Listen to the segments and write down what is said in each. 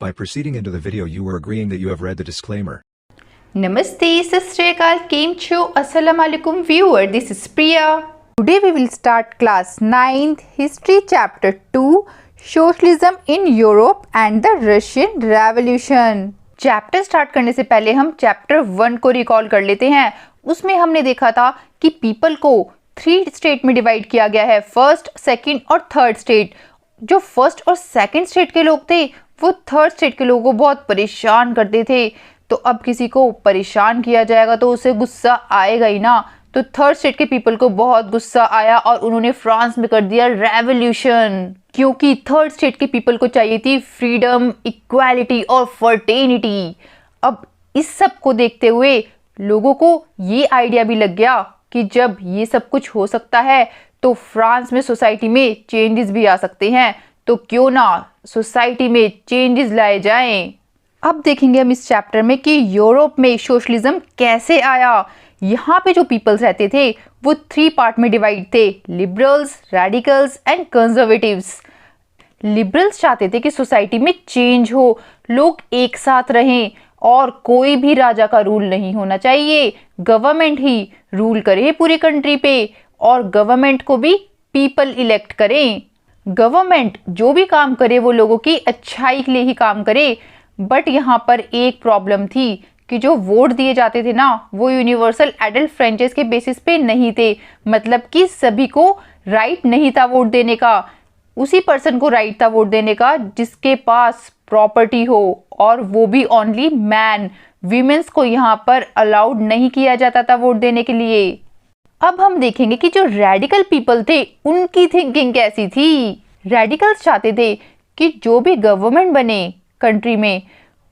By proceeding into the video, you are agreeing that you have read the disclaimer. Namaste, Sat Shri Akal, Kem Cho, Assalamu alaikum viewer, this is Priya. Today we will start class 9th History chapter 2 Socialism in Europe and the Russian Revolution. Chapter start करने से पहले हम chapter 1 को recall कर लेते हैं। उसमें हमने देखा था कि पीपल को 3 स्टेट में डिवाइड किया गया है, फर्स्ट, सेकंड और थर्ड स्टेट। जो फर्स्ट और सेकंड स्टेट के लोग थे वो थर्ड स्टेट के लोगों को बहुत परेशान करते थे। तो अब किसी को परेशान किया जाएगा तो उसे गुस्सा आएगा ही ना। तो थर्ड स्टेट के पीपल को बहुत गुस्सा आया और उन्होंने फ्रांस में कर दिया रेवोल्यूशन, क्योंकि थर्ड स्टेट के पीपल को चाहिए थी फ्रीडम, इक्वालिटी और फर्टेनिटी। अब इस सब को देखते हुए लोगों को ये आइडिया भी लग गया कि जब ये सब कुछ हो सकता है तो फ्रांस में सोसाइटी में चेंजेस भी आ सकते हैं, तो क्यों ना सोसाइटी में चेंजेस लाए जाएं। अब देखेंगे हम इस चैप्टर में कि यूरोप में सोशलिज्म कैसे आया। यहाँ पे जो पीपल्स रहते थे वो 3 पार्ट में डिवाइड थे, liberals, radicals and conservatives. Liberals चाहते थे कि सोसाइटी में चेंज हो, लोग एक साथ रहें और कोई भी राजा का रूल नहीं होना चाहिए, गवर्नमेंट ही रूल करे पूरी कंट्री पे और गवर्नमेंट को भी पीपल इलेक्ट करें। गवर्नमेंट जो भी काम करे वो लोगों की अच्छाई के लिए ही काम करे। बट यहाँ पर एक प्रॉब्लम थी कि जो वोट दिए जाते थे ना वो यूनिवर्सल एडल्ट फ्रेंचाइज के बेसिस पे नहीं थे, मतलब कि सभी को राइट नहीं था वोट देने का। उसी पर्सन को राइट था वोट देने का जिसके पास प्रॉपर्टी हो, और वो भी ओनली मैन। वीमेंस को यहाँ पर अलाउड नहीं किया जाता था वोट देने के लिए। अब हम देखेंगे कि जो रेडिकल पीपल थे उनकी थिंकिंग कैसी थी। रेडिकल्स चाहते थे कि जो भी गवर्नमेंट बने कंट्री में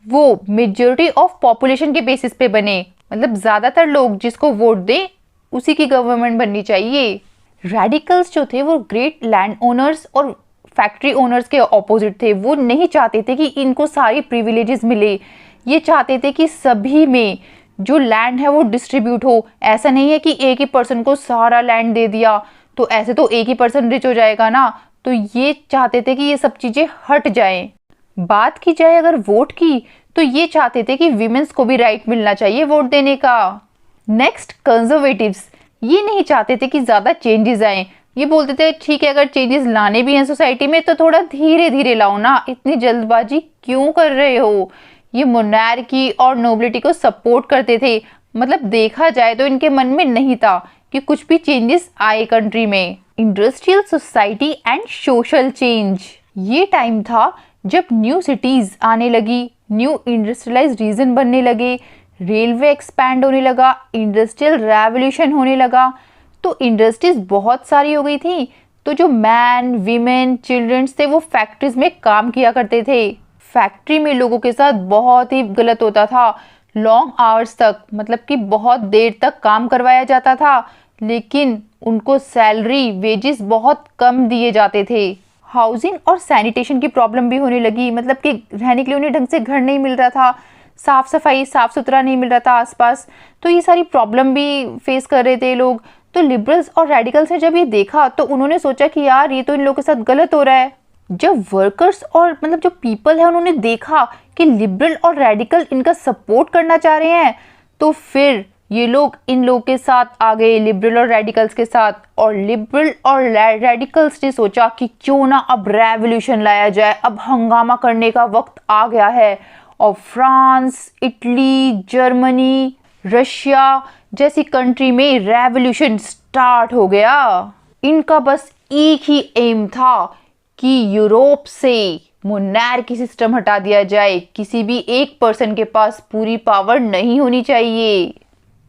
वो मेजॉरिटी ऑफ पॉपुलेशन के बेसिस पे बने, मतलब ज़्यादातर लोग जिसको वोट दें उसी की गवर्नमेंट बननी चाहिए। रेडिकल्स जो थे वो ग्रेट लैंड ओनर्स और फैक्ट्री ओनर्स के ऑपोजिट थे। वो नहीं चाहते थे कि इनको सारी प्रिविलेजेस मिले, ये चाहते थे कि सभी में जो लैंड है वो डिस्ट्रीब्यूट हो। ऐसा नहीं है कि एक ही पर्सन को सारा लैंड दे दिया तो ऐसे तो एक ही पर्सन रिच हो जाएगा ना। तो ये चाहते थे कि ये सब चीज़ें हट जाएं। बात की जाए अगर वोट की तो ये चाहते थे कि विमेंस को भी राइट मिलना चाहिए वोट देने का। नेक्स्ट, कंजर्वेटिव्स ये नहीं चाहते थे कि ज़्यादा चेंजेस आए। ये बोलते थे ठीक है अगर चेंजेस लाने भी हैं सोसाइटी में तो थोड़ा धीरे धीरे लाओ ना, इतनी जल्दबाजी क्यों कर रहे हो। ये मोनार्की और नोबिलिटी को सपोर्ट करते थे, मतलब देखा जाए तो इनके मन में नहीं था कि कुछ भी चेंजेस आए कंट्री में। Industrial society and social change, ये टाइम था जब न्यू सिटीज आने लगी, न्यू इंडस्ट्रियलाइज्ड रीजन बनने लगे, रेलवे एक्सपैंड होने लगा, इंडस्ट्रियल रेवोल्यूशन होने लगा। तो इंडस्ट्रीज बहुत सारी हो गई थी, तो जो मैन, वीमेन, चिल्ड्रंस थे वो फैक्ट्रीज में काम किया करते थे। फैक्ट्री में लोगों के साथ बहुत ही गलत होता था, लॉन्ग आवर्स तक, मतलब कि बहुत देर तक काम करवाया जाता था, लेकिन उनको सैलरी, वेजेस बहुत कम दिए जाते थे। हाउसिंग और सैनिटेशन की प्रॉब्लम भी होने लगी, मतलब कि रहने के लिए उन्हें ढंग से घर नहीं मिल रहा था, साफ सफाई, साफ सुथरा नहीं मिल रहा था आसपास। तो ये सारी प्रॉब्लम भी फेस कर रहे थे लोग। तो लिबरल्स और रेडिकल्स ने जब ये देखा तो उन्होंने सोचा कि यार ये तो इन लोगों के साथ गलत हो रहा है। जब वर्कर्स और मतलब जो पीपल है उन्होंने देखा कि लिबरल और रेडिकल इनका सपोर्ट करना चाह रहे हैं तो फिर ये लोग इन लोगों के साथ आ गए, लिबरल और रेडिकल्स के साथ। और लिबरल और रेडिकल्स ने सोचा कि क्यों ना अब रेवोल्यूशन लाया जाए, अब हंगामा करने का वक्त आ गया है। और फ्रांस, इटली, जर्मनी, रशिया जैसी कंट्री में रेवोल्यूशन स्टार्ट हो गया। इनका बस एक ही एम था कि यूरोप से मोनार्की सिस्टम हटा दिया जाए, किसी भी एक पर्सन के पास पूरी पावर नहीं होनी चाहिए।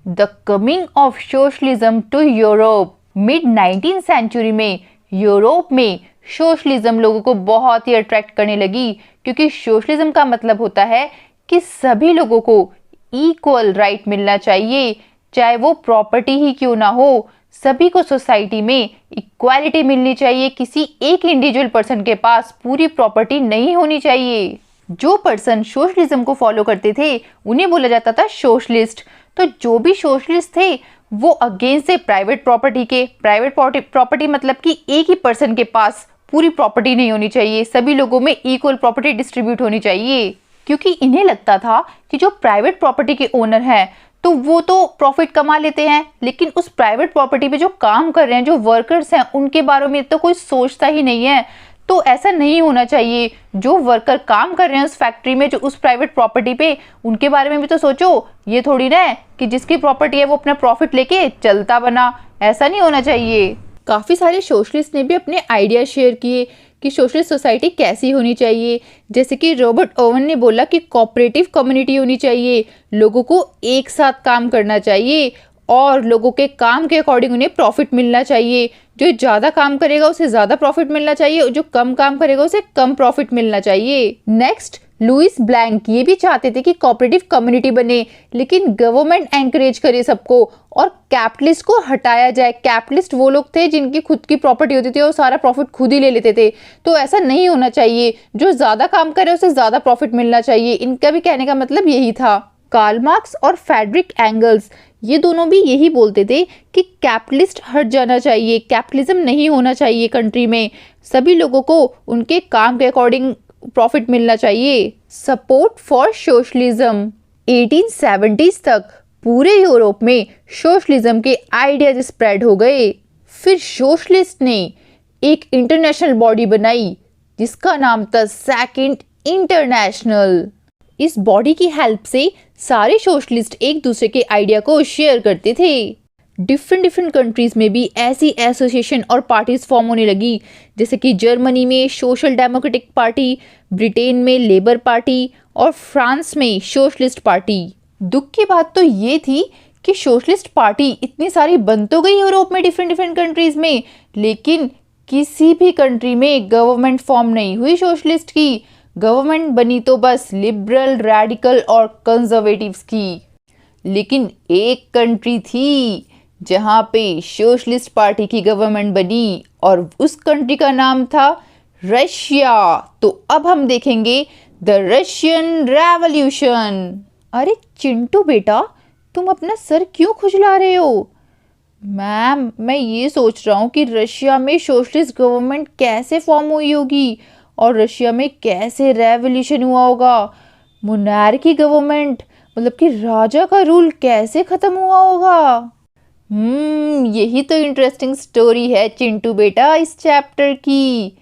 The coming of socialism to Europe, mid 19th century में यूरोप में सोशलिज्म लोगों को बहुत ही अट्रैक्ट करने लगी, क्योंकि सोशलिज्म का मतलब होता है कि सभी लोगों को इक्वल राइट मिलना चाहिए, चाहे वो प्रॉपर्टी ही क्यों ना हो। सभी को सोसाइटी में इक्वालिटी मिलनी चाहिए, किसी एक इंडिविजुअल पर्सन के पास पूरी प्रॉपर्टी नहीं होनी चाहिए। जो पर्सन सोशलिज्म को फॉलो करते थे उन्हें बोला जाता था सोशलिस्ट। तो जो भी सोशलिस्ट थे वो अगेंस्ट थे प्राइवेट प्रॉपर्टी के। प्राइवेट प्रॉपर्टी मतलब कि एक ही पर्सन के पास पूरी प्रॉपर्टी नहीं होनी चाहिए, सभी लोगों में इक्वल प्रॉपर्टी डिस्ट्रीब्यूट होनी चाहिए, क्योंकि इन्हें लगता था कि जो प्राइवेट प्रॉपर्टी के ओनर हैं तो वो तो प्रॉफिट कमा लेते हैं, लेकिन उस प्राइवेट प्रॉपर्टी पे जो काम कर रहे हैं, जो वर्कर्स हैं, उनके बारे में तो कोई सोचता ही नहीं है। तो ऐसा नहीं होना चाहिए। जो वर्कर काम कर रहे हैं उस फैक्ट्री में, जो उस प्राइवेट प्रॉपर्टी पे, उनके बारे में भी तो सोचो। ये थोड़ी ना है कि जिसकी प्रॉपर्टी है वो अपना प्रॉफिट लेके चलता बना, ऐसा नहीं होना चाहिए। काफ़ी सारे सोशलिस्ट ने भी अपने आइडिया शेयर किए कि सोशलिस्ट सोसाइटी कैसी होनी चाहिए। जैसे कि रॉबर्ट ओवन ने बोला कि कोऑपरेटिव कम्युनिटी होनी चाहिए, लोगों को एक साथ काम करना चाहिए और लोगों के काम के अकॉर्डिंग उन्हें प्रॉफिट मिलना चाहिए। जो ज़्यादा काम करेगा उसे ज़्यादा प्रॉफिट मिलना चाहिए और जो कम काम करेगा उसे कम प्रॉफिट मिलना चाहिए। नेक्स्ट, लुइस ब्लैंक ये भी चाहते थे कि कोऑपरेटिव कम्युनिटी बने, लेकिन गवर्नमेंट एनकरेज करे सबको और कैपिटलिस्ट को हटाया जाए। कैपिटलिस्ट वो लोग थे जिनकी खुद की प्रॉपर्टी होती थी और सारा प्रॉफिट खुद ही ले लेते थे, तो ऐसा नहीं होना चाहिए। जो ज़्यादा काम करे उसे ज़्यादा प्रॉफिट मिलना चाहिए। इनका भी कहने का मतलब यही था। कार्ल मार्क्स और फ्रेडरिक एंगल्स ये दोनों भी यही बोलते थे कि कैपिटलिस्ट हट जाना चाहिए, कैपिटलिज्म नहीं होना चाहिए कंट्री में, सभी लोगों को उनके काम के अकॉर्डिंग प्रॉफिट मिलना चाहिए। सपोर्ट फॉर सोशलिज्म 1870s तक पूरे यूरोप में सोशलिज्म के आइडियाज स्प्रेड हो गए। फिर सोशलिस्ट ने एक इंटरनेशनल बॉडी बनाई जिसका नाम था सेकंड इंटरनेशनल। इस बॉडी की हेल्प से सारे सोशलिस्ट एक दूसरे के आइडिया को शेयर करते थे। डिफरेंट कंट्रीज में भी ऐसी एसोसिएशन और पार्टीज फॉर्म होने लगी, जैसे कि जर्मनी में सोशल डेमोक्रेटिक पार्टी, ब्रिटेन में लेबर पार्टी और फ्रांस में सोशलिस्ट पार्टी। दुख की बात तो ये थी कि सोशलिस्ट पार्टी इतनी सारी बन तो गई यूरोप में डिफरेंट कंट्रीज में, लेकिन किसी भी कंट्री में गवर्नमेंट फॉर्म नहीं हुई सोशलिस्ट की। गवर्नमेंट बनी तो बस लिबरल, रेडिकल और कंजर्वेटिव्स की। लेकिन एक कंट्री थी जहाँ पे सोशलिस्ट पार्टी की गवर्नमेंट बनी और उस कंट्री का नाम था रशिया। तो अब हम देखेंगे द रशियन रेवोल्यूशन। अरे चिंटू बेटा, तुम अपना सर क्यों खुजला रहे हो? मैम, मैं ये सोच रहा हूँ कि रशिया में सोशलिस्ट गवर्नमेंट कैसे फॉर्म हुई होगी और रशिया में कैसे रेवोल्यूशन हुआ होगा। मोनार्की गवर्नमेंट, मतलब कि राजा का रूल कैसे खत्म हुआ होगा। यही तो इंटरेस्टिंग स्टोरी है चिंटू बेटा इस चैप्टर की।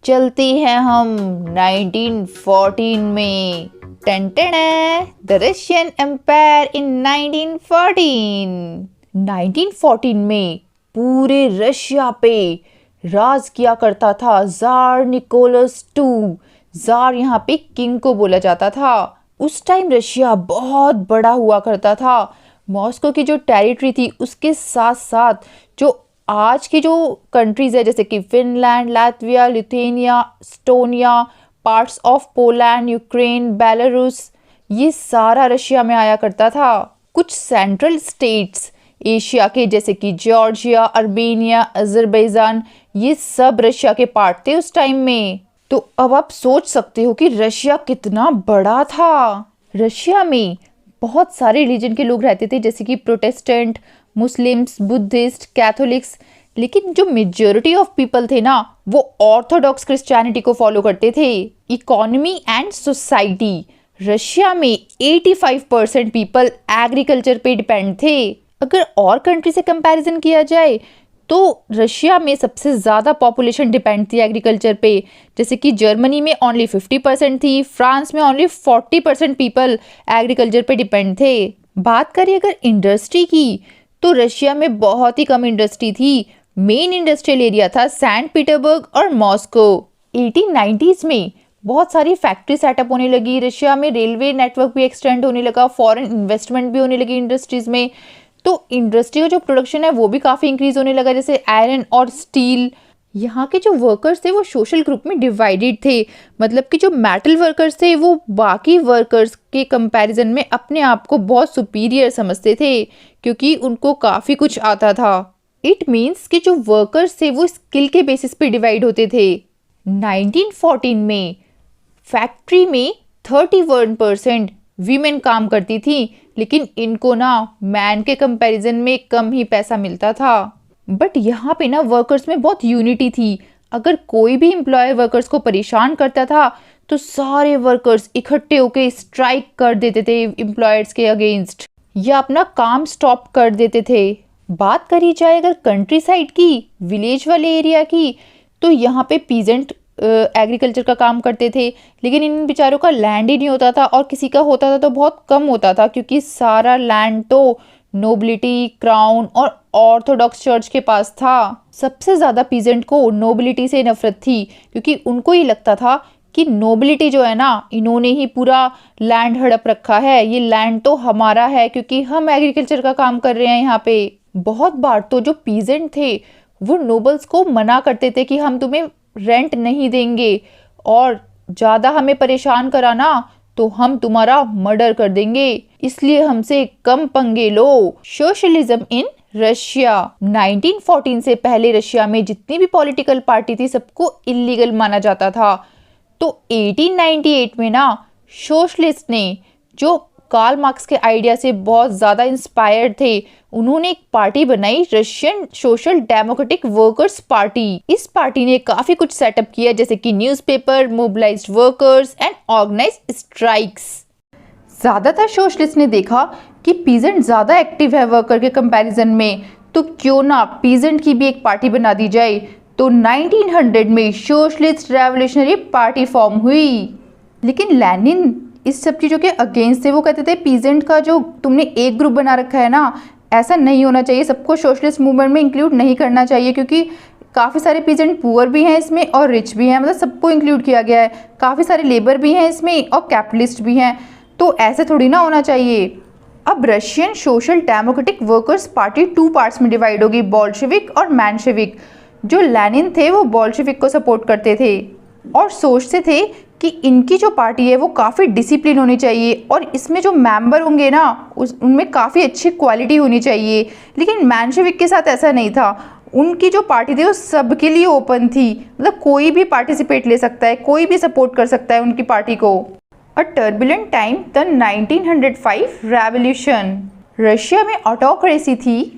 चलते हैं हम 1914 में। The Russian empire in 1914। 1914 में पूरे रशिया पे राज किया करता था जार निकोलस II। जार यहाँ पे किंग को बोला जाता था। उस टाइम रशिया बहुत बड़ा हुआ करता था। मॉस्को की जो टेरिटरी थी उसके साथ साथ जो आज की जो कंट्रीज है, जैसे कि Finland, Latvia, Lithuania, Estonia, parts of Poland, Ukraine, Belarus, ये सारा रशिया में आया करता था। कुछ सेंट्रल स्टेट्स एशिया के, जैसे कि जॉर्जिया, अर्मेनिया, अजरबैजान, ये सब रशिया के पार्ट थे उस टाइम में। तो अब आप सोच सकते हो कि रशिया कितना बड़ा था। रशिया में बहुत सारे रिलीजन के लोग रहते थे, जैसे कि प्रोटेस्टेंट, मुस्लिम्स, बुद्धिस्ट, कैथोलिक्स, लेकिन जो मेजॉरिटी ऑफ पीपल थे ना, वो ऑर्थोडॉक्स क्रिश्चियनिटी को फॉलो करते थे। इकोनॉमी एंड सोसाइटी, रशिया में 85% पीपल एग्रीकल्चर पे डिपेंड थे। अगर और कंट्री से कंपैरिजन किया जाए तो रशिया में सबसे ज़्यादा पॉपुलेशन डिपेंड थी एग्रीकल्चर पे, जैसे कि जर्मनी में ओनली 50% थी, फ्रांस में ओनली 40% पीपल एग्रीकल्चर पे डिपेंड थे। बात करें अगर इंडस्ट्री की, तो रशिया में बहुत ही कम इंडस्ट्री थी। मेन इंडस्ट्रियल एरिया था सेंट पीटर्सबर्ग और मॉस्को। 1890s में बहुत सारी फैक्ट्री सेटअप होने लगी रशिया में, रेलवे नेटवर्क भी एक्सटेंड होने लगा, फॉरेन इन्वेस्टमेंट भी होने लगी इंडस्ट्रीज में। तो इंडस्ट्री का जो प्रोडक्शन है वो भी काफ़ी इंक्रीज होने लगा, जैसे आयरन और स्टील। यहाँ के जो वर्कर्स थे वो सोशल ग्रुप में डिवाइडेड थे, मतलब कि जो मेटल वर्कर्स थे वो बाकी वर्कर्स के कंपैरिजन में अपने आप को बहुत सुपीरियर समझते थे क्योंकि उनको काफ़ी कुछ आता था। इट मीन्स कि जो वर्कर्स थे वो स्किल के बेसिस पे डिवाइड होते थे। 1914 में फैक्ट्री में 31% वीमेन काम करती थी, लेकिन इनको ना मैन के कंपैरिजन में कम ही पैसा मिलता था। बट यहाँ पे ना वर्कर्स में बहुत यूनिटी थी, अगर कोई भी एम्प्लॉयर वर्कर्स को परेशान करता था तो सारे वर्कर्स इकट्ठे होकर स्ट्राइक कर देते थे एम्प्लॉयर्स के अगेंस्ट, या अपना काम स्टॉप कर देते थे। बात करी जाए अगर कंट्री साइड की, विलेज वाले एरिया की, तो यहाँ पे पीजेंट एग्रीकल्चर का काम करते थे, लेकिन इन बेचारों का लैंड ही नहीं होता था, और किसी का होता था तो बहुत कम होता था, क्योंकि सारा लैंड तो नोबिलिटी, क्राउन और ऑर्थोडॉक्स चर्च के पास था। सबसे ज़्यादा पीजेंट को नोबिलिटी से नफरत थी, क्योंकि उनको ये लगता था कि नोबिलिटी जो है ना, इन्होंने ही पूरा लैंड हड़प रखा है, ये लैंड तो हमारा है क्योंकि हम एग्रीकल्चर का काम कर रहे हैं यहाँ पे। बहुत बार तो जो पीजेंट थे वो नोबल्स को मना करते थे कि हम तुम्हें रेंट नहीं देंगे, और ज़्यादा हमें परेशान कराना तो हम तुम्हारा मर्डर कर देंगे, इसलिए हमसे कम पंगे लो। Socialism in Russia. 1914 से पहले रशिया में जितनी भी पॉलिटिकल पार्टी थी सबको इलीगल माना जाता था। तो 1898 में ना सोशलिस्ट ने, जो कार्ल मार्क्स के आइडिया से बहुत ज़्यादा इंस्पायर्ड थे, उन्होंने एक पार्टी बनाई, Russian social democratic workers party. इस पार्टी ने काफ़ी कुछ सेटअप किया, जैसे कि newspaper, mobilised workers and organised strikes. ज़्यादातर सोशलिस्ट ने देखा कि पीजेंट ज़्यादा एक्टिव है वर्कर के कंपैरिजन में, तो क्यों ना पीजेंट की भी एक पार्टी बना दी जाए। तो 1900 में सोशलिस्ट रेवोल्यूशनरी पार्टी फॉर्म हुई। लेकिन लेनिन इस सब चीज़ों के अगेंस्ट थे। वो कहते थे पीजेंट का जो तुमने एक ग्रुप बना रखा है ना, ऐसा नहीं होना चाहिए, सबको सोशलिस्ट मूवमेंट में इंक्लूड नहीं करना चाहिए, क्योंकि काफ़ी सारे पीजेंट पुअर भी हैं इसमें और रिच भी हैं, मतलब सबको इंक्लूड किया गया है। काफ़ी सारे लेबर भी हैं इसमें और कैपिटलिस्ट भी हैं, तो ऐसे थोड़ी ना होना चाहिए। अब Russian social democratic workers party 2 parts में डिवाइड होगी, बोल्शेविक और मेंशेविक। जो लेनिन थे वो बोल्शेविक को सपोर्ट करते थे और सोचते थे कि इनकी जो पार्टी है वो काफ़ी डिसिप्लिन होनी चाहिए और इसमें जो मेंबर होंगे ना उनमें काफ़ी अच्छी क्वालिटी होनी चाहिए। लेकिन मेंशेविक के साथ ऐसा नहीं था, उनकी जो पार्टी थी वो सबके लिए ओपन थी, मतलब कोई भी पार्टिसिपेट ले सकता है, कोई भी सपोर्ट कर सकता है उनकी पार्टी को। A turbulent time the 1905 revolution. Russia में ऑटोक्रेसी थी।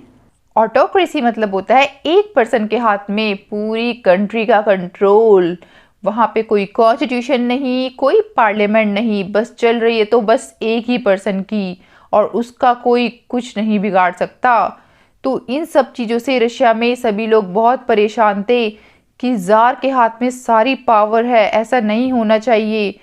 ऑटोक्रेसी मतलब होता है एक पर्सन के हाथ में पूरी कंट्री का कंट्रोल। वहाँ पे कोई कॉन्स्टिट्यूशन नहीं, कोई पार्लियामेंट नहीं, बस चल रही है तो बस एक ही पर्सन की, और उसका कोई कुछ नहीं बिगाड़ सकता। तो इन सब चीज़ों से रशिया में सभी लोग बहुत परेशान थे कि ज़ार के हाथ में सारी पावर है, ऐसा नहीं होना चाहिए।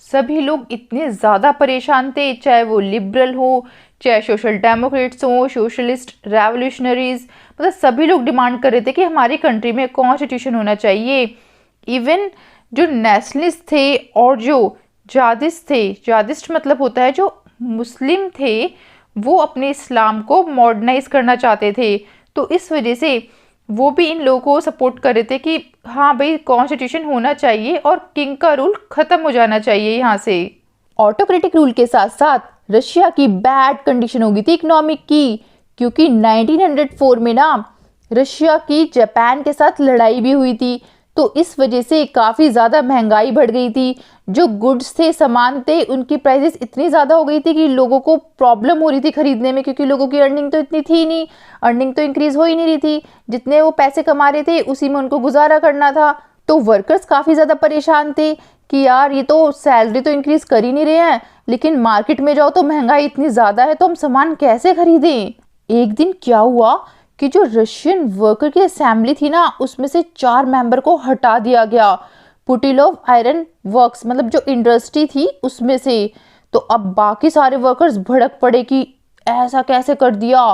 सभी लोग इतने ज़्यादा परेशान थे, चाहे वो लिबरल हो, चाहे सोशल डेमोक्रेट्स हो, सोशलिस्ट, रेवोल्यूशनरीज, मतलब सभी लोग डिमांड कर रहे थे कि हमारी कंट्री में कॉन्स्टिट्यूशन होना चाहिए। इवन जो नेशनलिस्ट थे और जो जादिस्ट थे, जादिस्ट मतलब होता है जो मुस्लिम थे, वो अपने इस्लाम को मॉडर्नाइज करना चाहते थे। तो इस वजह से वो भी इन लोगों को सपोर्ट कर रहे थे कि हाँ भाई कॉन्स्टिट्यूशन होना चाहिए और किंग का रूल ख़त्म हो जाना चाहिए यहाँ से। ऑटोक्रेटिक रूल के साथ साथ रशिया की बैड कंडीशन हो गई थी इकोनॉमिक की, क्योंकि 1904 में ना रशिया की जापान के साथ लड़ाई भी हुई थी। तो इस वजह से काफ़ी ज़्यादा महंगाई बढ़ गई थी। जो गुड्स थे, सामान थे, उनकी प्राइसेस इतनी ज़्यादा हो गई थी कि लोगों को प्रॉब्लम हो रही थी खरीदने में, क्योंकि लोगों की अर्निंग तो इतनी थी नहीं, अर्निंग तो इंक्रीज़ हो ही नहीं रही थी। जितने वो पैसे कमा रहे थे उसी में उनको गुजारा करना था। तो वर्कर्स काफ़ी ज़्यादा परेशान थे कि यार ये तो सैलरी तो इंक्रीज़ कर ही नहीं रहे हैं, लेकिन मार्केट में जाओ तो महंगाई इतनी ज़्यादा है, तो हम सामान कैसे खरीदें। एक दिन क्या हुआ कि जो रशियन वर्कर की असेंबली थी ना, उसमें से 4 मेंबर को हटा दिया गया, पुटिलोव आयरन वर्क्स मतलब जो इंडस्ट्री थी उसमें से। तो अब बाकी सारे वर्कर्स भड़क पड़े कि ऐसा कैसे कर दिया,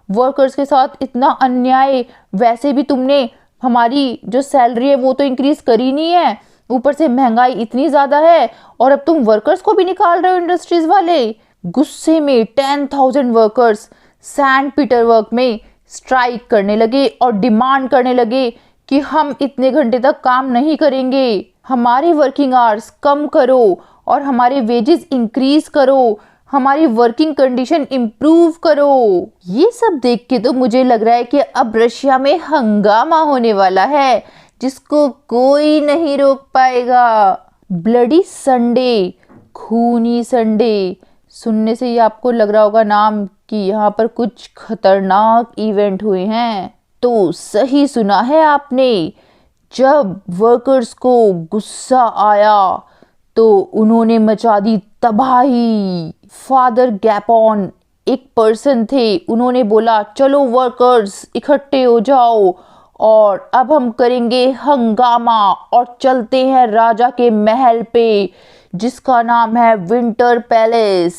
वर्कर्स के साथ इतना अन्याय, वैसे भी तुमने हमारी जो सैलरी है वो तो इंक्रीज करी नहीं है, ऊपर से महंगाई इतनी ज़्यादा है और अब तुम वर्कर्स को भी निकाल रहे हो इंडस्ट्रीज वाले। गुस्से में 10,000 वर्कर्स सेंट पीटर्सबर्ग में स्ट्राइक करने लगे और डिमांड करने लगे कि हम इतने घंटे तक काम नहीं करेंगे, हमारे वर्किंग आवर्स कम करो और हमारे वेजेस इंक्रीज करो, हमारी वर्किंग कंडीशन इम्प्रूव करो। ये सब देख के तो मुझे लग रहा है कि अब रशिया में हंगामा होने वाला है जिसको कोई नहीं रोक पाएगा। ब्लडी संडे, खूनी संडे, सुनने से ही आपको लग रहा होगा नाम कि यहाँ पर कुछ खतरनाक इवेंट हुए हैं। तो सही सुना है आपने, जब वर्कर्स को गुस्सा आया तो उन्होंने मचा दी तबाही। फादर गैपॉन एक पर्सन थे, उन्होंने बोला चलो वर्कर्स इकट्ठे हो जाओ और अब हम करेंगे हंगामा और चलते हैं राजा के महल पे जिसका नाम है विंटर पैलेस,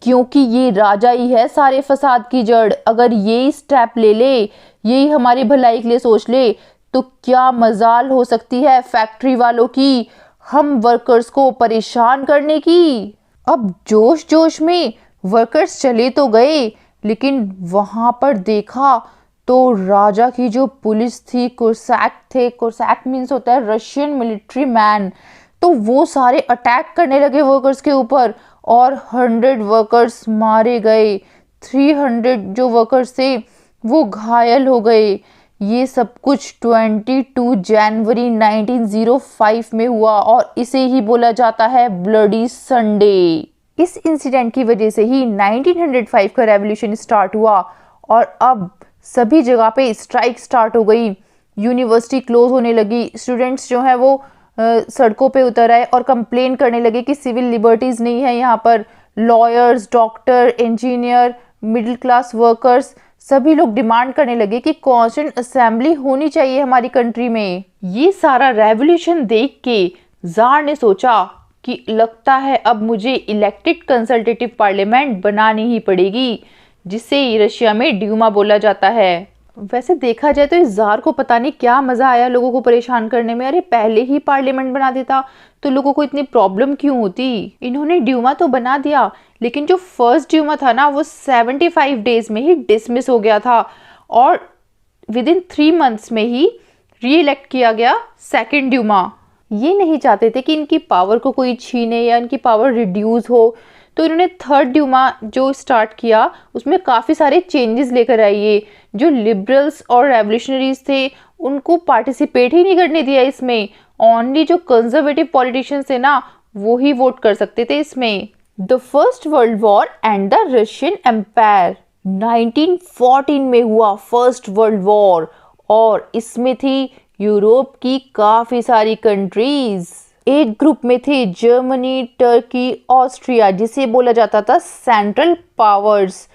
क्योंकि ये राजा ही है सारे फसाद की जड़। अगर यही स्टेप ले ले, यही हमारी भलाई के लिए सोच ले तो क्या मजाल हो सकती है फैक्ट्री वालों की हम वर्कर्स को परेशान करने की। अब जोश जोश में वर्कर्स चले तो गए, लेकिन वहां पर देखा तो राजा की जो पुलिस थी, कोसैक थे, कोसैक मीन्स होता है रशियन मिलिट्री मैन, तो वो सारे अटैक करने लगे वर्कर्स के ऊपर और 100 वर्कर्स मारे गए, 300 जो वर्कर्स थे वो घायल हो गए। ये सब कुछ 22 जनवरी 1905 में हुआ और इसे ही बोला जाता है ब्लडी संडे। इस इंसिडेंट की वजह से ही 1905 का रेवोल्यूशन स्टार्ट हुआ और अब सभी जगह पे स्ट्राइक स्टार्ट हो गई, यूनिवर्सिटी क्लोज होने लगी, स्टूडेंट्स जो हैं वो सड़कों पे उतर आए और कंप्लेन करने लगे कि सिविल लिबर्टीज़ नहीं है यहाँ पर। Lawyers, doctor, engineer, middle class workers सभी लोग डिमांड करने लगे कि कॉन्स्टिट्यूंट असेंबली होनी चाहिए हमारी कंट्री में। ये सारा रेवोल्यूशन देख के जार ने सोचा कि लगता है अब मुझे इलेक्टेड कंसल्टेटिव पार्लियामेंट बनानी ही पड़ेगी, जिसे रशिया में ड्यूमा बोला जाता है। वैसे देखा जाए तो इस जार को पता नहीं क्या मजा आया लोगों को परेशान करने में। अरे पहले ही पार्लियामेंट बना देता तो लोगों को इतनी प्रॉब्लम क्यों होती। इन्होंने ड्यूमा तो बना दिया, लेकिन जो फर्स्ट ड्यूमा था ना वो 75 डेज में ही डिसमिस हो गया था और विदिन 3 मंथ्स में ही री इलेक्ट किया गया सेकेंड ड्यूमा। ये नहीं चाहते थे कि इनकी पावर को कोई छीने या इनकी पावर रिड्यूस हो, तो इन्होंने थर्ड ड्यूमा जो स्टार्ट किया उसमें काफ़ी सारे चेंजेस लेकर आइए। जो लिबरल्स और रेवोल्यूशनरीज थे उनको पार्टिसिपेट ही नहीं करने दिया इसमें, ओनली जो कंजर्वेटिव पॉलिटिशियंस थे ना वो ही वोट कर सकते थे इसमें। The first world war and the Russian empire 1914 में हुआ फर्स्ट वर्ल्ड वॉर और इसमें थी यूरोप की काफ़ी सारी कंट्रीज। एक ग्रुप में थे जर्मनी, टर्की, ऑस्ट्रिया जिसे बोला जाता था सेंट्रल पावर्स,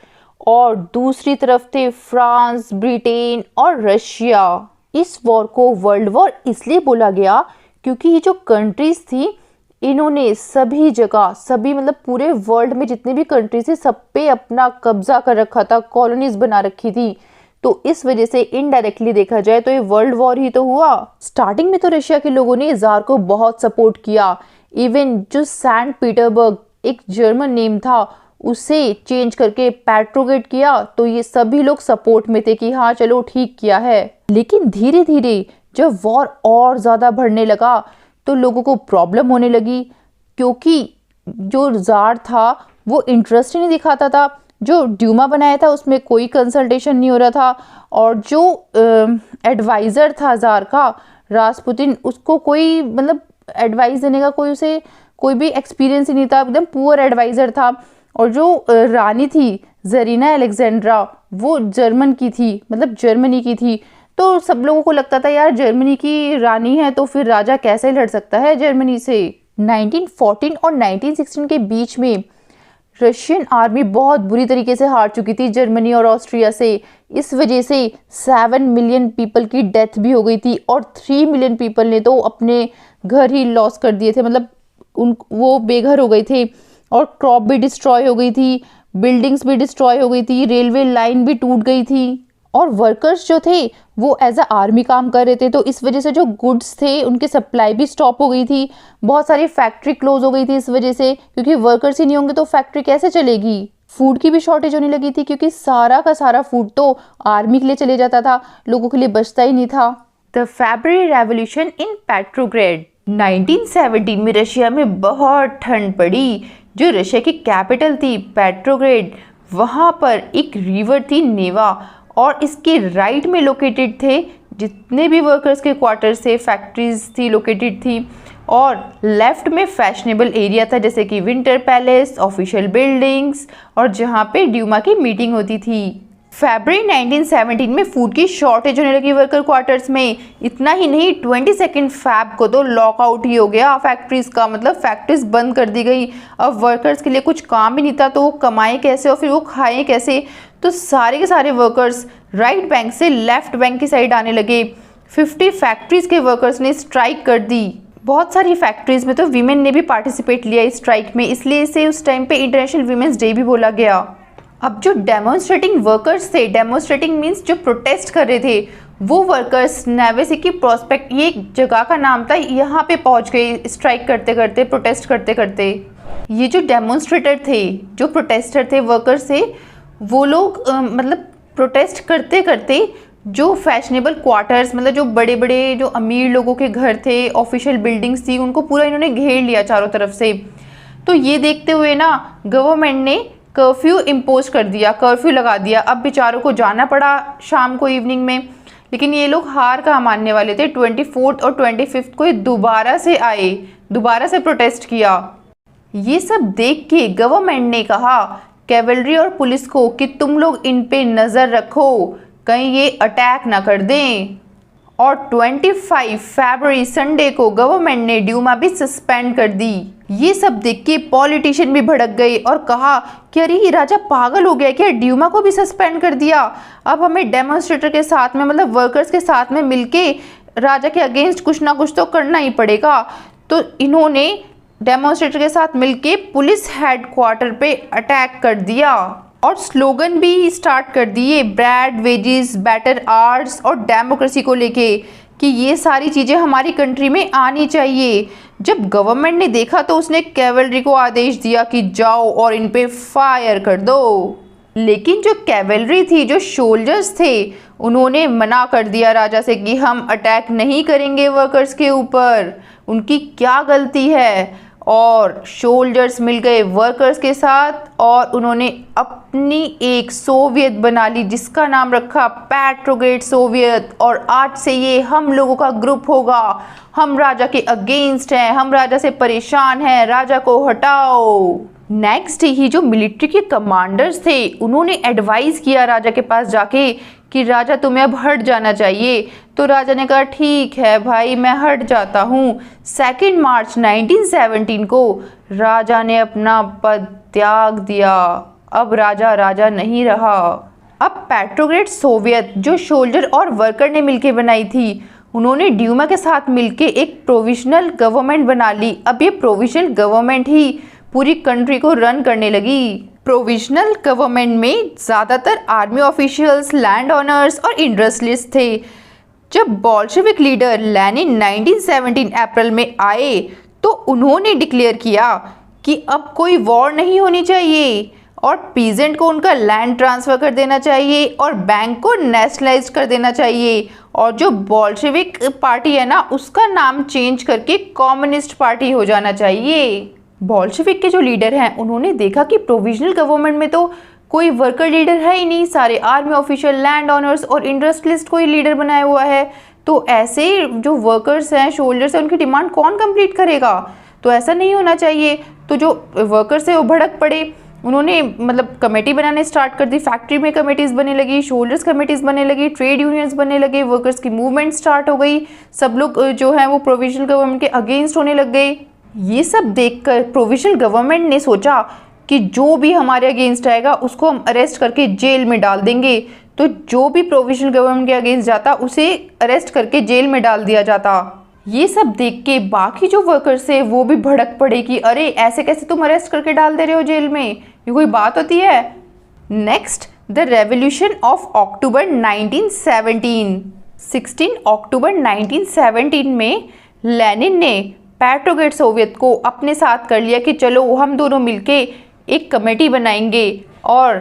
और दूसरी तरफ थे फ्रांस, ब्रिटेन और रशिया। इस वॉर को वर्ल्ड वॉर इसलिए बोला गया क्योंकि ये जो कंट्रीज थी इन्होंने सभी जगह, सभी मतलब पूरे वर्ल्ड में जितने भी कंट्रीज थे सब पे अपना कब्जा कर रखा था, कॉलोनीज बना रखी थी। तो इस वजह से इनडायरेक्टली देखा जाए तो ये वर्ल्ड वॉर ही तो हुआ। स्टार्टिंग में तो रशिया के लोगों ने जार को बहुत सपोर्ट किया। इवन जो सेंट पीटरबर्ग एक जर्मन नेम था उसे चेंज करके पेट्रोग्रेड किया, तो ये सभी लोग सपोर्ट में थे कि हाँ चलो ठीक किया है। लेकिन धीरे धीरे जब वॉर और ज़्यादा बढ़ने लगा तो लोगों को प्रॉब्लम होने लगी, क्योंकि जो जार था वो इंटरेस्ट ही नहीं दिखाता था। जो ड्यूमा बनाया था उसमें कोई कंसल्टेशन नहीं हो रहा था और जो एडवाइज़र था जार का रासपुतिन, उसको कोई मतलब एडवाइस देने का कोई भी एक्सपीरियंस ही नहीं था, एकदम पुअर एडवाइज़र था। और जो रानी थी जरीना अलेक्जेंड्रा वो जर्मन की थी, मतलब जर्मनी की थी। तो सब लोगों को लगता था यार जर्मनी की रानी है तो फिर राजा कैसे लड़ सकता है जर्मनी से। 1914 और 1916 के बीच में रशियन आर्मी बहुत बुरी तरीके से हार चुकी थी जर्मनी और ऑस्ट्रिया से। इस वजह से 7 मिलियन पीपल की डेथ भी हो गई थी और 3 मिलियन पीपल ने तो अपने घर ही लॉस कर दिए थे, मतलब वो बेघर हो गए थे। और क्रॉप भी डिस्ट्रॉय हो गई थी, बिल्डिंग्स भी डिस्ट्रॉय हो गई थी, रेलवे लाइन भी टूट गई थी। और वर्कर्स जो थे वो एज अ आर्मी काम कर रहे थे, तो इस वजह से जो गुड्स थे उनकी सप्लाई भी स्टॉप हो गई थी। बहुत सारी फैक्ट्री क्लोज हो गई थी इस वजह से, क्योंकि वर्कर्स ही नहीं होंगे तो फैक्ट्री कैसे चलेगी। फूड की भी शॉर्टेज होने लगी थी क्योंकि सारा का सारा फूड तो आर्मी के लिए चले जाता था, लोगों के लिए बचता ही नहीं था। द फेब्रुअरी रेवोल्यूशन इन पेट्रोग्रेड 1917 में रशिया में बहुत ठंड पड़ी। जो रशिया की कैपिटल थी पेट्रोग्रेड, वहाँ पर एक रिवर थी नेवा और इसके राइट में लोकेटेड थे जितने भी वर्कर्स के क्वार्टर्स थे, फैक्ट्रीज थी लोकेटेड थी। और लेफ्ट में फैशनेबल एरिया था जैसे कि विंटर पैलेस, ऑफिशियल बिल्डिंग्स और जहाँ पे ड्यूमा की मीटिंग होती थी। फरवरी 1917 में फूड की शॉर्टेज होने लगी वर्कर क्वार्टर्स में। इतना ही नहीं, 22 फ़ैब को तो लॉकआउट ही हो गया फैक्ट्रीज का, मतलब फैक्ट्रीज बंद कर दी गई। अब वर्कर्स के लिए कुछ काम ही नहीं था, तो वो कमाएं कैसे और फिर वो खाएं कैसे। तो सारे के सारे वर्कर्स राइट बैंक से लेफ्ट बैंक की साइड आने लगे। 50 फैक्ट्रीज के वर्कर्स ने स्ट्राइक कर दी। बहुत सारी फैक्ट्रीज में तो वीमेन ने भी पार्टिसिपेट लिया इस स्ट्राइक में, इसलिए इसे उस टाइम पे इंटरनेशनल वीमेंस डे भी बोला गया। अब जो डेमोन्स्ट्रेटिंग वर्कर्स थे, डेमोन्स्ट्रेटिंग मीन्स जो प्रोटेस्ट कर रहे थे, वो वर्कर्स नावेसिकी प्रॉस्पेक्ट, ये एक जगह का नाम था, यहाँ पे पहुँच गए स्ट्राइक करते करते, प्रोटेस्ट करते करते। ये जो डेमोन्स्ट्रेटर थे, जो प्रोटेस्टर थे, वर्कर्स थे, वो लोग मतलब प्रोटेस्ट करते करते जो फैशनेबल क्वार्टर्स, मतलब जो बड़े बड़े जो अमीर लोगों के घर थे, ऑफिशियल बिल्डिंग्स थी, उनको पूरा इन्होंने घेर लिया चारों तरफ से। तो ये देखते हुए ना गवर्नमेंट ने कर्फ्यू इम्पोज कर दिया, कर्फ्यू लगा दिया। अब बेचारों को जाना पड़ा शाम को, इवनिंग में। लेकिन ये लोग हार कहाँ मानने वाले थे। 24 और 25 को ये दोबारा से आए, दोबारा से प्रोटेस्ट किया। ये सब देख के गवर्नमेंट ने कहा कैवलरी और पुलिस को कि तुम लोग इन पे नज़र रखो, कहीं ये अटैक ना कर दें। और 25 फरवरी संडे को गवर्नमेंट ने ड्यूमा भी सस्पेंड कर दी। ये सब देख के पॉलिटिशियन भी भड़क गए और कहा कि अरे ये राजा पागल हो गया क्या, ड्यूमा को भी सस्पेंड कर दिया। अब हमें डेमोन्स्ट्रेटर के साथ में, मतलब वर्कर्स के साथ में मिलके राजा के अगेंस्ट कुछ ना कुछ तो करना ही पड़ेगा। तो इन्होंने डेमोन्स्ट्रेटर के साथ मिलके पुलिस हेडक्वार्टर पे अटैक कर दिया और स्लोगन भी स्टार्ट कर दिए, ब्रेड, वेजेस, बेटर आर्ट्स और डेमोक्रेसी को लेके, कि ये सारी चीज़ें हमारी कंट्री में आनी चाहिए। जब गवर्नमेंट ने देखा तो उसने कैवलरी को आदेश दिया कि जाओ और इन पे फायर कर दो। लेकिन जो कैवलरी थी, जो सोल्जर्स थे, उन्होंने मना कर दिया राजा से कि हम अटैक नहीं करेंगे वर्कर्स के ऊपर, उनकी क्या गलती है। और सोल्जर्स मिल गए वर्कर्स के साथ और उन्होंने अपनी एक सोवियत बना ली जिसका नाम रखा पेट्रोग्रेड सोवियत। और आज से ये हम लोगों का ग्रुप होगा, हम राजा के अगेंस्ट हैं, हम राजा से परेशान हैं, राजा को हटाओ। नेक्स्ट ही जो मिलिट्री के कमांडर्स थे, उन्होंने एडवाइस किया राजा के पास जाके कि राजा तुम्हें अब हट जाना चाहिए। तो राजा ने कहा ठीक है भाई, मैं हट जाता हूँ। 2 मार्च 1917 को राजा ने अपना पद त्याग दिया। अब राजा राजा नहीं रहा। अब पेट्रोग्रेड सोवियत जो सोल्जर और वर्कर ने मिलके बनाई थी, उन्होंने ड्यूमा के साथ मिलके एक प्रोविजनल गवर्नमेंट बना ली। अब ये प्रोविजनल गवर्नमेंट ही पूरी कंट्री को रन करने लगी। प्रोविजनल गवर्नमेंट में ज़्यादातर आर्मी ऑफिशियल्स, लैंड ओनर्स और इंडस्ट्रियलिस्ट थे। जब बोल्शेविक लीडर लेनिन 1917 अप्रैल में आए तो उन्होंने डिक्लेयर किया कि अब कोई वॉर नहीं होनी चाहिए और पीजेंट को उनका लैंड ट्रांसफ़र कर देना चाहिए और बैंक को नेशनलाइज कर देना चाहिए। और जो बोल्शेविक पार्टी है ना, उसका नाम चेंज करके कम्युनिस्ट पार्टी हो जाना चाहिए। बोल्शेविक के जो लीडर हैं, उन्होंने देखा कि प्रोविजनल गवर्नमेंट में तो कोई वर्कर लीडर है ही नहीं, सारे आर्मी ऑफिशियल, लैंड ओनर्स और इंडस्ट्रियलिस्ट को ही लीडर बनाया हुआ है। तो ऐसे जो वर्कर्स हैं, सोल्जर्स हैं, उनकी डिमांड कौन कंप्लीट करेगा? तो ऐसा नहीं होना चाहिए। तो जो वर्कर्स है वो भड़क पड़े। उन्होंने मतलब कमेटी बनाने स्टार्ट कर दी। फैक्ट्री में कमेटीज़ बनने लगी, सोल्जर्स कमेटीज़ बनने लगी, ट्रेड यूनियंस बनने लगे, वर्कर्स की मूवमेंट स्टार्ट हो गई। सब लोग जो है वो प्रोविजनल गवर्नमेंट के अगेंस्ट होने लग गए। ये सब देखकर प्रोविजनल गवर्नमेंट ने सोचा कि जो भी हमारे अगेंस्ट आएगा उसको हम अरेस्ट करके जेल में डाल देंगे। तो जो भी प्रोविजनल गवर्नमेंट के अगेंस्ट जाता उसे अरेस्ट करके जेल में डाल दिया जाता। ये सब देख के बाकी जो वर्कर्स है वो भी भड़क पड़े कि अरे ऐसे कैसे तुम अरेस्ट करके डाल दे रहे हो जेल में, ये कोई बात होती है। Next, the revolution of October 1917। 16 अक्टूबर 1917 में लेनिन ने पेट्रोग्रेड सोवियत को अपने साथ कर लिया कि चलो हम दोनों मिलके एक कमेटी बनाएंगे और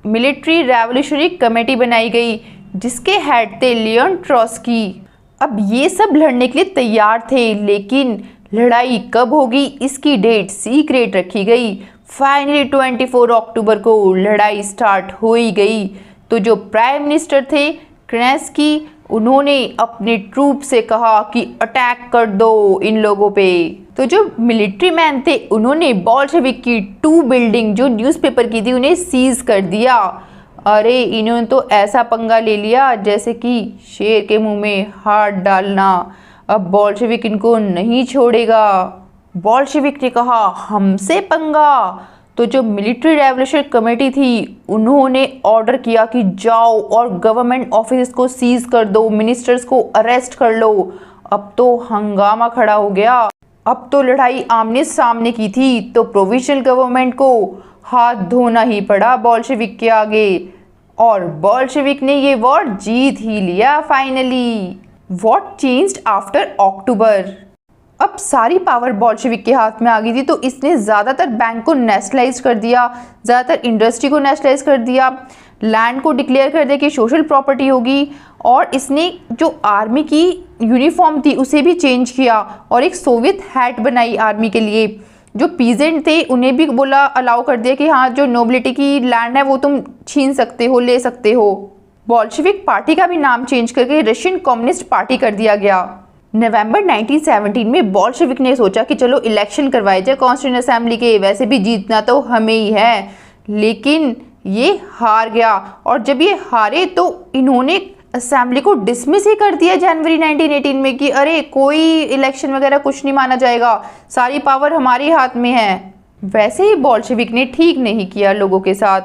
मिलिट्री रेवोल्यूशनरी कमेटी बनाई गई जिसके हेड थे लियोन ट्रोट्स्की। अब ये सब लड़ने के लिए तैयार थे, लेकिन लड़ाई कब होगी इसकी डेट सीक्रेट रखी गई। फाइनली 24 अक्टूबर को लड़ाई स्टार्ट हो ही गई। तो जो प्राइम मिनिस्टर थे केरेंस्की, उन्होंने अपने ट्रूप से कहा कि अटैक कर दो इन लोगों पे। तो जो मिलिट्री मैन थे उन्होंने बोल्शेविक की 2 बिल्डिंग जो न्यूज़पेपर की थी उन्हें सीज कर दिया अरे इन्होंने तो ऐसा पंगा ले लिया जैसे कि शेर के मुंह में हाथ डालना, अब बोल्शेविक इनको नहीं छोड़ेगा। बोल्शेविक ने कहा हमसे पंगा, तो जो मिलिट्री रेवोल्यूशन कमेटी थी उन्होंने ऑर्डर किया कि जाओ और गवर्नमेंट ऑफिस को सीज कर दो, मिनिस्टर्स को अरेस्ट कर लो। अब तो हंगामा खड़ा हो गया। अब तो लड़ाई आमने सामने की थी, तो प्रोविजनल गवर्नमेंट को हाथ धोना ही पड़ा बोल्शेविक के आगे, और बोल्शेविक ने ये वॉर जीत ही लिया फाइनली। व्हाट चेंज्ड आफ्टर अक्टूबर? अब सारी पावर बोल्शेविक के हाथ में आ गई थी, तो इसने ज़्यादातर बैंक को नेशनलाइज कर दिया, ज़्यादातर इंडस्ट्री को नेशनलाइज कर दिया, लैंड को डिक्लेयर कर दिया कि सोशल प्रॉपर्टी होगी, और इसने जो आर्मी की यूनिफॉर्म थी उसे भी चेंज किया और एक सोवियत हैट बनाई आर्मी के लिए। जो पीजेंट थे उन्हें भी बोला, अलाउ कर दिया कि हाँ जो नोबिलिटी की लैंड है वो तुम छीन सकते हो, ले सकते हो। बोल्शेविक पार्टी का भी नाम चेंज करके रशियन कम्युनिस्ट पार्टी कर दिया गया। नवंबर 1917 में बोल्शेविक ने सोचा कि चलो इलेक्शन करवाए जाए कॉन्स्टिट्यूएंट असेंबली के, वैसे भी जीतना तो हमें ही है, लेकिन ये हार गया। और जब ये हारे तो इन्होंने असेंबली को डिसमिस ही कर दिया जनवरी 1918 में कि अरे कोई इलेक्शन वगैरह कुछ नहीं माना जाएगा, सारी पावर हमारे हाथ में है। वैसे ही बोल्शेविक ने ठीक नहीं किया लोगों के साथ,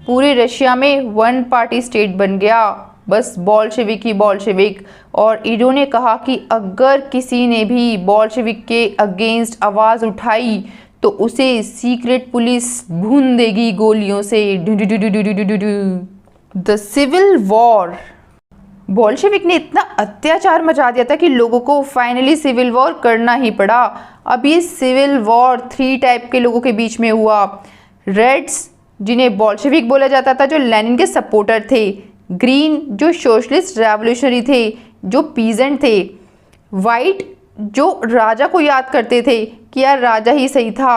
पूरे रशिया में वन पार्टी स्टेट बन गया, बस बोल्शेविक ही बोल्शेविक। और इन्होंने कहा कि अगर किसी ने भी बोल्शेविक के अगेंस्ट आवाज़ उठाई तो उसे सीक्रेट पुलिस भून देगी गोलियों से। The civil war. बोल्शेविक ने इतना अत्याचार मचा दिया था कि लोगों को फाइनली सिविल वॉर करना ही पड़ा। अब ये सिविल वॉर 3 टाइप के लोगों के बीच में हुआ। रेड्स, जिन्हें बोल्शेविक बोला जाता था, जो लेनिन के सपोर्टर थे। ग्रीन, जो सोशलिस्ट रेवोल्यूशनरी थे, जो पीजेंट थे। वाइट, जो राजा को याद करते थे कि यार राजा ही सही था।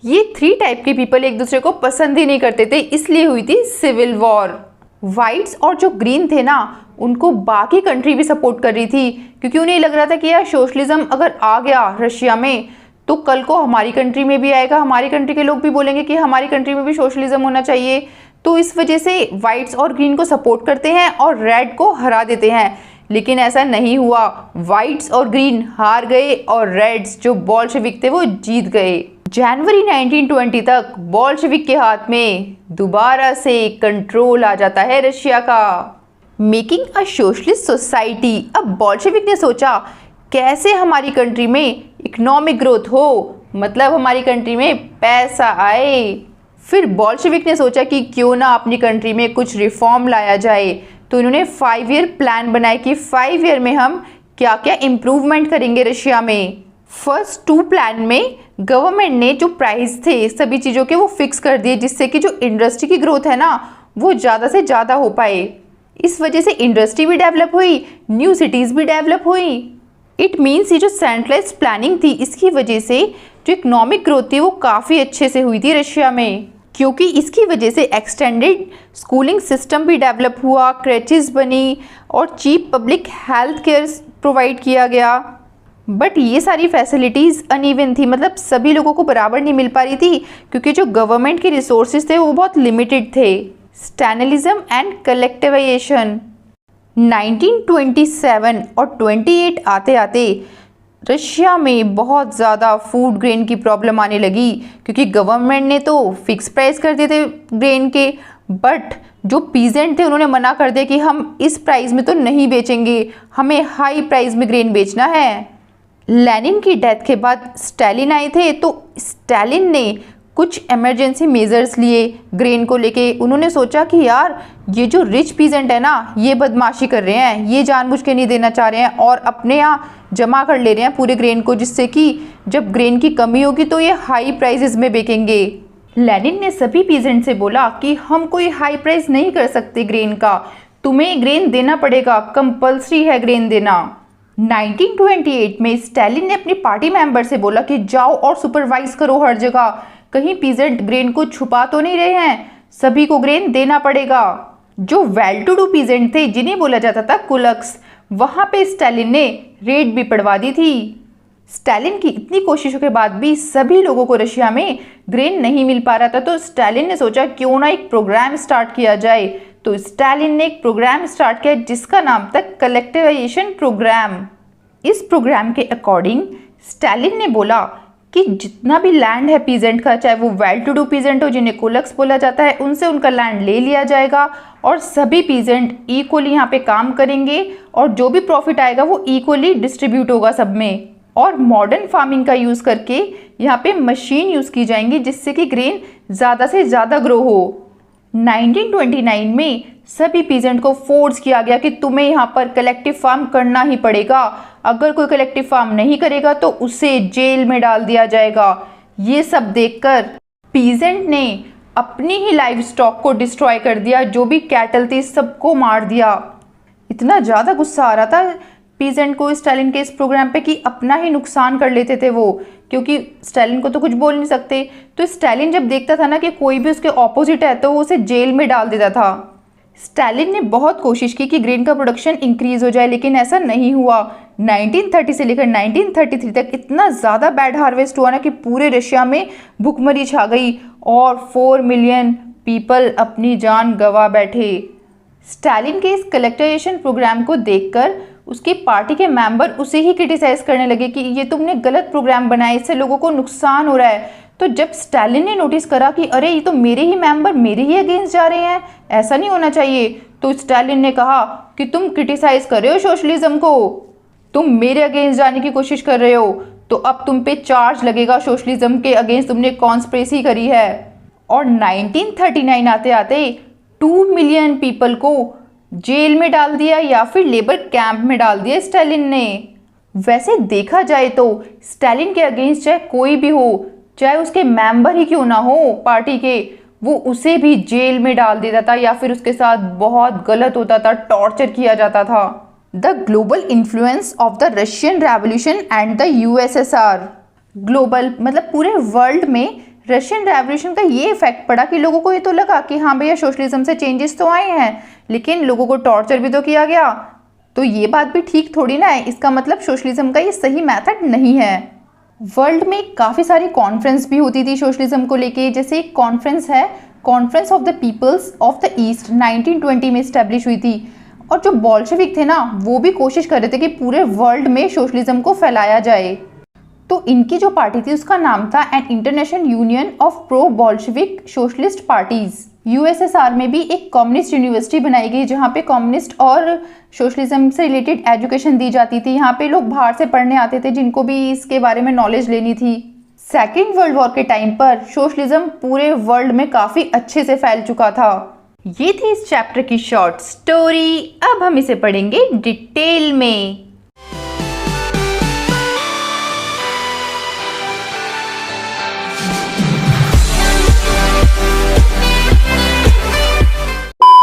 ये 3 टाइप के पीपल एक दूसरे को पसंद ही नहीं करते थे, इसलिए हुई थी सिविल वॉर। वाइट्स और जो ग्रीन थे ना, उनको बाकी कंट्री भी सपोर्ट कर रही थी, क्योंकि उन्हें लग रहा था कि यार सोशलिज्म अगर आ गया रशिया में तो कल को हमारी कंट्री में भी आएगा, हमारी कंट्री के लोग भी बोलेंगे कि हमारी कंट्री में भी सोशलिज्म होना चाहिए। तो इस वजह से वाइट्स और ग्रीन को सपोर्ट करते हैं और रेड को हरा देते हैं, लेकिन ऐसा नहीं हुआ। वाइट्स और ग्रीन हार गए और रेड्स, जो बोल्शेविक थे, वो जीत गए। जनवरी 1920 तक बोल्शेविक के हाथ में दोबारा से कंट्रोल आ जाता है रशिया का। Making a socialist society. अब बोल्शेविक ने सोचा कैसे हमारी कंट्री में इकोनॉमिक ग्रोथ हो, मतलब हमारी कंट्री में पैसा आए। फिर बोल्शेविक ने सोचा कि क्यों ना अपनी कंट्री में कुछ रिफॉर्म लाया जाए, तो इन्होंने 5 ईयर प्लान बनाए कि 5 ईयर में हम क्या क्या इम्प्रूवमेंट करेंगे रशिया में। फर्स्ट 2 प्लान में गवर्नमेंट ने जो प्राइस थे सभी चीज़ों के वो फिक्स कर दिए, जिससे कि जो इंडस्ट्री की ग्रोथ है ना वो ज़्यादा से ज़्यादा हो पाए। इस वजह से इंडस्ट्री भी डेवलप हुई, न्यू सिटीज़ भी डेवलप हुई। इट मीन्स ये जो सेंट्रलाइज्ड प्लानिंग थी इसकी वजह से जो इकोनॉमिक ग्रोथ थी वो काफ़ी अच्छे से हुई थी रशिया में, क्योंकि इसकी वजह से एक्सटेंडेड स्कूलिंग सिस्टम भी डेवलप हुआ, क्रेचेस बनी और cheap public health care provide किया गया। बट ये सारी फैसिलिटीज़ अनइवन थी, मतलब सभी लोगों को बराबर नहीं मिल पा रही थी, क्योंकि जो गवर्नमेंट के रिसोर्सेज थे वो बहुत लिमिटेड थे। स्टैलिनिज्म एंड कलेक्टिवाइजेशन। 1927 और 28 आते आते रशिया में बहुत ज़्यादा फूड ग्रेन की प्रॉब्लम आने लगी, क्योंकि गवर्नमेंट ने तो फिक्स प्राइस कर दिए थे ग्रेन के, बट जो पीजेंट थे उन्होंने मना कर दिया कि हम इस प्राइस में तो नहीं बेचेंगे, हमें हाई प्राइस में ग्रेन बेचना है। लेनिन की डेथ के बाद स्टालिन आए थे, तो स्टालिन ने कुछ इमरजेंसी मेजर्स लिए ग्रेन को लेके। उन्होंने सोचा कि यार ये जो रिच पीजेंट है ना ये बदमाशी कर रहे हैं, ये जानबूझ के नहीं देना चाह रहे हैं और अपने यहाँ जमा कर ले रहे हैं पूरे ग्रेन को, जिससे कि जब ग्रेन की कमी होगी तो ये हाई प्राइसेस में बेचेंगे। लेनिन ने सभी पीजेंट से बोला कि हम कोई हाई प्राइस नहीं कर सकते ग्रेन का, तुम्हें ग्रेन देना पड़ेगा, कंपल्सरी है ग्रेन देना। 1928 में स्टालिन ने अपनी पार्टी मेंबर से बोला कि जाओ और सुपरवाइज करो हर जगह, कहीं पीजेंट ग्रेन को छुपा तो नहीं रहे हैं, सभी को ग्रेन देना पड़ेगा। जो वेल टू डू पीजेंट थे जिन्हें बोला जाता था कुलक्स, वहां पे स्टालिन ने रेड भी पड़वा दी थी। स्टालिन की इतनी कोशिशों के बाद भी सभी लोगों को रशिया में ग्रेन नहीं मिल पा रहा था, तो स्टालिन ने सोचा क्यों ना एक प्रोग्राम स्टार्ट किया जाए। तो स्टालिन ने एक प्रोग्राम स्टार्ट किया जिसका नाम था कलेक्टिवाइजेशन प्रोग्राम। इस प्रोग्राम के अकॉर्डिंग स्टालिन ने बोला कि जितना भी लैंड है पीजेंट का, चाहे वो वेल टू डू पीजेंट हो जिन्हें कोलक्स बोला जाता है, उनसे उनका लैंड ले लिया जाएगा और सभी पीजेंट इक्वली यहाँ पे काम करेंगे और जो भी प्रॉफिट आएगा वो इक्वली डिस्ट्रीब्यूट होगा सब में। और मॉडर्न फार्मिंग का यूज़ करके यहाँ पे मशीन यूज़ की जाएंगी जिससे कि ग्रेन ज़्यादा से ज़्यादा ग्रो हो। 1929 में सभी पीजेंट को फोर्स किया गया कि तुम्हें यहाँ पर कलेक्टिव फार्म करना ही पड़ेगा, अगर कोई कलेक्टिव फार्म नहीं करेगा तो उसे जेल में डाल दिया जाएगा। ये सब देखकर पीजेंट ने अपनी ही लाइव स्टॉक को डिस्ट्रॉय कर दिया, जो भी कैटल थी सबको मार दिया। इतना ज़्यादा गुस्सा आ रहा था पीजेंट को स्टालिन के इस प्रोग्राम पे कि अपना ही नुकसान कर लेते थे वो, क्योंकि स्टालिन को तो कुछ बोल नहीं सकते। तो स्टालिन जब देखता था ना कि कोई भी उसके ऑपोजिट है तो वो उसे जेल में डाल देता था। स्टालिन ने बहुत कोशिश की कि ग्रेन का प्रोडक्शन इंक्रीज हो जाए, लेकिन ऐसा नहीं हुआ। 1930 से लेकर 1933 तक इतना ज़्यादा बैड हार्वेस्ट हुआ ना कि पूरे रशिया में भूखमरी छा गई और 4 मिलियन पीपल अपनी जान गंवा बैठे। स्टालिन के इस कलेक्टिवाइजेशन प्रोग्राम को देखकर उसकी पार्टी के मेंबर उसे ही क्रिटिसाइज करने लगे कि ये तुमने गलत प्रोग्राम बनाया, इससे लोगों को नुकसान हो रहा है। तो जब स्टालिन ने नोटिस करा कि अरे ये तो मेरे ही मेंबर मेरे ही अगेंस्ट जा रहे हैं, ऐसा नहीं होना चाहिए, तो स्टालिन ने कहा कि तुम क्रिटिसाइज कर रहे हो सोशलिज्म को, तुम मेरे अगेंस्ट जाने की कोशिश कर रहे हो, तो अब तुम पे चार्ज लगेगा सोशलिज्म के अगेंस्ट तुमने कॉन्स्पिरेसी करी है। और 1939 आते आते 2 मिलियन पीपल को जेल में डाल दिया या फिर लेबर कैंप में डाल दिया स्टालिन ने। वैसे देखा जाए तो स्टालिन के अगेंस्ट चाहे कोई भी हो, चाहे उसके मेंबर ही क्यों ना हो पार्टी के, वो उसे भी जेल में डाल देता था या फिर उसके साथ बहुत गलत होता था, टॉर्चर किया जाता था। The global influence of the Russian revolution and the USSR. Global मतलब पूरे वर्ल्ड में रशियन रेवोल्यूशन का ये इफेक्ट पड़ा कि लोगों को ये तो लगा कि हाँ भैया सोशलिज्म से चेंजेस तो आए हैं, लेकिन लोगों को टॉर्चर भी तो किया गया, तो ये बात भी ठीक थोड़ी ना है, इसका मतलब सोशलिज्म का ये सही मेथड नहीं है। वर्ल्ड में काफ़ी सारी कॉन्फ्रेंस भी होती थी सोशलिज्म को लेके, जैसे एक कॉन्फ्रेंस है conference of the peoples of the east 1920 में इस्टेब्लिश हुई थी। और जो बोल्शेविक थे ना वो भी कोशिश कर रहे थे कि पूरे वर्ल्ड में सोशलिज्म को फैलाया जाए। तो इनकी जो पार्टी थी उसका नाम था an international union of pro Bolshevik socialist parties. USSR में भी एक कम्युनिस्ट यूनिवर्सिटी बनाई गई जहाँ पे कम्युनिस्ट और सोशलिज्म से रिलेटेड एजुकेशन दी जाती थी। यहाँ पे लोग बाहर से पढ़ने आते थे जिनको भी इसके बारे में नॉलेज लेनी थी। सेकेंड वर्ल्ड वॉर के टाइम पर सोशलिज्म पूरे वर्ल्ड में काफ़ी अच्छे से फैल चुका था। ये थी इस चैप्टर की शॉर्ट स्टोरी। अब हम इसे पढ़ेंगे डिटेल में।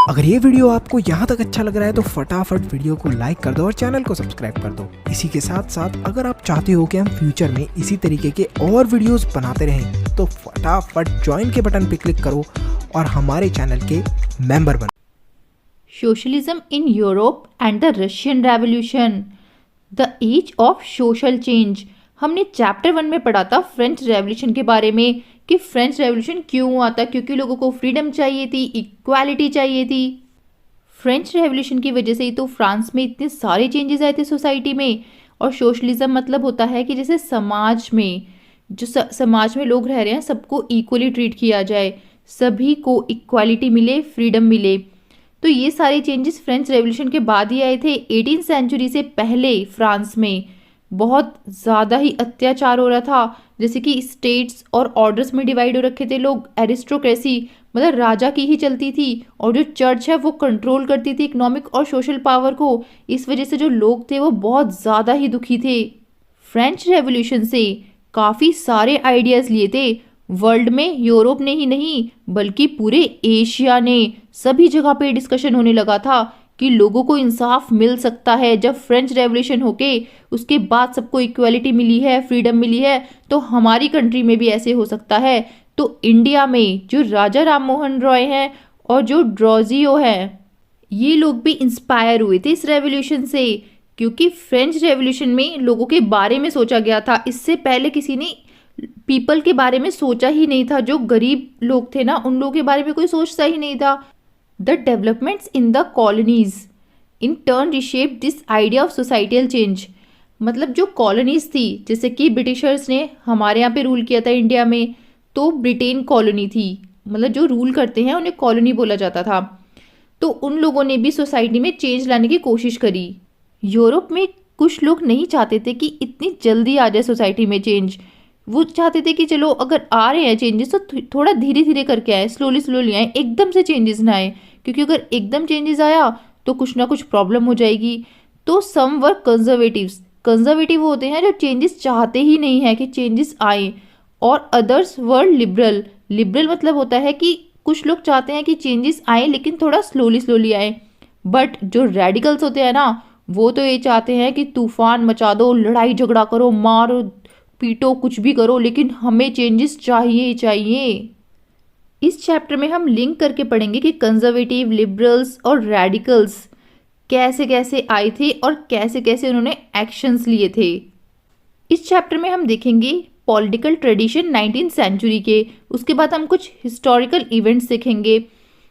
अगर ये वीडियो आपको यहाँ तक अच्छा लग रहा है तो फटाफट वीडियो को लाइक कर दो और चैनल को सब्सक्राइब कर दो। इसी के साथ साथ अगर आप चाहते हो कि हम फ्यूचर में इसी तरीके के और वीडियोस बनाते रहें तो फटाफट ज्वाइन के बटन पे क्लिक करो और हमारे चैनल के मेंबर बनो। Socialism in Europe and the Russian revolution, the age of social change. हमने चैप्टर 1 में पढ़ा था फ्रेंच रेवोल्यूशन के बारे में कि फ्रेंच रेवोल्यूशन क्यों हुआ था, क्योंकि लोगों को फ्रीडम चाहिए थी, इक्वालिटी चाहिए थी। फ्रेंच रेवोल्यूशन की वजह से ही तो फ्रांस में इतने सारे चेंजेस आए थे सोसाइटी में। और सोशलिज्म मतलब होता है कि जैसे समाज में जो समाज में लोग रह रहे हैं सबको इक्वली ट्रीट किया जाए, सभी को इक्वालिटी मिले, फ्रीडम मिले। तो ये सारे चेंजेस फ्रेंच रेवोल्यूशन के बाद ही आए थे। 18th सेंचुरी से पहले फ्रांस में बहुत ज़्यादा ही अत्याचार हो रहा था, जैसे कि स्टेट्स और ऑर्डर्स में डिवाइड हो रखे थे लोग। एरिस्टोक्रेसी मतलब राजा की ही चलती थी और जो चर्च है वो कंट्रोल करती थी इकोनॉमिक और सोशल पावर को। इस वजह से जो लोग थे वो बहुत ज़्यादा ही दुखी थे। फ्रेंच रेवोल्यूशन से काफ़ी सारे आइडियाज़ लिए थे वर्ल्ड में, यूरोप ने ही नहीं बल्कि पूरे एशिया ने। सभी जगह पे डिस्कशन होने लगा था कि लोगों को इंसाफ मिल सकता है। जब फ्रेंच रेवोल्यूशन होके उसके बाद सबको इक्वालिटी मिली है, फ्रीडम मिली है, तो हमारी कंट्री में भी ऐसे हो सकता है। तो इंडिया में जो राजा राम मोहन रॉय हैं और जो ड्रॉजियो हैं, ये लोग भी इंस्पायर हुए थे इस रेवोल्यूशन से क्योंकि फ्रेंच रेवोल्यूशन में लोगों के बारे में सोचा गया था। इससे पहले किसी ने पीपल के बारे में सोचा ही नहीं था। जो गरीब लोग थे ना, उन लोगों के बारे में कोई सोचता ही नहीं था। The developments in the colonies in turn रिशेप this idea of societal change. मतलब जो कॉलोनीज थी, जैसे कि ब्रिटिशर्स ने हमारे यहाँ पे रूल किया था इंडिया में, तो ब्रिटेन कॉलोनी थी, मतलब जो रूल करते हैं उन्हें कॉलोनी बोला जाता था। तो उन लोगों ने भी सोसाइटी में चेंज लाने की कोशिश करी। यूरोप में कुछ लोग नहीं चाहते थे कि इतनी जल्दी आ जाए सोसाइटी में चेंज। वो चाहते थे कि चलो अगर आ रहे हैं चेंजेस तो थोड़ा धीरे धीरे करके आए, स्लोली स्लोली आए, एकदम से चेंजेस ना आए, क्योंकि अगर एकदम चेंजेस आया तो कुछ ना कुछ प्रॉब्लम हो जाएगी। तो सम वर कंजर्वेटिव्स, कंजर्वेटिव होते हैं जो चेंजेस चाहते ही नहीं है कि चेंजेस आए, और अदर्स वर लिबरल। लिबरल मतलब होता है कि कुछ लोग चाहते हैं कि चेंजेस आए लेकिन थोड़ा स्लोली स्लोली आए। बट जो रेडिकल्स होते हैं ना, वो तो ये चाहते हैं कि तूफान मचा दो, लड़ाई झगड़ा करो, मारो पीटो, कुछ भी करो, लेकिन हमें चेंजेस चाहिए चाहिए। इस चैप्टर में हम लिंक करके पढ़ेंगे कि कंजर्वेटिव, लिबरल्स और रेडिकल्स कैसे कैसे आए थे और कैसे कैसे उन्होंने एक्शंस लिए थे। इस चैप्टर में हम देखेंगे पॉलिटिकल ट्रेडिशन 19th सेंचुरी के, उसके बाद हम कुछ हिस्टोरिकल इवेंट्स देखेंगे,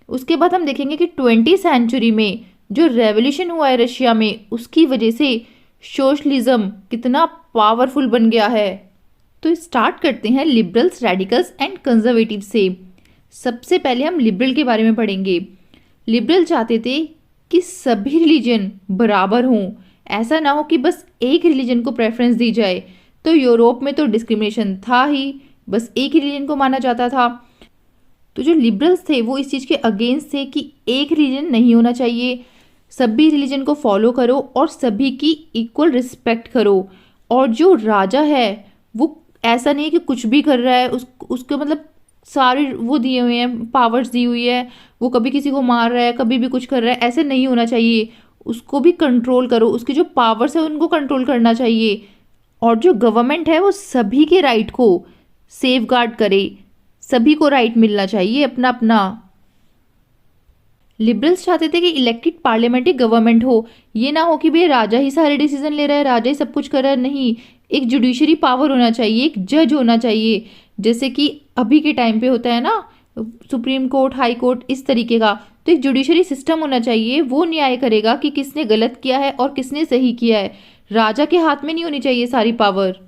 उसके बाद हम देखेंगे कि 20th सेंचुरी में जो रेवोल्यूशन हुआ है रशिया में, उसकी वजह से सोशलिज्म कितना पावरफुल बन गया है। तो स्टार्ट करते हैं लिबरल्स, रेडिकल्स एंड कंजर्वेटिव से। सबसे पहले हम लिबरल के बारे में पढ़ेंगे। लिबरल चाहते थे कि सभी रिलीजन बराबर हों, ऐसा ना हो कि बस एक रिलीजन को प्रेफरेंस दी जाए। तो यूरोप में तो डिस्क्रिमिनेशन था ही, बस एक ही रिलीजन को माना जाता था। तो जो लिबरल्स थे वो इस चीज़ के अगेंस्ट थे कि एक रिलीजन नहीं होना चाहिए, सभी रिलीजन को फॉलो करो और सभी की इक्वल रिस्पेक्ट करो। और जो राजा है वो ऐसा नहीं है कि कुछ भी कर रहा है, उसके मतलब सारे वो दिए हुए हैं, पावर्स दी हुई है, वो कभी किसी को मार रहा है, कभी भी कुछ कर रहा है, ऐसे नहीं होना चाहिए। उसको भी कंट्रोल करो, उसकी जो पावर्स है उनको कंट्रोल करना चाहिए। और जो गवर्नमेंट है वो सभी के राइट को सेफगार्ड करे, सभी को राइट मिलना चाहिए अपना अपना। लिबरल्स चाहते थे कि इलेक्टेड पार्लियामेंट्री गवर्नमेंट हो, ये ना हो कि भाई राजा ही सारे डिसीजन ले रहा है, राजा ही सब कुछ कर रहा है। नहीं, एक जुडिशरी पावर होना चाहिए, एक जज होना चाहिए, जैसे कि अभी के टाइम पे होता है ना, सुप्रीम कोर्ट, हाई कोर्ट, इस तरीके का। तो एक जुडिशरी सिस्टम होना चाहिए, वो न्याय करेगा कि किसने गलत किया है और किसने सही किया है। राजा के हाथ में नहीं होनी चाहिए सारी पावर।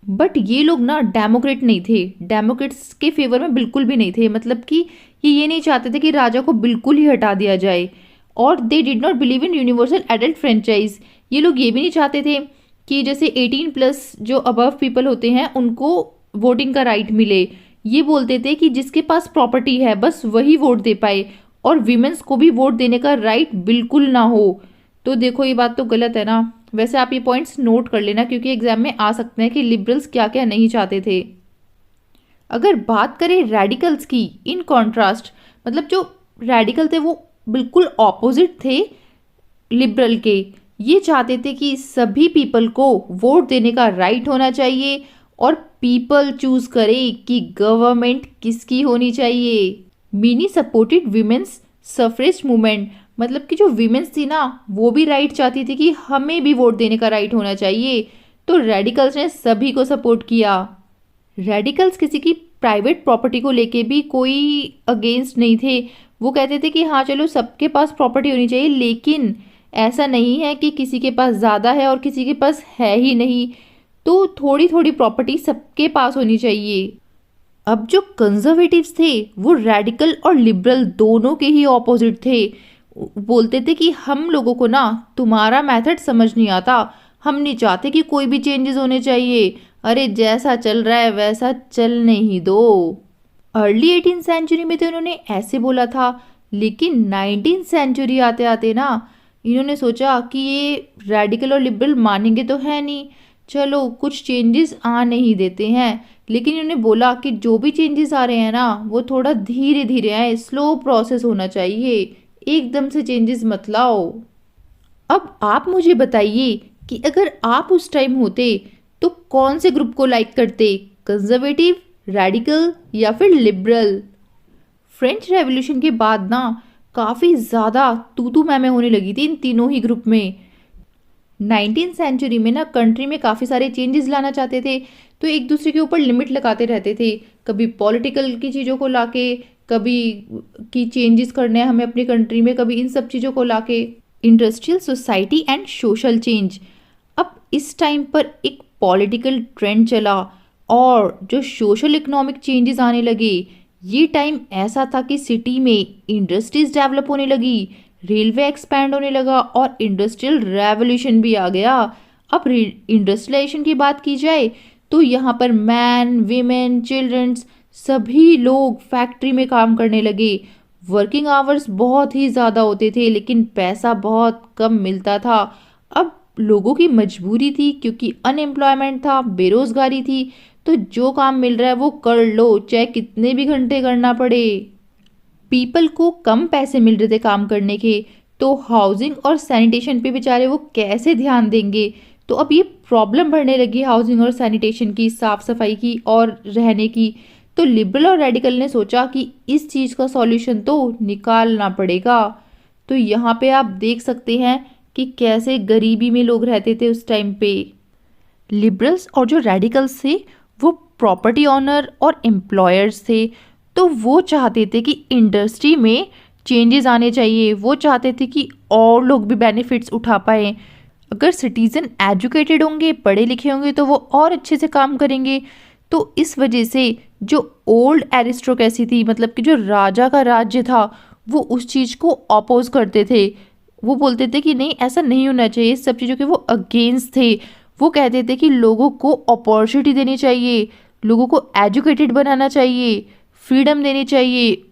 बट ये लोग ना डेमोक्रेट नहीं थे, डेमोक्रेट्स के फेवर में बिल्कुल भी नहीं थे। मतलब कि ये नहीं चाहते थे कि राजा को बिल्कुल ही हटा दिया जाए। और they did not believe in universal adult franchise. ये लोग ये भी नहीं चाहते थे कि जैसे 18+ जो अबव पीपल होते हैं उनको वोटिंग का राइट मिले। ये बोलते थे कि जिसके पास प्रॉपर्टी है बस वही वोट दे पाए, और विमेंस को भी वोट देने का राइट बिल्कुल ना हो। तो देखो ये बात तो गलत है ना। वैसे आप ये पॉइंट्स नोट कर लेना, क्योंकि एग्जाम में आ सकते हैं कि लिबरल्स क्या क्या नहीं चाहते थे। अगर बात करें रेडिकल्स की, इन कॉन्ट्रास्ट, मतलब जो रेडिकल थे वो बिल्कुल ऑपोजिट थे लिबरल के। ये चाहते थे कि सभी पीपल को वोट देने का राइट होना चाहिए और पीपल चूज करे कि गवर्नमेंट किसकी होनी चाहिए। Mini supported women's suffrage movement, मतलब कि जो विमेंस थी ना वो भी राइट चाहती थी कि हमें भी वोट देने का राइट होना चाहिए। तो रेडिकल्स ने सभी को सपोर्ट किया। रेडिकल्स किसी की प्राइवेट प्रॉपर्टी को लेके भी कोई अगेंस्ट नहीं थे। वो कहते थे कि हाँ चलो सबके पास प्रॉपर्टी होनी चाहिए, लेकिन ऐसा नहीं है कि किसी के पास ज़्यादा है और किसी के पास है ही नहीं। तो थोड़ी थोड़ी प्रॉपर्टी सबके पास होनी चाहिए। अब जो कंजर्वेटिव्स थे वो रेडिकल और लिबरल दोनों के ही ऑपोजिट थे। बोलते थे कि हम लोगों को ना तुम्हारा मेथड समझ नहीं आता, हम नहीं चाहते कि कोई भी चेंजेस होने चाहिए, अरे जैसा चल रहा है वैसा चलने ही दो। अर्ली 18th सेंचुरी में तो इन्होंने ऐसे बोला था, लेकिन 19th सेंचुरी आते आते ना इन्होंने सोचा कि ये रेडिकल और लिबरल मानेंगे तो है नहीं, चलो कुछ चेंजेस आने ही देते हैं। लेकिन इन्होंने बोला कि जो भी चेंजेस आ रहे हैं ना वो थोड़ा धीरे धीरे आए, स्लो प्रोसेस होना चाहिए, एकदम से चेंजेस मत लाओ। अब आप मुझे बताइए कि अगर आप उस टाइम होते तो कौन से ग्रुप को लाइक करते, कंजर्वेटिव, रेडिकल या फिर लिबरल। फ्रेंच रेवोल्यूशन के बाद ना काफ़ी ज़्यादा तू मैं होने लगी थी इन तीनों ही ग्रुप में। 19th सेंचुरी में ना कंट्री में काफ़ी सारे चेंजेस लाना चाहते थे, तो एक दूसरे के ऊपर लिमिट लगाते रहते थे। कभी पॉलिटिकल की चीज़ों को लाके, कभी कि चेंजेस करने हैं हमें अपनी कंट्री में, कभी इन सब चीज़ों को लाके। Industrial society and social change. अब इस टाइम पर एक पॉलिटिकल ट्रेंड चला और जो सोशल इकोनॉमिक चेंजेस आने लगे। ये टाइम ऐसा था कि सिटी में इंडस्ट्रीज डेवलप होने लगी, रेलवे एक्सपैंड होने लगा और इंडस्ट्रियल रेवोल्यूशन भी आ गया। अब इंडस्ट्रियलाइजेशन की बात की जाए तो यहाँ पर मैन, वीमेन, चिल्ड्रंस सभी लोग फैक्ट्री में काम करने लगे। वर्किंग आवर्स बहुत ही ज़्यादा होते थे लेकिन पैसा बहुत कम मिलता था। अब लोगों की मजबूरी थी क्योंकि अनएम्प्लॉयमेंट था, बेरोजगारी थी, तो जो काम मिल रहा है वो कर लो, चाहे कितने भी घंटे करना पड़े। पीपल को कम पैसे मिल रहे थे काम करने के, तो हाउसिंग और सैनिटेशन पे बेचारे वो कैसे ध्यान देंगे। तो अब ये प्रॉब्लम बढ़ने लगी हाउसिंग और सैनिटेशन की, साफ सफाई की और रहने की। तो लिबरल और रेडिकल ने सोचा कि इस चीज़ का सॉल्यूशन तो निकालना पड़ेगा। तो यहाँ पे आप देख सकते हैं कि कैसे गरीबी में लोग रहते थे उस टाइम पे। लिबरल्स और जो रेडिकल्स थे वो प्रॉपर्टी ऑनर और एम्प्लॉयर्स थे, तो वो चाहते थे कि इंडस्ट्री में चेंजेस आने चाहिए। वो चाहते थे कि और लोग भी बेनिफिट्स उठा पाए। अगर सिटीज़न एजुकेटेड होंगे, पढ़े लिखे होंगे, तो वो और अच्छे से काम करेंगे। तो इस वजह से जो ओल्ड एरिस्टोक्रेसी थी, मतलब कि जो राजा का राज्य था, वो उस चीज़ को अपोज करते थे। वो बोलते थे कि नहीं, ऐसा नहीं होना चाहिए। इस सब चीज़ों के वो अगेंस्ट थे। वो कहते थे कि लोगों को अपॉर्चुनिटी देनी चाहिए, लोगों को एजुकेटेड बनाना चाहिए, फ्रीडम देनी चाहिए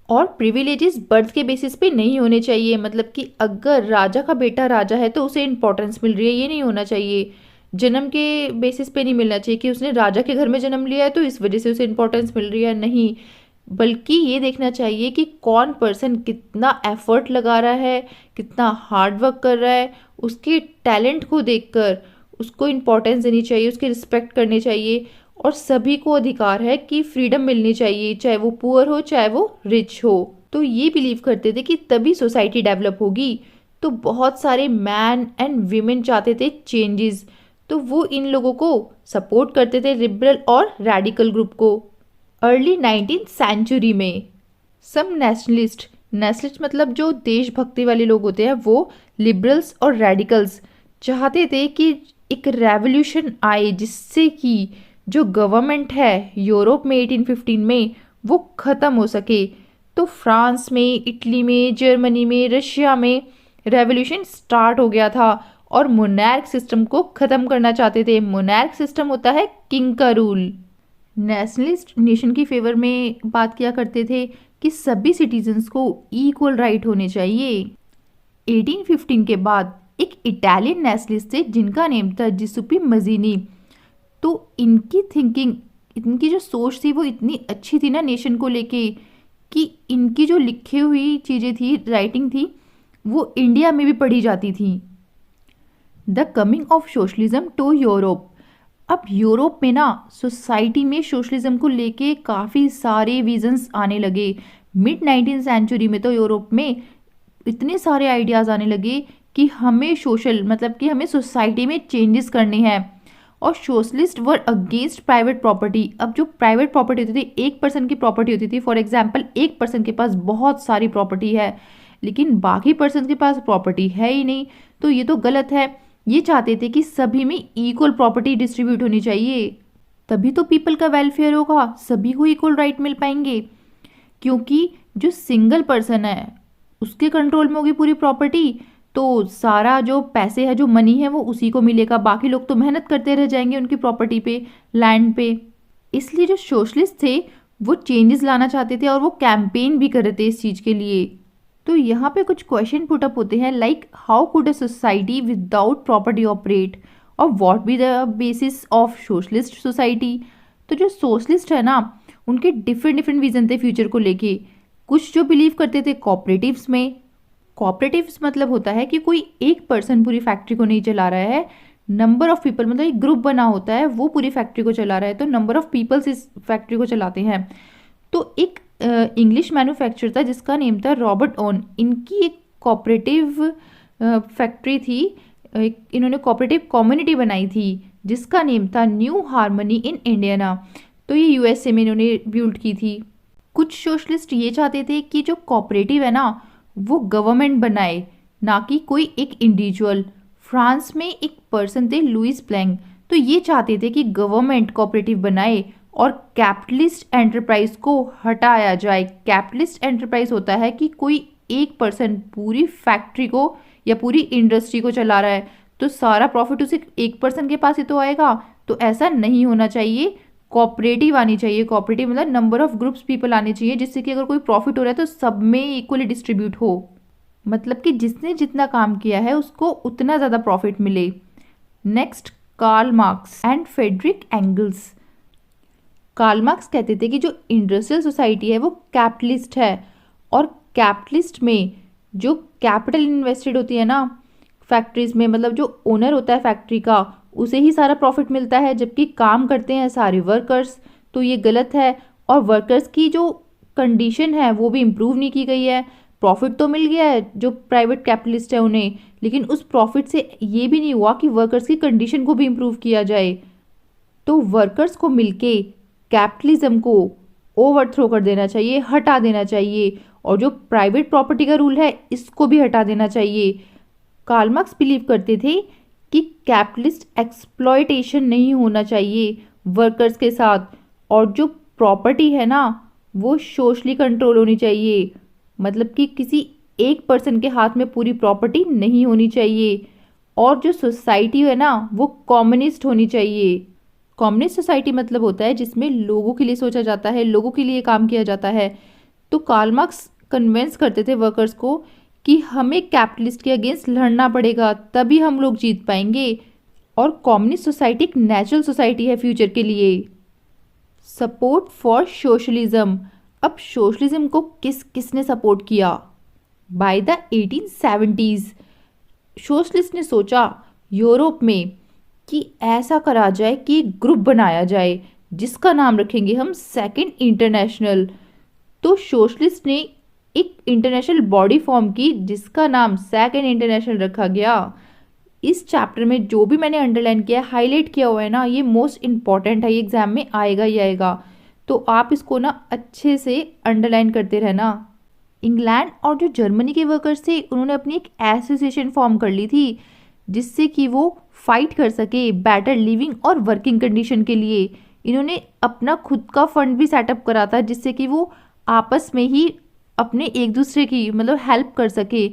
और प्रिविलेजेस बर्थ के बेसिस पे नहीं होने चाहिए। मतलब कि अगर राजा का बेटा राजा है तो उसे इम्पोर्टेंस मिल रही है, ये नहीं होना चाहिए। जन्म के बेसिस पे नहीं मिलना चाहिए कि उसने राजा के घर में जन्म लिया है तो इस वजह से उसे इम्पोर्टेंस मिल रही है, नहीं। बल्कि ये देखना चाहिए कि कौन पर्सन कितना एफर्ट लगा रहा है, कितना हार्ड वर्क कर रहा है, उसके टैलेंट को देखकर उसको इम्पोर्टेंस देनी चाहिए, उसकी रिस्पेक्ट करनी चाहिए। और सभी को अधिकार है कि फ्रीडम मिलनी चाहिए, चाहे वो पुअर हो चाहे वो रिच हो। तो ये बिलीव करते थे कि तभी सोसाइटी डेवलप होगी। तो बहुत सारे मैन एंड वीमेन चाहते थे चेंजेस, तो वो इन लोगों को सपोर्ट करते थे, लिबरल और रेडिकल ग्रुप को। अर्ली 19th सेंचुरी में सम नेशनलिस्ट मतलब जो देशभक्ति वाले लोग होते हैं, वो लिबरल्स और रेडिकल्स चाहते थे कि एक रेवोल्यूशन आए जिससे कि जो गवर्नमेंट है यूरोप में 1815 में वो ख़त्म हो सके। तो फ्रांस में, इटली में, जर्मनी में, रशिया में रेवोल्यूशन स्टार्ट हो गया था और मोनार्क सिस्टम को ख़त्म करना चाहते थे। मोनार्क सिस्टम होता है किंग का रूल। नेशनलिस्ट नेशन की फेवर में बात किया करते थे कि सभी सिटीजन्स को इक्वल राइट होने चाहिए। 1815 के बाद एक इटालियन नेशनलिस्ट थे जिनका नेम था जिसुपी मजीनी। तो इनकी थिंकिंग, इनकी जो सोच थी वो इतनी अच्छी थी ना नेशन को लेके, कि इनकी जो लिखी हुई चीज़ें थी, राइटिंग थी, वो इंडिया में भी पढ़ी जाती थी। The coming of socialism to Europe. अब यूरोप में ना सोसाइटी में सोशलिज्म को लेके काफ़ी सारे विजन्स आने लगे। मिड 19th सेंचुरी में तो यूरोप में इतने सारे आइडियाज़ आने लगे कि हमें सोशल, मतलब कि हमें सोसाइटी में चेंजेस करने हैं। और socialist were against private property. अब जो प्राइवेट प्रॉपर्टी होती थी, एक पर्सन की प्रॉपर्टी होती थी। फॉर एग्जांपल, एक पर्सन के पास बहुत सारी प्रॉपर्टी है लेकिन बाकी पर्सन के पास प्रॉपर्टी है ही नहीं, तो ये तो गलत है। ये चाहते थे कि सभी में इक्वल प्रॉपर्टी डिस्ट्रीब्यूट होनी चाहिए, तभी तो पीपल का वेलफेयर होगा, सभी को इक्वल राइट मिल पाएंगे। क्योंकि जो सिंगल पर्सन है उसके कंट्रोल में होगी पूरी प्रॉपर्टी, तो सारा जो पैसे है, जो मनी है, वो उसी को मिलेगा। बाकी लोग तो मेहनत करते रह जाएंगे उनकी प्रॉपर्टी पे, लैंड पे। इसलिए जो सोशलिस्ट थे वो चेंजेस लाना चाहते थे और वो कैंपेन भी कर रहे थे इस चीज़ के लिए। तो यहाँ पे कुछ क्वेश्चन पुट अप होते हैं, like how could a society without property operate, और what be the basis of socialist society. तो जो सोशलिस्ट है ना, उनके डिफरेंट विजन थे फ्यूचर को लेके। कुछ जो बिलीव करते थे कोऑपरेटिव्स में। कोऑपरेटिव्स मतलब होता है कि कोई एक पर्सन पूरी फैक्ट्री को नहीं चला रहा है, नंबर ऑफ पीपल, मतलब एक ग्रुप बना होता है, वो पूरी फैक्ट्री को चला रहा है, तो नंबर ऑफ पीपल्स इस फैक्ट्री को चलाते हैं। तो एक इंग्लिश मैन्युफैक्चरर था जिसका नेम था रॉबर्ट ओन। इनकी एक कोऑपरेटिव फैक्ट्री थी एक इन्होंने कोऑपरेटिव कम्युनिटी बनाई थी जिसका नेम था न्यू हार्मनी इन इंडियाना। तो ये यूएसए में इन्होंने बिल्ड की थी। कुछ सोशलिस्ट ये चाहते थे कि जो कोऑपरेटिव है ना वो गवर्नमेंट बनाए, ना कि कोई एक इंडिविजुअल। फ्रांस में एक पर्सन थे लुइस ब्लैंक, तो ये चाहते थे कि गवर्नमेंट कोऑपरेटिव बनाए और कैपिटलिस्ट एंटरप्राइज को हटाया जाए। कैपिटलिस्ट एंटरप्राइज होता है कि कोई एक पर्सन पूरी फैक्ट्री को या पूरी इंडस्ट्री को चला रहा है, तो सारा प्रॉफिट उसे एक पर्सन के पास ही तो आएगा। तो ऐसा नहीं होना चाहिए, कोऑपरेटिव आनी चाहिए। कोऑपरेटिव मतलब नंबर ऑफ ग्रुप्स पीपल आने चाहिए, जिससे कि अगर कोई प्रॉफिट हो रहा है तो सब में इक्वली डिस्ट्रीब्यूट हो, मतलब कि जिसने जितना काम किया है उसको उतना ज़्यादा प्रॉफिट मिले। Next, Karl Marx and Friedrich Engels. Karl Marx कहते थे कि जो इंडस्ट्रियल सोसाइटी है वो कैपिटलिस्ट है, और कैपिटलिस्ट में जो कैपिटल इन्वेस्टेड होती है ना फैक्ट्रीज में, मतलब जो ओनर होता है फैक्ट्री का उसे ही सारा प्रॉफिट मिलता है, जबकि काम करते हैं सारे वर्कर्स। तो ये गलत है, और वर्कर्स की जो कंडीशन है वो भी इम्प्रूव नहीं की गई है। प्रॉफिट तो मिल गया है जो प्राइवेट कैपिटलिस्ट है उन्हें, लेकिन उस प्रॉफिट से ये भी नहीं हुआ कि वर्कर्स की कंडीशन को भी इम्प्रूव किया जाए। तो वर्कर्स को मिलके कैपिटलिज्म को ओवरथ्रो कर देना चाहिए, हटा देना चाहिए, और जो प्राइवेट प्रॉपर्टी का रूल है इसको भी हटा देना चाहिए। कार्ल मार्क्स बिलीव करते थे कि कैपिटलिस्ट एक्सप्लॉयटेशन नहीं होना चाहिए वर्कर्स के साथ, और जो प्रॉपर्टी है ना वो सोशली कंट्रोल होनी चाहिए, मतलब कि किसी एक पर्सन के हाथ में पूरी प्रॉपर्टी नहीं होनी चाहिए। और जो सोसाइटी है ना वो कम्युनिस्ट होनी चाहिए। कम्युनिस्ट सोसाइटी मतलब होता है जिसमें लोगों के लिए सोचा जाता है, लोगों के लिए काम किया जाता है। तो कार्ल मार्क्स कन्विंस करते थे वर्कर्स को कि हमें कैपिटलिस्ट के अगेंस्ट लड़ना पड़ेगा, तभी हम लोग जीत पाएंगे, और कम्युनिस्ट सोसाइटी एक नेचुरल सोसाइटी है फ्यूचर के लिए। Support for socialism. अब सोशलिज्म को किसने सपोर्ट किया? बाय द 1870s सोशलिस्ट ने सोचा यूरोप में कि ऐसा करा जाए कि एक ग्रुप बनाया जाए जिसका नाम रखेंगे हम सेकंड इंटरनेशनल। तो सोशलिस्ट ने एक इंटरनेशनल बॉडी फॉर्म की जिसका नाम सेकंड इंटरनेशनल रखा गया। इस चैप्टर में जो भी मैंने अंडरलाइन किया, हाईलाइट किया हुआ है ना, ये मोस्ट इंपॉर्टेंट है, ये एग्जाम में आएगा ही आएगा, तो आप इसको ना अच्छे से अंडरलाइन करते रहना। इंग्लैंड और जो जर्मनी के वर्कर्स थे उन्होंने अपनी एक एसोसिएशन फॉर्म कर ली थी जिससे कि वो फाइट कर सके बेटर लिविंग और वर्किंग कंडीशन के लिए। इन्होंने अपना खुद का फंड भी सेटअप करा था जिससे कि वो आपस में ही अपने एक दूसरे की मतलब हेल्प कर सके।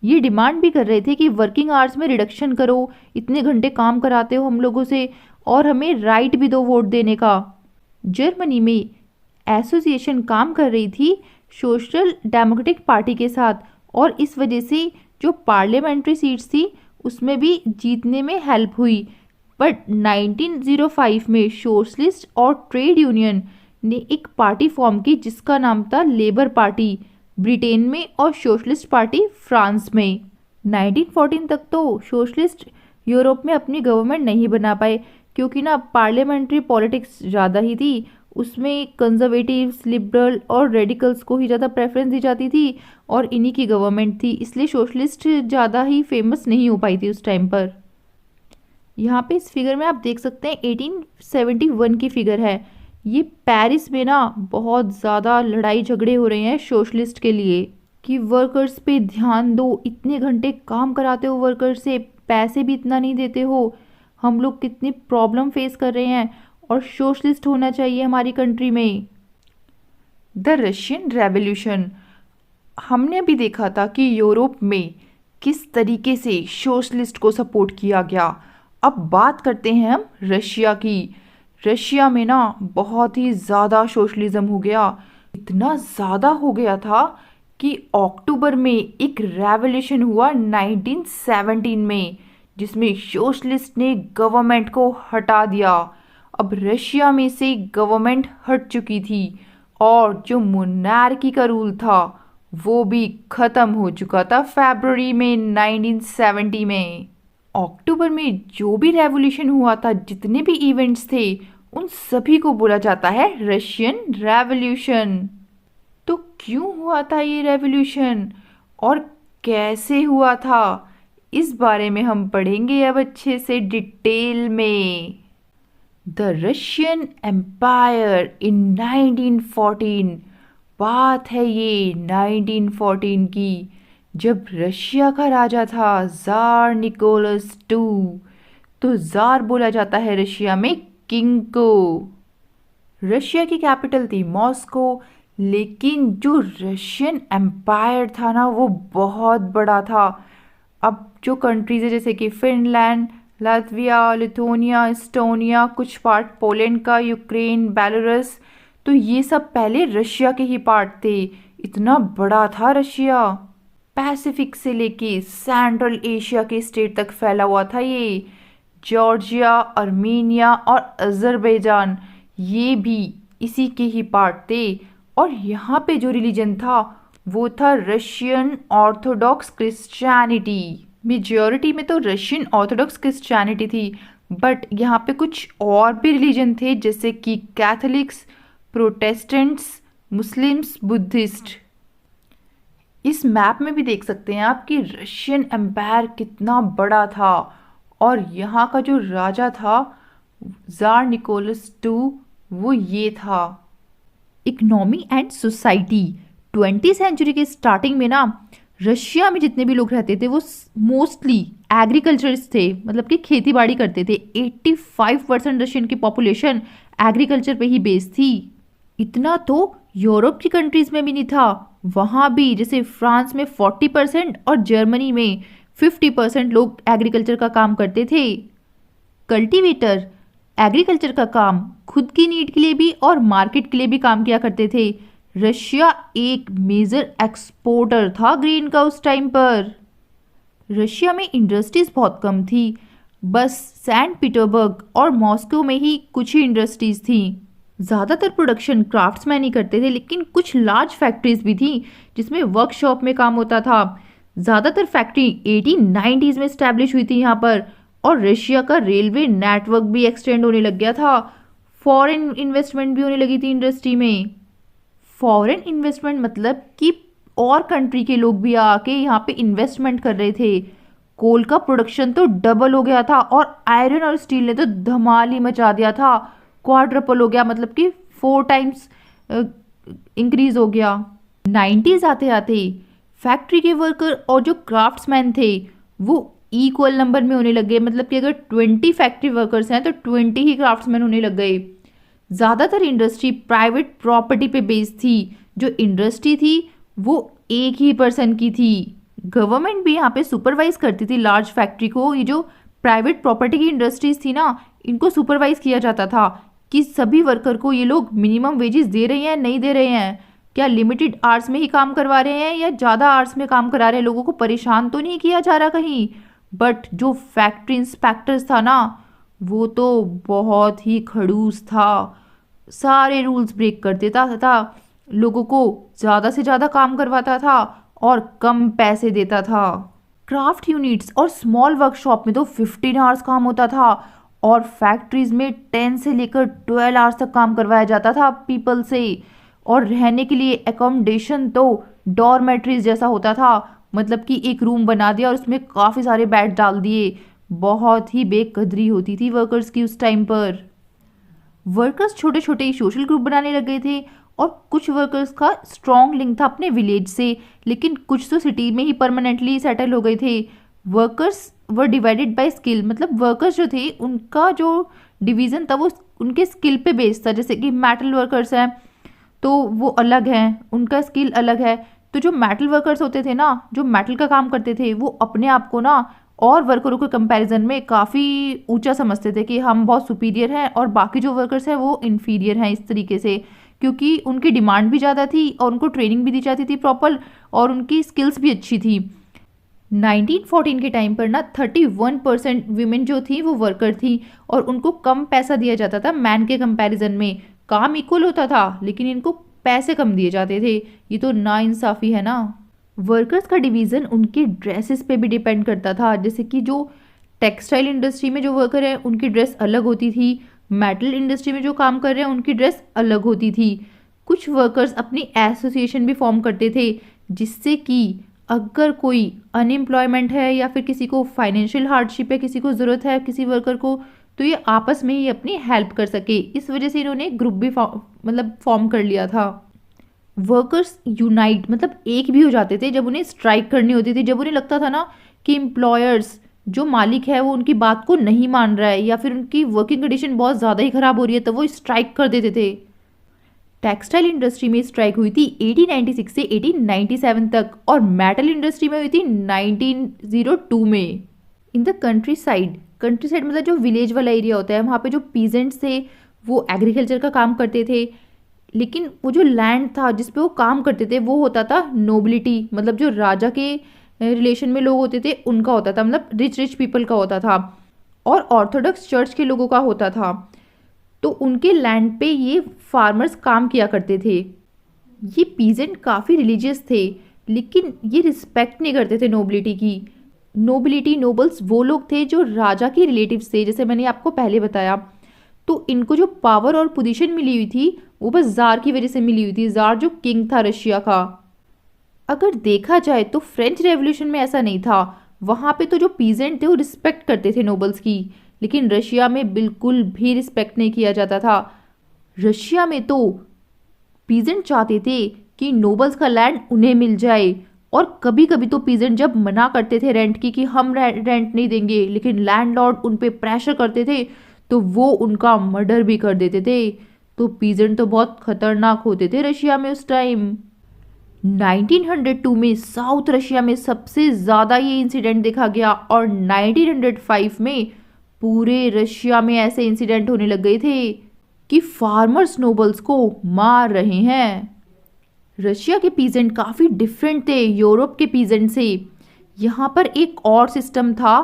ये डिमांड भी कर रहे थे कि वर्किंग आवर्स में रिडक्शन करो, इतने घंटे काम कराते हो हम लोगों से, और हमें राइट भी दो वोट देने का। जर्मनी में एसोसिएशन काम कर रही थी सोशल डेमोक्रेटिक पार्टी के साथ, और इस वजह से जो पार्लियामेंट्री सीट्स थी उसमें भी जीतने में हेल्प हुई। बट 1905 में सोशलिस्ट और ट्रेड यूनियन ने एक पार्टी फॉर्म की जिसका नाम था लेबर पार्टी ब्रिटेन में और सोशलिस्ट पार्टी फ्रांस में। 1914 तक तो सोशलिस्ट यूरोप में अपनी गवर्नमेंट नहीं बना पाए क्योंकि ना पार्लियामेंट्री पॉलिटिक्स ज़्यादा ही थी, उसमें कंजर्वेटिव्स, लिबरल और रेडिकल्स को ही ज़्यादा प्रेफरेंस दी जाती थी, और इन्हीं की गवर्नमेंट थी, इसलिए सोशलिस्ट ज़्यादा ही फेमस नहीं हो पाई थी उस टाइम पर। यहाँ पे इस फिगर में आप देख सकते हैं 1871 की फिगर है। ये पेरिस में ना बहुत ज़्यादा लड़ाई झगड़े हो रहे हैं सोशलिस्ट के लिए कि वर्कर्स पे ध्यान दो, इतने घंटे काम कराते हो वर्कर्स से, पैसे भी इतना नहीं देते हो, हम लोग कितनी प्रॉब्लम फेस कर रहे हैं, और सोशलिस्ट होना चाहिए हमारी कंट्री में। The Russian revolution. हमने अभी देखा था कि यूरोप में किस तरीके से सोशलिस्ट को सपोर्ट किया गया। अब बात करते हैं हम रशिया की। रशिया में ना बहुत ही ज़्यादा सोशलिज्म हो गया, इतना ज़्यादा हो गया था कि अक्टूबर में एक रेवोल्यूशन हुआ 1917 में जिसमें सोशलिस्ट ने गवर्नमेंट को हटा दिया। अब रशिया में से गवर्नमेंट हट चुकी थी और जो मोनार्की का रूल था वो भी ख़त्म हो चुका था फरवरी में 1970 में। अक्टूबर में जो भी रेवोल्यूशन हुआ था, जितने भी इवेंट्स थे, उन सभी को बोला जाता है रशियन रेवोल्यूशन। तो क्यों हुआ था ये रेवोल्यूशन और कैसे हुआ था, इस बारे में हम पढ़ेंगे अब अच्छे से डिटेल में। The Russian empire in 1914। बात है ये 1914 की, जब रशिया का राजा था ज़ार निकोलस II। तो ज़ार बोला जाता है रशिया में किंग को। रशिया की कैपिटल थी मॉस्को, लेकिन जो रशियन एम्पायर था ना वो बहुत बड़ा था। अब जो कंट्रीज है जैसे कि फिनलैंड, लातविया, लिथुआनिया, एस्टोनिया, कुछ पार्ट पोलैंड का, यूक्रेन, बेलारूस, तो ये सब पहले रशिया के ही पार्ट थे। इतना बड़ा था रशिया। पैसिफिक से लेके सेंट्रल एशिया के स्टेट तक फैला हुआ था ये। जॉर्जिया, आर्मेनिया और अजरबैजान ये भी इसी के ही पार्ट थे। और यहाँ पे जो रिलीजन था वो था रशियन ऑर्थोडॉक्स क्रिश्चियनिटी। मेजॉरिटी में तो रशियन ऑर्थोडॉक्स क्रिश्चियनिटी थी, बट यहाँ पे कुछ और भी रिलीजन थे जैसे कि कैथोलिक्स, प्रोटेस्टेंट्स, मुस्लिम्स, बुद्धिस्ट। इस मैप में भी देख सकते हैं आप कि रशियन एम्पायर कितना बड़ा था। और यहाँ का जो राजा था ज़ार निकोलस II वो ये था। इकोनॉमी एंड सोसाइटी 20वीं सेंचुरी के स्टार्टिंग में ना रशिया में जितने भी लोग रहते थे वो मोस्टली एग्रीकल्चरिस्ट थे, मतलब कि खेती बाड़ी करते थे। 85% रशियन की पॉपुलेशन एग्रीकल्चर पे ही बेस्ड थी। इतना तो यूरोप की कंट्रीज में भी नहीं था। वहाँ भी जैसे फ्रांस में 40% और जर्मनी में 50% लोग एग्रीकल्चर का काम करते थे। कल्टीवेटर एग्रीकल्चर का काम खुद की नीड के लिए भी और मार्केट के लिए भी काम किया करते थे। रशिया एक मेजर एक्सपोर्टर था ग्रेन का उस टाइम पर। रशिया में इंडस्ट्रीज बहुत कम थी, बस सेंट पीटर्सबर्ग और मॉस्को में ही कुछ ही इंडस्ट्रीज थी। ज़्यादातर प्रोडक्शन क्राफ्ट्समैन ही करते थे, लेकिन कुछ लार्ज फैक्ट्रीज भी थी जिसमें वर्कशॉप में काम होता था। ज़्यादातर फैक्ट्री 1890s में इस्टेब्लिश हुई थी यहाँ पर। और रशिया का रेलवे नेटवर्क भी एक्सटेंड होने लग गया था। फॉरेन इन्वेस्टमेंट भी होने लगी थी इंडस्ट्री में। फॉरेन इन्वेस्टमेंट मतलब कि और कंट्री के लोग भी आके यहाँ पे इन्वेस्टमेंट कर रहे थे। कोल का प्रोडक्शन तो डबल हो गया था और आयरन और स्टील ने तो धमाल ही मचा दिया था। क्वाड्रपल हो गया, मतलब कि 4 टाइम्स इंक्रीज हो गया। 90s आते आते फैक्ट्री के वर्कर और जो क्राफ्ट्समैन थे वो इक्वल नंबर में होने लग गए। मतलब कि अगर 20 फैक्ट्री वर्कर्स हैं तो 20 ही क्राफ्ट्समैन होने लग गए। ज़्यादातर इंडस्ट्री प्राइवेट प्रॉपर्टी पे बेस्ड थी। जो इंडस्ट्री थी वो एक ही पर्सन की थी। गवर्नमेंट भी यहाँ पे सुपरवाइज करती थी लार्ज फैक्ट्री को। ये जो प्राइवेट प्रॉपर्टी की इंडस्ट्रीज थी ना, इनको सुपरवाइज किया जाता था कि सभी वर्कर को ये लोग मिनिमम वेजेस दे रहे हैं नहीं दे रहे हैं, क्या लिमिटेड आवर्स में ही काम करवा रहे हैं या ज़्यादा आवर्स में काम करा रहे हैं, लोगों को परेशान तो नहीं किया जा रहा कहीं। बट जो फैक्ट्री इंस्पेक्टर्स था ना वो तो बहुत ही खड़ूस था, सारे रूल्स ब्रेक कर देता था, लोगों को ज़्यादा से ज़्यादा काम करवाता था और कम पैसे देता था। क्राफ्ट यूनिट्स और स्मॉल वर्कशॉप में तो 15 आवर्स काम होता था और फैक्ट्रीज में 10 से लेकर 12 आवर्स तक काम करवाया जाता था पीपल से। और रहने के लिए एकोमोडेशन तो डॉर्मेट्रीज जैसा होता था, मतलब कि एक रूम बना दिया और उसमें काफ़ी सारे बेड डाल दिए। बहुत ही बेकदरी होती थी वर्कर्स की उस टाइम पर। वर्कर्स छोटे छोटे सोशल ग्रुप बनाने लग गए थे और कुछ वर्कर्स का स्ट्रॉन्ग लिंक था अपने विलेज से, लेकिन कुछ तो सिटी में ही परमानेंटली सेटल हो गए थे। Workers were divided by skill, मतलब वर्कर्स जो थे उनका जो डिवीज़न था वो उनके स्किल पे बेस्ड था। जैसे कि मेटल वर्कर्स हैं तो वो अलग हैं, उनका स्किल अलग है। तो जो मेटल वर्कर्स होते थे ना, जो मेटल का काम करते थे, वो अपने आप को ना और वर्करों के कंपैरिजन में काफ़ी ऊंचा समझते थे कि हम बहुत सुपीरियर हैं और बाकी जो वर्कर्स हैं वो इन्फीरियर हैं इस तरीके से, क्योंकि उनकी डिमांड भी ज़्यादा थी और उनको ट्रेनिंग भी दी जाती थी प्रॉपर और उनकी स्किल्स भी अच्छी थी। 1914 के टाइम पर ना 31% वीमेन जो थी वो वर्कर थी और उनको कम पैसा दिया जाता था मैन के कंपैरिजन में। काम इक्वल होता था लेकिन इनको पैसे कम दिए जाते थे। ये तो नाइंसाफ़ी है ना। वर्कर्स का डिवीज़न उनके ड्रेसेस पे भी डिपेंड करता था। जैसे कि जो टेक्सटाइल इंडस्ट्री में जो वर्कर हैं उनकी ड्रेस अलग होती थी, मेटल इंडस्ट्री में जो काम कर रहे हैं उनकी ड्रेस अलग होती थी। कुछ वर्कर्स अपनी एसोसिएशन भी फॉर्म करते थे जिससे कि अगर कोई अनएम्प्लॉयमेंट है या फिर किसी को फाइनेंशियल हार्डशिप है, किसी को ज़रूरत है किसी वर्कर को, तो ये आपस में ही अपनी हेल्प कर सके। इस वजह से इन्होंने ग्रुप भी फॉर्म कर लिया था। वर्कर्स यूनाइट मतलब एक भी हो जाते थे जब उन्हें स्ट्राइक करनी होती थी, जब उन्हें लगता था ना कि एम्प्लॉयर्स जो मालिक है वो उनकी बात को नहीं मान रहा है या फिर उनकी वर्किंग कंडीशन बहुत ज़्यादा ही ख़राब हो रही है, तो वो स्ट्राइक कर देते थे। टेक्सटाइल इंडस्ट्री में स्ट्राइक हुई थी 1896 से 1897 तक और मेटल इंडस्ट्री में हुई थी 1902 में। इन द कंट्री साइड मतलब जो विलेज वाला एरिया होता है, वहाँ पे जो पीजेंट्स थे वो एग्रीकल्चर का काम करते थे, लेकिन वो जो लैंड था जिस पे वो काम करते थे वो होता था नोबिलिटी, मतलब जो राजा के रिलेशन में लोग होते थे उनका होता था, मतलब रिच पीपल का होता था, और ऑर्थोडॉक्स चर्च के लोगों का होता था। तो उनके लैंड पे ये फार्मर्स काम किया करते थे। ये पीजेंट काफ़ी रिलीजियस थे, लेकिन ये रिस्पेक्ट नहीं करते थे नोबिलिटी की। नोबल्स वो लोग थे जो राजा के रिलेटिव्स थे, जैसे मैंने आपको पहले बताया। तो इनको जो पावर और पोजीशन मिली हुई थी वो बस जार की वजह से मिली हुई थी, जार जो किंग था रशिया का। अगर देखा जाए तो फ्रेंच रेवोल्यूशन में ऐसा नहीं था, वहाँ पे तो जो पीजेंट थे वो रिस्पेक्ट करते थे नोबल्स की, लेकिन रशिया में बिल्कुल भी रिस्पेक्ट नहीं किया जाता था। रशिया में तो पीजेंट चाहते थे कि नोबल्स का लैंड उन्हें मिल जाए, और कभी कभी तो पीजेंट जब मना करते थे रेंट की कि हम रेंट नहीं देंगे, लेकिन लैंडलॉर्ड उन पे प्रेशर करते थे तो वो उनका मर्डर भी कर देते थे। तो पीजेंट तो बहुत खतरनाक होते थे रशिया में उस टाइम। 1902 में साउथ रशिया में सबसे ज़्यादा ये इंसिडेंट देखा गया, और 1905 में पूरे रशिया में ऐसे इंसिडेंट होने लग गए थे कि फार्मर्स नोबल्स को मार रहे हैं। रशिया के पीजेंट काफ़ी डिफरेंट थे यूरोप के पीजेंट से। यहाँ पर एक और सिस्टम था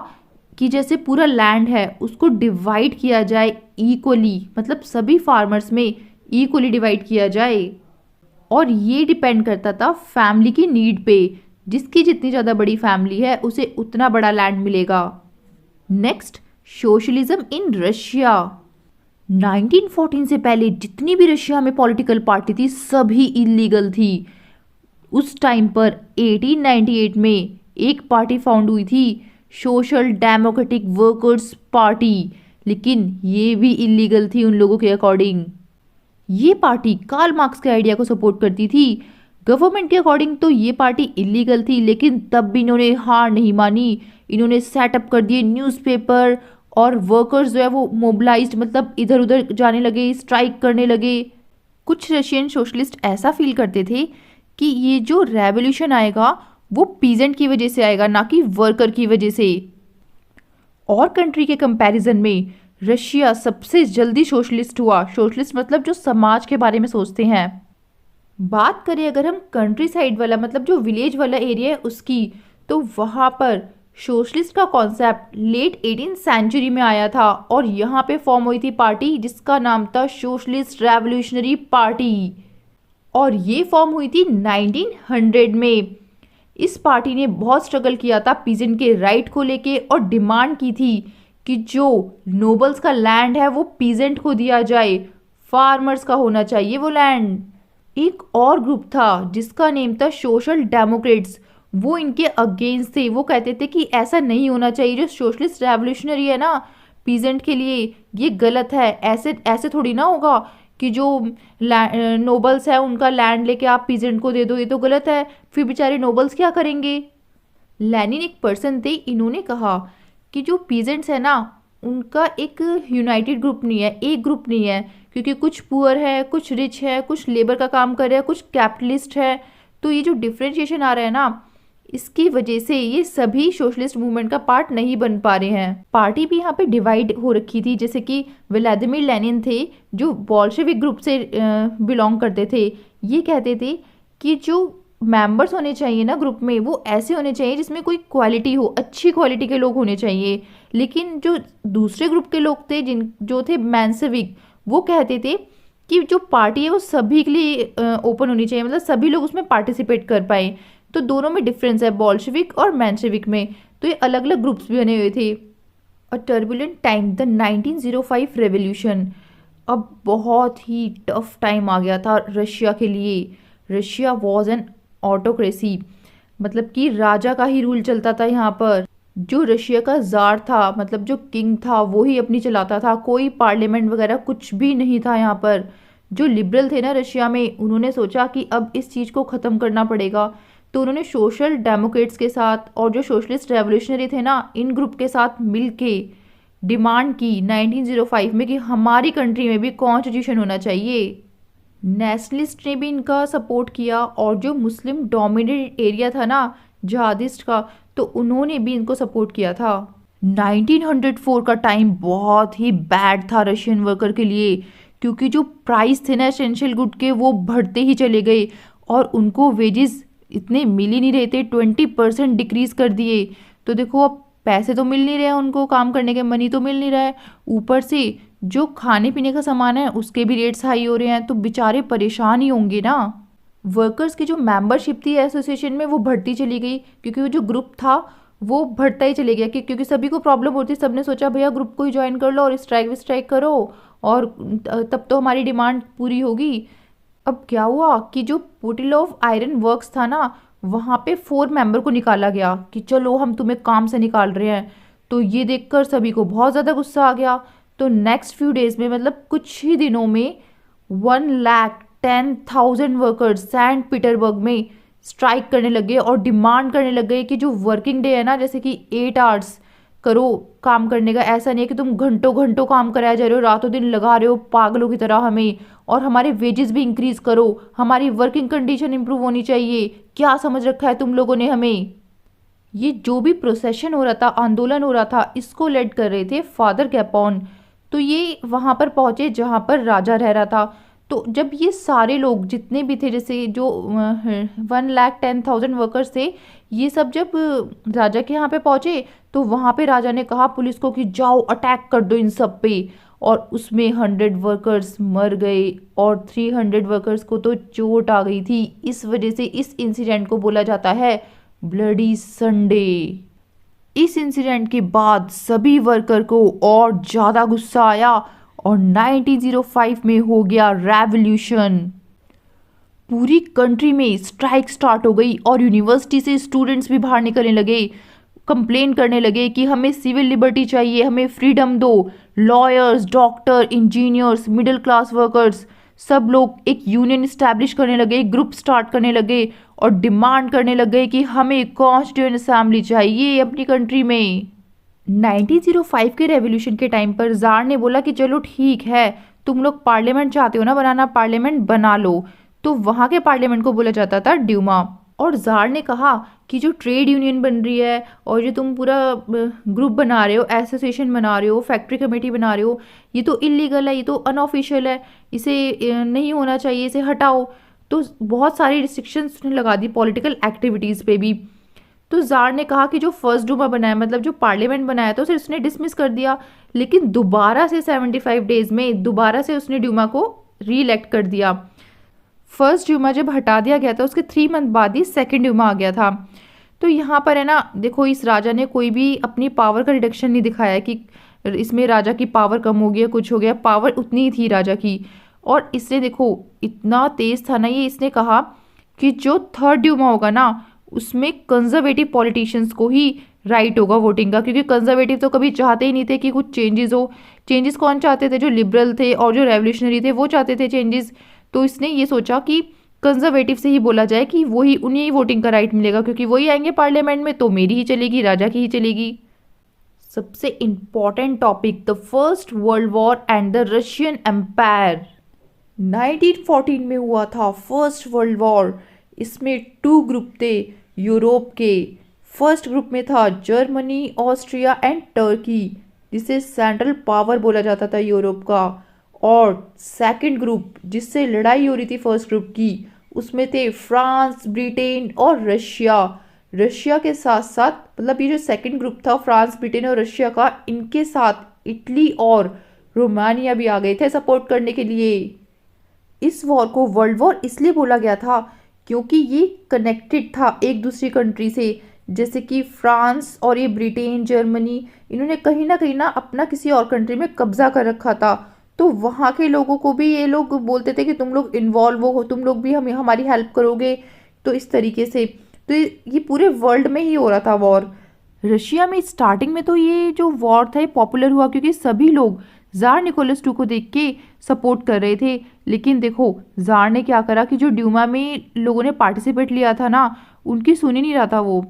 कि जैसे पूरा लैंड है उसको डिवाइड किया जाए इक्वली, मतलब सभी फार्मर्स में इक्वली डिवाइड किया जाए, और ये डिपेंड करता था फैमिली की नीड पे। जिसकी जितनी ज़्यादा बड़ी फैमिली है उसे उतना बड़ा लैंड मिलेगा। Next, socialism in Russia. 1914 से पहले जितनी भी रशिया में पॉलिटिकल पार्टी थी सभी इलीगल थी। उस टाइम पर 1898 में एक पार्टी फाउंड हुई थी, सोशल डेमोक्रेटिक वर्कर्स पार्टी, लेकिन ये भी इलीगल थी उन लोगों के अकॉर्डिंग। ये पार्टी कार्ल मार्क्स के आइडिया को सपोर्ट करती थी। गवर्नमेंट के अकॉर्डिंग तो ये पार्टी इलीगल थी, लेकिन तब भी इन्होंने हार नहीं मानी। इन्होंने सेटअप कर दिए न्यूज़पेपर, और वर्कर्स जो है वो मोबिलाइज्ड, मतलब इधर उधर जाने लगे, स्ट्राइक करने लगे। कुछ रशियन सोशलिस्ट ऐसा फील करते थे कि ये जो रेवोल्यूशन आएगा वो पीजेंट की वजह से आएगा, ना कि वर्कर की वजह से। और कंट्री के कंपैरिजन में रशिया सबसे जल्दी सोशलिस्ट हुआ। सोशलिस्ट मतलब जो समाज के बारे में सोचते हैं। बात करें अगर हम कंट्री साइड वाला, मतलब जो विलेज वाला एरिया है उसकी, तो वहाँ पर सोशलिस्ट का कॉन्सेप्ट लेट 18th सेंचुरी में आया था, और यहाँ पे फॉर्म हुई थी पार्टी जिसका नाम था सोशलिस्ट रेवोल्यूशनरी पार्टी, और ये फॉर्म हुई थी 1900 में। इस पार्टी ने बहुत स्ट्रगल किया था पीजेंट के राइट को लेके, और डिमांड की थी कि जो नोबल्स का लैंड है वो पीजेंट को दिया जाए, फार्मर्स का होना चाहिए वो लैंड। एक और ग्रुप था जिसका नेम था सोशल डेमोक्रेट्स, वो इनके अगेंस्ट थे। वो कहते थे कि ऐसा नहीं होना चाहिए, जो सोशलिस्ट रेवोल्यूशनरी है ना पीजेंट के लिए ये गलत है। ऐसे थोड़ी ना होगा कि जो नोबल्स है उनका लैंड लेके आप पीजेंट को दे दो, ये तो गलत है। फिर बेचारे नोबल्स क्या करेंगे। लेनिन एक पर्सन थे, इन्होंने कहा कि जो पीजेंट्स है ना उनका एक यूनाइटेड ग्रुप नहीं है, एक ग्रुप नहीं है, क्योंकि कुछ पुअर है, कुछ रिच है, कुछ लेबर का काम कर रहे हैं, कुछ कैपिटलिस्ट है। तो ये जो डिफ्रेंशिएशन आ रहा है ना, इसकी वजह से ये सभी सोशलिस्ट मूवमेंट का पार्ट नहीं बन पा रहे हैं। पार्टी भी यहाँ पे डिवाइड हो रखी थी, जैसे कि व्लादिमीर लेनिन थे जो बोल्शेविक ग्रुप से बिलोंग करते थे। ये कहते थे कि जो मेंबर्स होने चाहिए ना ग्रुप में, वो ऐसे होने चाहिए जिसमें कोई क्वालिटी हो, अच्छी क्वालिटी के लोग होने चाहिए। लेकिन जो दूसरे ग्रुप के लोग थे जो थे मेंशेविक, वो कहते थे कि जो पार्टी है वो सभी के लिए ओपन होनी चाहिए, मतलब सभी लोग उसमें पार्टिसिपेट कर पाए। तो दोनों में डिफरेंस है, बोल्शेविक और मेंशेविक में। तो ये अलग अलग ग्रुप्स भी बने हुए थे। अ टर्बुलेंट टाइम, द 1905 रेवोल्यूशन। अब बहुत ही टफ टाइम आ गया था रशिया के लिए। Russia was an autocracy. मतलब कि राजा का ही रूल चलता था यहाँ पर। जो रशिया का जार था, मतलब जो किंग था, वो ही अपनी चलाता था, कोई पार्लियामेंट वगैरह कुछ भी नहीं था यहाँ पर। जो लिबरल थे ना रशिया में, उन्होंने सोचा कि अब इस चीज़ को ख़त्म करना पड़ेगा, तो उन्होंने सोशल डेमोक्रेट्स के साथ और जो सोशलिस्ट रेवोल्यूशनरी थे ना, इन ग्रुप के साथ मिलके डिमांड की 1905 में कि हमारी कंट्री में भी कॉन्स्टिट्यूशन होना चाहिए। नेशनलिस्ट ने भी इनका सपोर्ट किया और जो मुस्लिम डोमिनेटेड एरिया था ना जहादिस्ट का, तो उन्होंने भी इनको सपोर्ट किया था। 1904 का टाइम बहुत ही बैड था रशियन वर्कर के लिए, क्योंकि जो प्राइस थे ना एसेंशियल गुड के, वो बढ़ते ही चले गए और उनको वेजेस इतने मिल ही नहीं रहे थे, 20% डिक्रीज कर दिए। तो देखो अब पैसे तो मिल नहीं रहे हैं उनको, काम करने के मनी तो मिल नहीं रहा है, ऊपर से जो खाने पीने का सामान है उसके भी रेट्स हाई हो रहे हैं, तो बेचारे परेशान ही होंगे ना। वर्कर्स की जो मेंबरशिप थी एसोसिएशन में, वो बढ़ती चली गई, क्योंकि वो जो ग्रुप था वो बढ़ता ही चले गया, क्योंकि सभी को प्रॉब्लम होती, सबने सोचा भैया ग्रुप को ही ज्वाइन कर लो और स्ट्राइक करो और तब तो हमारी डिमांड पूरी होगी। अब क्या हुआ कि जो पुटिलोव आयरन वर्क्स था ना, वहाँ पे 4 मेंबर को निकाला गया कि चलो हम तुम्हें काम से निकाल रहे हैं। तो ये देखकर सभी को बहुत ज़्यादा गुस्सा आ गया। तो नेक्स्ट फ्यू डेज में, मतलब कुछ ही दिनों में 1,10,000 वर्कर्स सेंट पीटर्सबर्ग में स्ट्राइक करने लगे और डिमांड करने लग गए कि जो वर्किंग डे है ना, जैसे कि 8 आवर्स करो काम करने का, ऐसा नहीं है कि तुम घंटों घंटों काम कराया जा रहे हो, रातों दिन लगा रहे हो पागलों की तरह हमें, और हमारे वेजेस भी इंक्रीज करो, हमारी वर्किंग कंडीशन इंप्रूव होनी चाहिए। क्या समझ रखा है तुम लोगों ने हमें। ये जो भी प्रोसेशन हो रहा था, आंदोलन हो रहा था, इसको लेड कर रहे थे फादर कैपॉन। तो ये वहाँ पर पहुँचे जहाँ पर राजा रह रहा था। तो जब ये सारे लोग जितने भी थे, जैसे जो 1,10,000 वर्कर्स थे, ये सब जब राजा के यहाँ पे पहुँचे, तो वहाँ पे राजा ने कहा पुलिस को कि जाओ अटैक कर दो इन सब पे, और उसमें 100 वर्कर्स मर गए और 300 वर्कर्स को तो चोट आ गई थी। इस वजह से इस इंसिडेंट को बोला जाता है ब्लडी संडे। इस इंसिडेंट के बाद सभी वर्कर को और ज़्यादा गुस्सा आया और 1905 में हो गया रेवोल्यूशन। पूरी कंट्री में स्ट्राइक स्टार्ट हो गई और यूनिवर्सिटी से स्टूडेंट्स भी बाहर निकलने लगे, कंप्लेन करने लगे कि हमें सिविल लिबर्टी चाहिए, हमें फ्रीडम दो। Lawyers, doctor, engineers, middle class workers, सब लोग एक यूनियन इस्टेब्लिश करने लगे, ग्रुप स्टार्ट करने लगे और डिमांड करने लगे कि हमें कॉन्स्टिट्यूएंट असेंबली चाहिए अपनी कंट्री में। 1905 के रेवोल्यूशन के टाइम पर जार ने बोला कि चलो ठीक है, तुम लोग पार्लियामेंट चाहते हो ना बनाना, पार्लियामेंट बना लो। तो वहाँ के पार्लियामेंट को बोला जाता था ड्यूमा। और जार ने कहा कि जो ट्रेड यूनियन बन रही है और जो तुम पूरा ग्रुप बना रहे हो, एसोसिएशन बना रहे हो, फैक्ट्री कमेटी बना रहे हो, ये तो इलीगल है, ये तो अनऑफिशियल है, इसे नहीं होना चाहिए, इसे हटाओ। तो बहुत सारी रिस्ट्रिक्शंस उसने लगा दी पॉलिटिकल एक्टिविटीज़ पे भी। तो जार ने कहा कि जो फर्स्ट डूमा बनाया, मतलब जो पार्लियामेंट बनाया था, उसे उसने डिसमिस कर दिया, लेकिन दोबारा से 75 डेज में दोबारा से उसने ड्यूमा को री इलेक्ट कर दिया। फर्स्ट ड्यूमा जब हटा दिया गया था, उसके 3 मंथ बाद ही सेकेंड ड्यूमा आ गया था। तो यहाँ पर है ना, देखो इस राजा ने कोई भी अपनी पावर का रिडक्शन नहीं दिखाया कि इसमें राजा की पावर कम हो गया, कुछ हो गया, पावर उतनी ही थी राजा की। और इसने देखो इतना तेज था ना ये, इसने कहा कि जो थर्ड ड्यूमा होगा ना, उसमें कंजर्वेटिव पॉलिटिशियंस को ही राइट होगा वोटिंग का, क्योंकि कंजर्वेटिव तो कभी चाहते ही नहीं थे कि कुछ चेंजेस हो। चेंजेस कौन चाहते थे? जो लिबरल थे और जो रेवोल्यूशनरी थे, वो चाहते थे चेंजेस। तो इसने ये सोचा कि कंजर्वेटिव से ही बोला जाए कि वही, उन्हें ही वोटिंग का राइट मिलेगा, क्योंकि वही आएंगे पार्लियामेंट में, तो मेरी ही चलेगी, राजा की ही चलेगी। सबसे important topic, the first world war and the Russian empire. 1914 में हुआ था फर्स्ट वर्ल्ड वॉर। इसमें 2 ग्रुप थे यूरोप के। फर्स्ट ग्रुप में था जर्मनी, ऑस्ट्रिया एंड टर्की, जिसे सेंट्रल पावर बोला जाता था यूरोप का। और सेकंड ग्रुप जिससे लड़ाई हो रही थी फर्स्ट ग्रुप की, उसमें थे फ्रांस, ब्रिटेन और रशिया। रशिया के साथ साथ, मतलब ये जो सेकंड ग्रुप था फ्रांस, ब्रिटेन और रशिया का, इनके साथ इटली और रोमानिया भी आ गए थे सपोर्ट करने के लिए। इस वॉर को वर्ल्ड वॉर इसलिए बोला गया था क्योंकि ये कनेक्टेड था एक दूसरी कंट्री से, जैसे कि फ्रांस और ये ब्रिटेन, जर्मनी, इन्होंने कहीं ना अपना किसी और कंट्री में कब्जा कर रखा था। तो वहाँ के लोगों को भी ये लोग बोलते थे कि तुम लोग इन्वॉल्व हो, तुम लोग भी हमें हमारी हेल्प करोगे। तो इस तरीके से तो ये पूरे वर्ल्ड में ही हो रहा था वॉर। रशिया में स्टार्टिंग में तो ये जो वॉर था ये पॉपुलर हुआ क्योंकि सभी लोग ज़ार निकोलस II को देख के सपोर्ट कर रहे थे। लेकिन देखो ज़ार ने क्या करा कि जो ड्यूमा में लोगों ने पार्टिसिपेट लिया था ना, उनकी सुन ही नहीं रहा था वो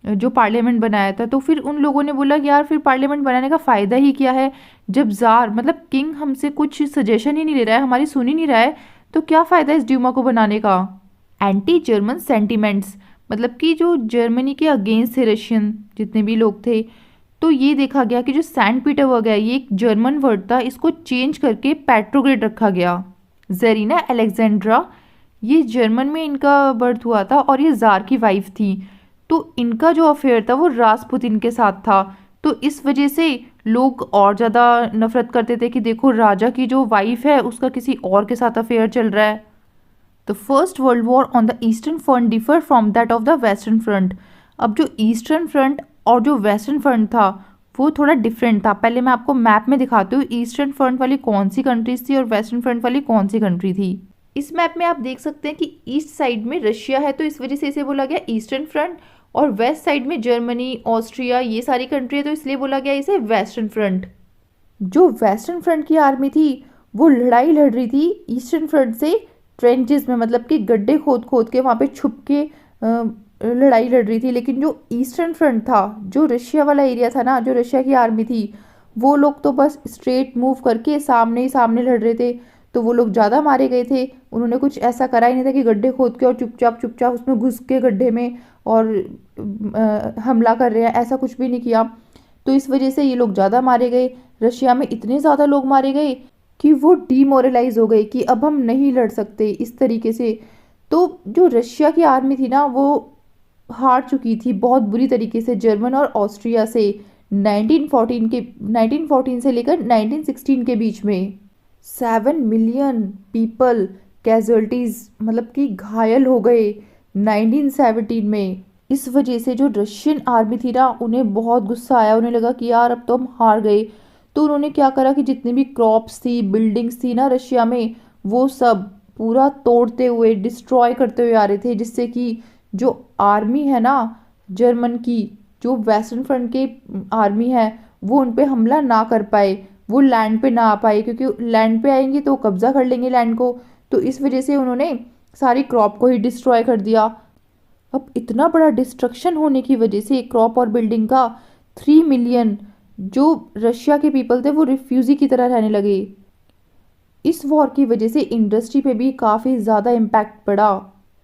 जो पार्लियामेंट बनाया था। तो फिर उन लोगों ने बोला कि यार फिर पार्लियामेंट बनाने का फ़ायदा ही क्या है, जब ज़ार मतलब किंग हमसे कुछ सजेशन ही नहीं ले रहा है, हमारी सुन ही नहीं रहा है, तो क्या फ़ायदा इस ड्यूमा को बनाने का। एंटी जर्मन सेंटिमेंट्स मतलब कि जो जर्मनी के अगेंस्ट थे रशियन जितने भी लोग थे, तो ये देखा गया कि जो सेंट पीटरबर्ग है ये एक जर्मन वर्ड था, इसको चेंज करके पेट्रोग्रेड रखा गया। जरीना अलेक्जेंड्रा ये जर्मन में इनका बर्थ हुआ था और ये ज़ार की वाइफ थी। तो इनका जो अफेयर था वो रासपुतिन के साथ था। तो इस वजह से लोग और ज़्यादा नफरत करते थे कि देखो राजा की जो वाइफ है उसका किसी और के साथ अफेयर चल रहा है। The first world war on the eastern front differ from that of the western front. अब जो ईस्टर्न फ्रंट और जो वेस्टर्न फ्रंट था वो थोड़ा डिफरेंट था। पहले मैं आपको मैप में दिखाती हूँ ईस्टर्न फ्रंट वाली कौन सी कंट्रीज थी और वेस्टर्न फ्रंट वाली कौन सी कंट्री थी। इस मैप में आप देख सकते हैं कि ईस्ट साइड में रशिया है तो इस वजह से इसे बोला गया ईस्टर्न फ्रंट, और वेस्ट साइड में जर्मनी ऑस्ट्रिया ये सारी कंट्री है तो इसलिए बोला गया इसे वेस्टर्न फ्रंट। जो वेस्टर्न फ्रंट की आर्मी थी वो लड़ाई लड़ रही थी ईस्टर्न फ्रंट से ट्रेंचेस में, मतलब कि गड्ढे खोद खोद के वहाँ पे छुप के लड़ाई लड़ रही थी। लेकिन जो ईस्टर्न फ्रंट था, जो रशिया वाला एरिया था ना, जो रशिया की आर्मी थी, वो लोग तो बस स्ट्रेट मूव करके सामने ही सामने लड़ रहे थे। तो वो लोग ज़्यादा मारे गए थे। उन्होंने कुछ ऐसा करा ही नहीं था कि गड्ढे खोद के और चुपचाप चुपचाप उसमें घुस के गड्ढे में और हमला कर रहे हैं, ऐसा कुछ भी नहीं किया। तो इस वजह से ये लोग ज़्यादा मारे गए। रशिया में इतने ज़्यादा लोग मारे गए कि वो डीमोरलाइज हो गए कि अब हम नहीं लड़ सकते इस तरीके से। तो जो रशिया की आर्मी थी ना वो हार चुकी थी बहुत बुरी तरीके से जर्मन और ऑस्ट्रिया से 1914 से लेकर 1916 के बीच में। 7 मिलियन पीपल कैजुअल्टीज मतलब कि घायल हो गए 1917 में। इस वजह से जो रशियन आर्मी थी ना उन्हें बहुत गुस्सा आया, उन्हें लगा कि यार अब तो हम हार गए। तो उन्होंने क्या करा कि जितनी भी क्रॉप्स थी, बिल्डिंग्स थी ना रशिया में, वो सब पूरा तोड़ते हुए डिस्ट्रॉय करते हुए आ रहे थे, जिससे कि जो आर्मी है ना जर्मन की, जो वेस्टर्न फ्रंट के आर्मी है, वो उन पे हमला ना कर पाए, वो लैंड पे ना आ पाए, क्योंकि लैंड पे आएंगे तो कब्जा कर लेंगे लैंड को। तो इस वजह से उन्होंने सारी क्रॉप को ही डिस्ट्रॉय कर दिया। अब इतना बड़ा डिस्ट्रक्शन होने की वजह से क्रॉप और बिल्डिंग का 3 मिलियन जो रशिया के पीपल थे वो रिफ्यूजी की तरह रहने लगे। इस वॉर की वजह से इंडस्ट्री पे भी काफ़ी ज़्यादा इम्पैक्ट पड़ा।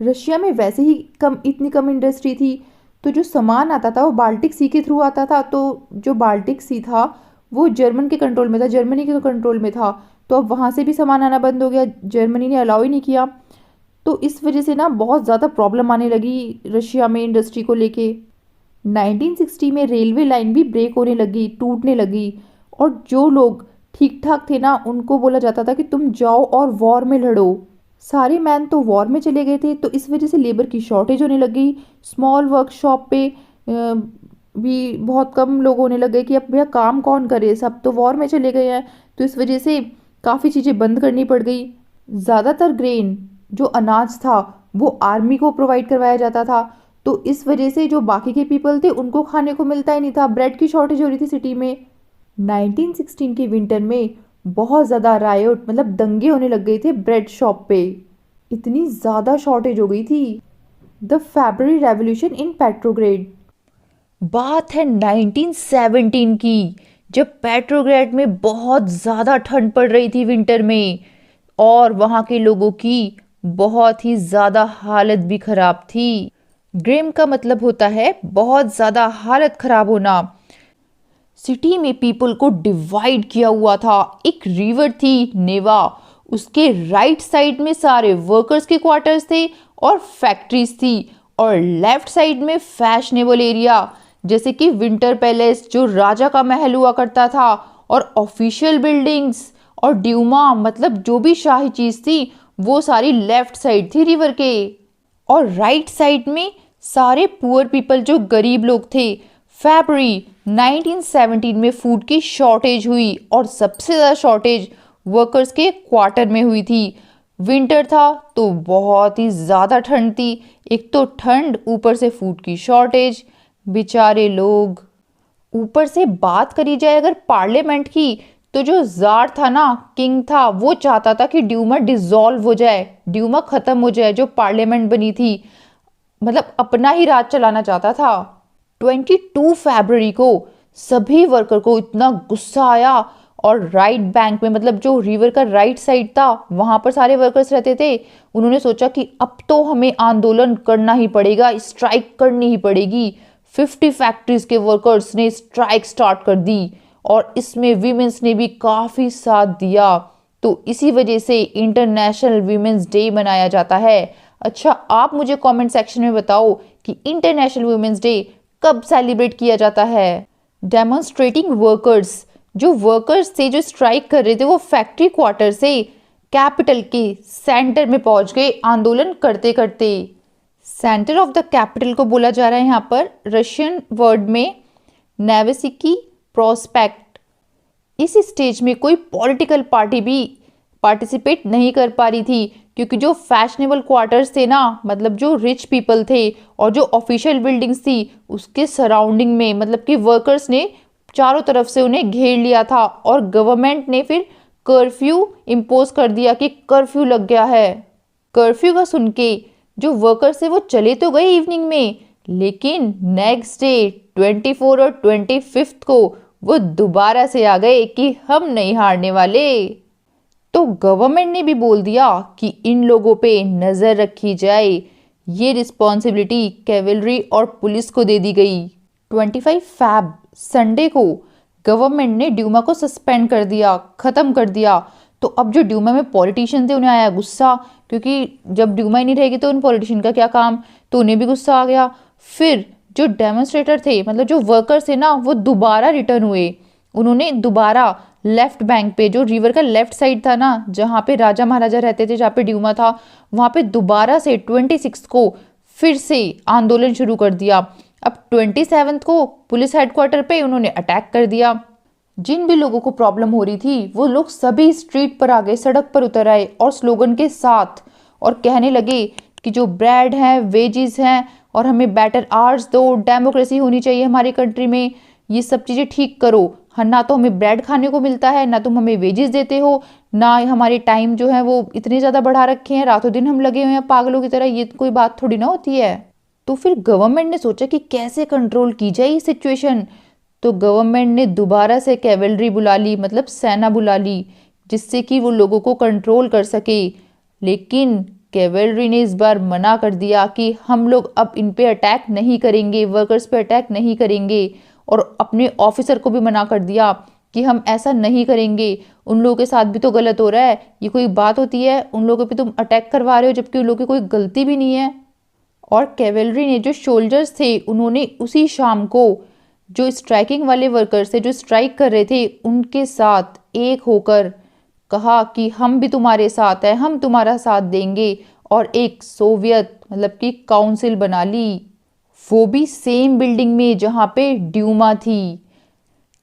रशिया में वैसे ही इतनी कम इंडस्ट्री थी, तो जो सामान आता था वो बाल्टिक सी के थ्रू आता था। तो जो बाल्टिक सी था वो जर्मन के कंट्रोल में था, जर्मनी के कंट्रोल में था। तो अब वहाँ से भी सामान आना बंद हो गया, जर्मनी ने अलाउ ही नहीं किया। तो इस वजह से ना बहुत ज़्यादा प्रॉब्लम आने लगी रशिया में इंडस्ट्री को लेके। 1960 में रेलवे लाइन भी ब्रेक होने लगी, टूटने लगी, और जो लोग ठीक ठाक थे ना उनको बोला जाता था कि तुम जाओ और वॉर में लड़ो। सारे मैन तो वॉर में चले गए थे, तो इस वजह से लेबर की शॉर्टेज होने लगी। स्मॉल वर्कशॉप पे भी बहुत कम लोग होने लगे कि अब भैया काम कौन करे, सब तो वॉर में चले गए हैं। तो इस वजह से काफ़ी चीज़ें बंद करनी पड़ गई। ज़्यादातर ग्रेन जो अनाज था वो आर्मी को प्रोवाइड करवाया जाता था। तो इस वजह से जो बाकी के पीपल थे उनको खाने को मिलता ही नहीं था, ब्रेड की शॉर्टेज हो रही थी सिटी में। 1916 के विंटर में बहुत ज़्यादा रायोट मतलब दंगे होने लग गए थे ब्रेड शॉप पे, इतनी ज़्यादा शॉर्टेज हो गई थी। The February revolution in Petrograd. बात है 1917 की, जब पेट्रोग्रेड में बहुत ज़्यादा ठंड पड़ रही थी विंटर में, और वहाँ के लोगों की बहुत ही ज़्यादा हालत भी ख़राब थी। ग्रेम का मतलब होता है बहुत ज़्यादा हालत ख़राब होना। सिटी में पीपल को डिवाइड किया हुआ था। एक रिवर थी नेवा, उसके राइट साइड में सारे वर्कर्स के क्वार्टर्स थे और फैक्ट्रीज थी, और लेफ्ट साइड में फैशनेबल एरिया जैसे कि विंटर पैलेस जो राजा का महल हुआ करता था, और ऑफिशियल बिल्डिंग्स और ड्यूमा मतलब जो भी शाही चीज़ थी वो सारी लेफ्ट साइड थी रिवर के। और राइट साइड में सारे पुअर पीपल जो गरीब लोग थे। फरवरी 1917 में फूड की शॉर्टेज हुई, और सबसे ज़्यादा शॉर्टेज वर्कर्स के क्वार्टर में हुई थी। विंटर था तो बहुत ही ज़्यादा ठंड थी। एक तो ठंड, ऊपर से फूड की शॉर्टेज, बेचारे लोग। ऊपर से बात करी जाए अगर पार्लियामेंट की, तो जो जार था ना, किंग था, वो चाहता था कि ड्यूमा डिसॉल्व हो जाए, ड्यूमा खत्म हो जाए। जो पार्लियामेंट बनी थी, मतलब अपना ही राज चलाना चाहता था। 22 फरवरी को सभी वर्कर को इतना गुस्सा आया, और राइट बैंक में, मतलब जो रिवर का राइट साइड था, वहां पर सारे वर्कर्स रहते थे। उन्होंने सोचा कि अब तो हमें आंदोलन करना ही पड़ेगा, स्ट्राइक करनी ही पड़ेगी। 50 फैक्ट्रीज के वर्कर्स ने स्ट्राइक स्टार्ट कर दी, और इसमें वीमेंस ने भी काफी साथ दिया। तो इसी वजह से इंटरनेशनल वीमेंस डे मनाया जाता है। अच्छा, आप मुझे कमेंट सेक्शन में बताओ कि इंटरनेशनल वुमेन्स डे कब सेलिब्रेट किया जाता है। डेमोन्स्ट्रेटिंग वर्कर्स, जो वर्कर्स थे जो स्ट्राइक कर रहे थे, वो फैक्ट्री क्वार्टर से कैपिटल के सेंटर में पहुंच गए आंदोलन करते करते। सेंटर ऑफ द कैपिटल को बोला जा रहा है यहाँ पर रशियन वर्ड में नेवेसिकी प्रोस्पेक्ट। इस स्टेज में कोई पॉलिटिकल पार्टी भी पार्टिसिपेट नहीं कर पा रही थी, क्योंकि जो फैशनेबल क्वार्टर्स थे ना, मतलब जो रिच पीपल थे, और जो ऑफिशियल बिल्डिंग्स थी उसके सराउंडिंग में, मतलब कि वर्कर्स ने चारों तरफ से उन्हें घेर लिया था। और गवर्नमेंट ने फिर कर्फ्यू इम्पोज कर दिया कि कर्फ्यू लग गया है। कर्फ्यू का सुन के जो वर्कर्स थे वो चले तो गए इवनिंग में, लेकिन नेक्स्ट डे 24 और 25 को वो दोबारा से आ गए कि हम नहीं हारने वाले। तो गवर्नमेंट ने भी बोल दिया कि इन लोगों पे नजर रखी जाए। ये रिस्पॉन्सिबिलिटी कैवलरी और पुलिस को दे दी गई। 25 फैब संडे को गवर्नमेंट ने ड्यूमा को सस्पेंड कर दिया, खत्म कर दिया। तो अब जो ड्यूमा में पॉलिटिशियन थे उन्हें आया गुस्सा, क्योंकि जब ड्यूमा ही नहीं रहेगी तो उन पॉलिटिशियन का क्या काम, तो उन्हें भी गुस्सा आ गया। फिर जो डेमोन्स्ट्रेटर थे, मतलब जो वर्कर्स थे ना, वो दोबारा रिटर्न हुए। उन्होंने दोबारा लेफ्ट बैंक पे, जो रिवर का लेफ्ट साइड था ना, जहाँ पे राजा महाराजा रहते थे, जहाँ पे ड्यूमा था, वहाँ पे दोबारा से 26 को फिर से आंदोलन शुरू कर दिया। अब 27 को पुलिस हेडक्वार्टर पे उन्होंने अटैक कर दिया। जिन भी लोगों को प्रॉब्लम हो रही थी वो लोग सभी स्ट्रीट पर आ गए, सड़क पर उतर आए और स्लोगन के साथ, और कहने लगे कि जो ब्रेड है, वेजिस हैं, और हमें बेटर आवर्स दो, डेमोक्रेसी होनी चाहिए हमारी कंट्री में, ये सब चीज़ें ठीक करो। हाँ, ना तो हमें ब्रेड खाने को मिलता है, ना तुम हमें वेजिस देते हो, ना हमारे टाइम जो है वो इतने ज़्यादा बढ़ा रखे हैं, रातों दिन हम लगे हुए हैं पागलों की तरह। ये कोई बात थोड़ी ना होती है। तो फिर गवर्नमेंट ने सोचा कि कैसे कंट्रोल की जाए ये सिचुएशन। तो गवर्नमेंट ने दोबारा से कैवलरी बुला ली, मतलब सेना बुला ली, जिससे कि वो लोगों को कंट्रोल कर सके। लेकिन कैवलरी ने इस बार मना कर दिया कि हम लोग अब इन पे अटैक नहीं करेंगे, वर्कर्स पे अटैक नहीं करेंगे। और अपने ऑफिसर को भी मना कर दिया कि हम ऐसा नहीं करेंगे, उन लोगों के साथ भी तो गलत हो रहा है, ये कोई बात होती है, उन लोगों पे तुम अटैक करवा रहे हो जबकि उन लोगों की कोई गलती भी नहीं है। और कैवलरी ने, जो सोल्जर्स थे, उन्होंने उसी शाम को जो स्ट्राइकिंग वाले वर्कर्स थे, जो स्ट्राइक कर रहे थे, उनके साथ एक होकर कहा कि हम भी तुम्हारे साथ हैं, हम तुम्हारा साथ देंगे, और एक सोवियत, मतलब कि काउंसिल बना ली, वो भी सेम बिल्डिंग में जहाँ पे ड्यूमा थी।